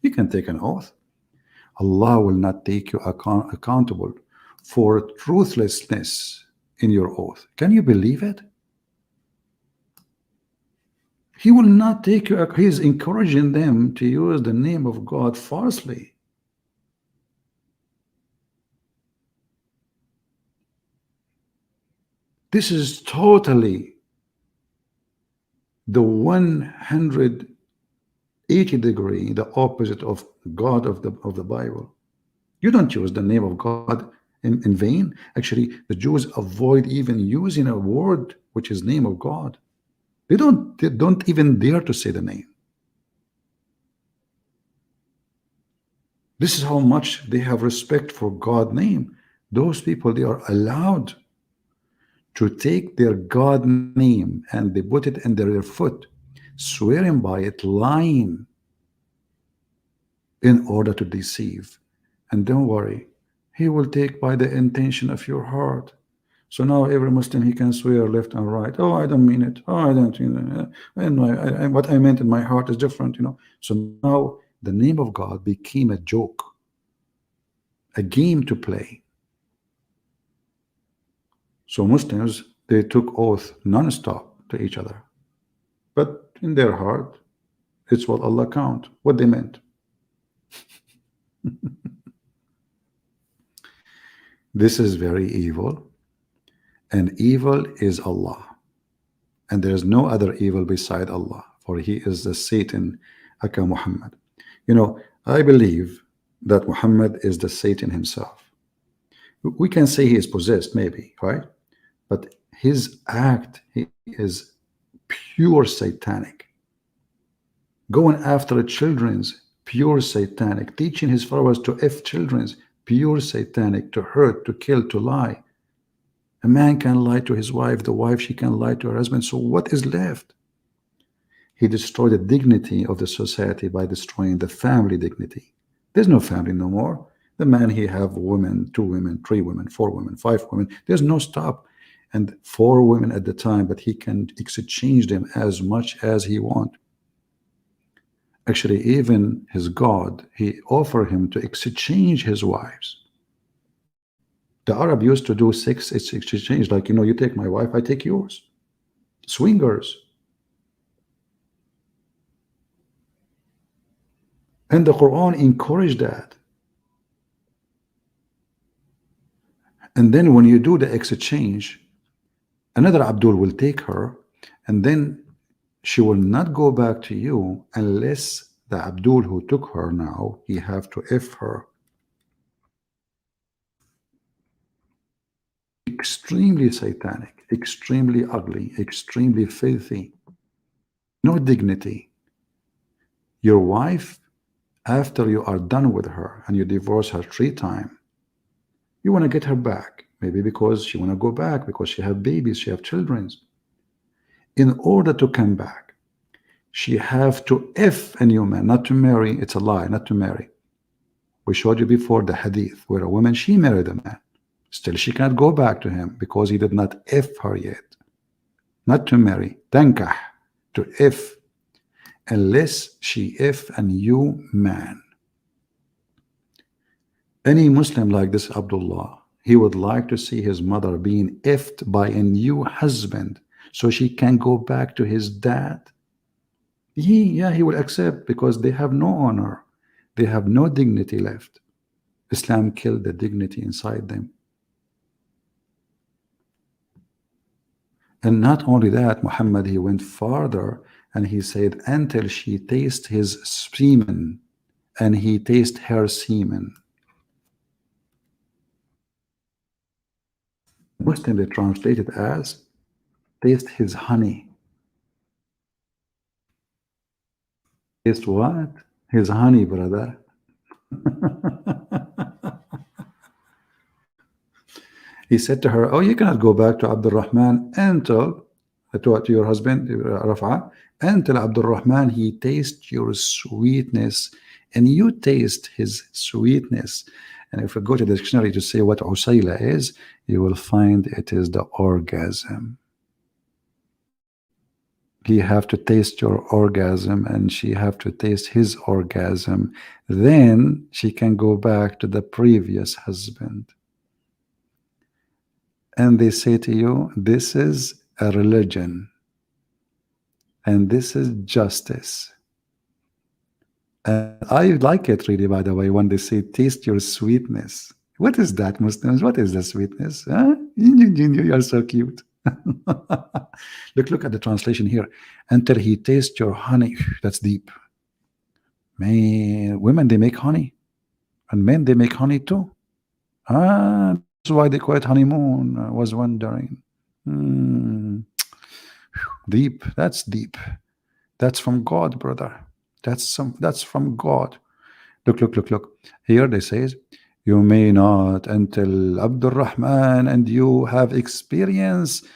You can take an oath. Allah will not take you accountable for truthlessness in your oath. Can you believe it? He will not take you. He is encouraging them to use the name of God falsely. This is totally the 180-degree, the opposite of God of the Bible. You don't use the name of God in vain. Actually, the Jews avoid even using a word which is name of God. They don't even dare to say the name. This is how much they have respect for God's name. Those people, they are allowed to take their God name and they put it under their foot, swearing by it, lying in order to deceive. And don't worry, he will take by the intention of your heart. So now every Muslim, he can swear left and right. Oh, I don't mean it. Oh, I don't mean it. And what I meant in my heart is different, you know. So now the name of God became a joke, a game to play. So Muslims, they took oath non-stop to each other. But in their heart, it's what Allah count, what they meant. This is very evil. And evil is Allah. And there is no other evil beside Allah, for he is the Satan, aka Muhammad. You know, I believe that Muhammad is the Satan himself. We can say he is possessed, maybe, right? But his act, he is pure satanic. Going after children's, pure satanic. Teaching his followers to F children's, pure satanic. To hurt, to kill, to lie. A man can lie to his wife, the wife, she can lie to her husband. So what is left? He destroyed the dignity of the society by destroying the family dignity. There's no family no more. The man, he have women, 2 women, 3 women, 4 women, 5 women. There's no stop. And 4 women at the time, but he can exchange them as much as he want. Actually, even his God, he offered him to exchange his wives. The Arab used to do sex exchange, like, you know, you take my wife, I take yours. Swingers. And the Quran encouraged that. And then when you do the exchange, another Abdul will take her, and then she will not go back to you unless the Abdul who took her now, he have to F her. Extremely satanic, extremely ugly, extremely filthy. No dignity. Your wife, after you are done with her and you divorce her 3 times, you want to get her back. Maybe because she want to go back, because she have babies, she have children. In order to come back, she have to F a new man, not to marry. It's a lie, not to marry. We showed you before the hadith where a woman, she married a man. Still, she cannot go back to him because he did not F her yet. Not to marry, tankah, to F, unless she F a new man. Any Muslim like this Abdullah, he would like to see his mother being F'd by a new husband so she can go back to his dad. He will accept, because they have no honor. They have no dignity left. Islam killed the dignity inside them. And not only that, Muhammad, he went farther and he said, until she tastes his semen and he tastes her semen. Muslim, they translate it as taste his honey. Taste what? His honey, brother. He said to her, oh, you cannot go back to Abdul Rahman until, to your husband, Rafa, until Abdul Rahman, he tastes your sweetness and you taste his sweetness. And if we go to the dictionary to say what Usayla is, you will find it is the orgasm. He have to taste your orgasm and she have to taste his orgasm. Then she can go back to the previous husband. And they say to you, this is a religion. And this is justice. And I like it really, by the way, when they say, taste your sweetness. What is that, Muslims? What is the sweetness? Huh? You are so cute. Look at the translation here. Until he tastes your honey. That's deep. Man, women, they make honey. And men, they make honey too. That's why they call it honeymoon. I was wondering. Deep. That's deep. That's from God, brother. That's from God. Look. Here they says, you may not until Abdul Rahman, and you have experienced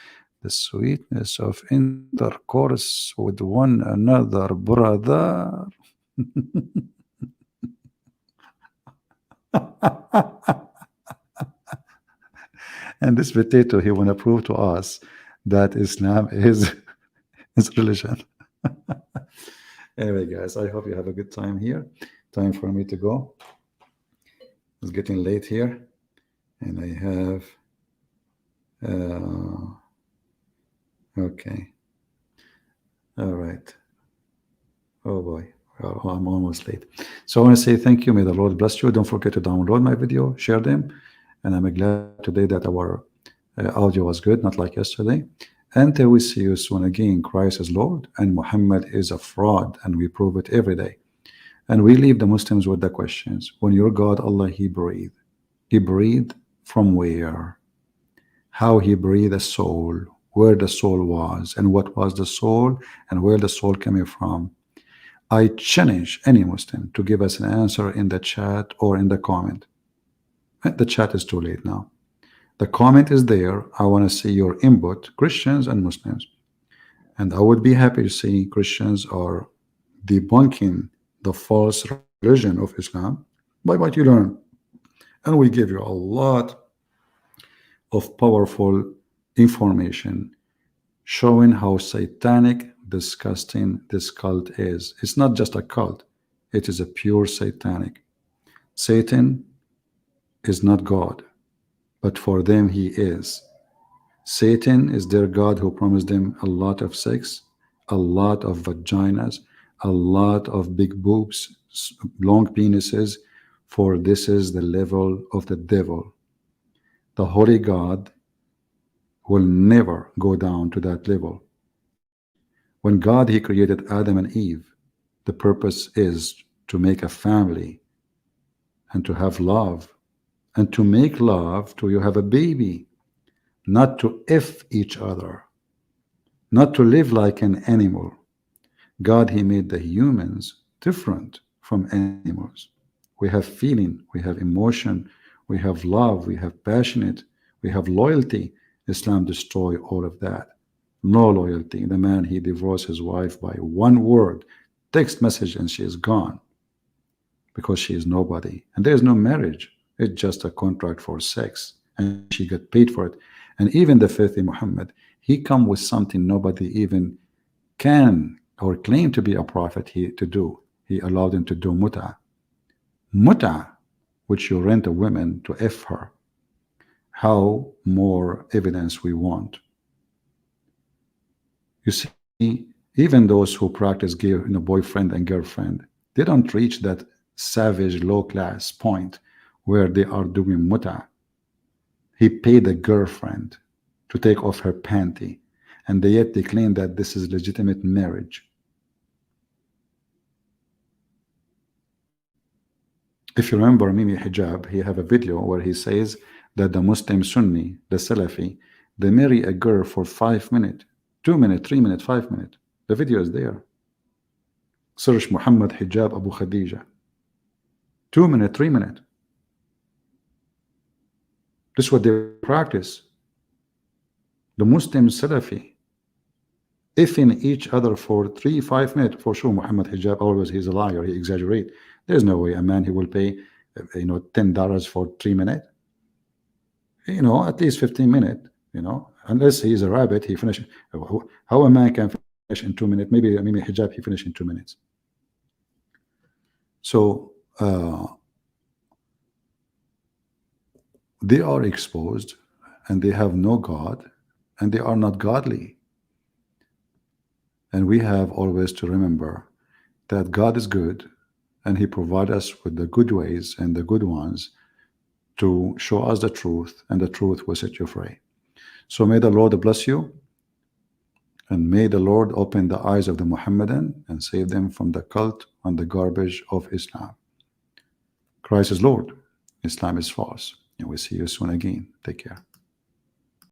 the sweetness of intercourse with one another, brother. And this potato, he want to prove to us that Islam is his religion. Anyway, guys, I hope you have a good time here. Time for me to go. It's getting late here, and I have okay. All right. Oh boy. Oh, I'm almost late. So I want to say thank you. May the Lord bless you. Don't forget to download my video, share them. And I'm glad today that our audio was good, not like yesterday. Until we see you soon again, Christ is Lord and Muhammad is a fraud, and we prove it every day. And we leave the Muslims with the questions. When your God, Allah, He breathed from where? How He breathed a soul, where the soul was, and what was the soul, and where the soul coming from. I challenge any Muslim to give us an answer in the chat or in the comment. The chat is too late now. The comment is there. I want to see your input, Christians and Muslims. And I would be happy to see Christians are debunking the false religion of Islam by what you learn. And we give you a lot of powerful information showing how satanic, disgusting this cult is. It's not just a cult. It is a pure satanic. Satan is not God, but for them he is. Satan is their God who promised them a lot of sex, a lot of vaginas, a lot of big boobs, long penises, for this is the level of the devil. The holy God will never go down to that level. When God, He created Adam and Eve, the purpose is to make a family and to have love, and to make love to you have a baby, not to F each other, not to live like an animal. God, He made the humans different from animals. We have feeling, we have emotion, we have love, we have passionate, we have loyalty. Islam destroy all of that. No loyalty. The man, he divorced his wife by one word, text message, and she is gone because she is nobody. And there is no marriage. It's just a contract for sex, and she got paid for it. And even the faithful Muhammad, he come with something nobody even can or claim to be a prophet to do. He allowed him to do muta, which you rent a woman to F her. How more evidence we want? You see, even those who practice boyfriend and girlfriend, they don't reach that savage low class point where they are doing muta. He paid the girlfriend to take off her panty, and yet they claim that this is legitimate marriage. If you remember Mimi Hijab, he have a video where he says that the Muslim Sunni, the Salafi, they marry a girl for 5 minutes, 2 minutes, 3 minutes, 5 minutes. The video is there. Search Muhammad Hijab Abu Khadija. 2 minutes, 3 minutes. This is what they practice. The Muslim Salafi, effing each other for 3-5 minutes. For sure, Muhammad Hijab always, he's a liar. He exaggerate. There's no way a man, he will pay $10 for 3 minutes. At least 15 minutes. Unless he's a rabbit, he finishes. How a man can finish in 2 minutes? Maybe Hijab, he finished in 2 minutes. So they are exposed, and they have no God, and they are not godly. And we have always to remember that God is good, and He provides us with the good ways and the good ones to show us the truth, and the truth will set you free. So may the Lord bless you, and may the Lord open the eyes of the Muhammadan and save them from the cult and the garbage of Islam. Christ is Lord, Islam is false, and we'll see you soon again. Take care.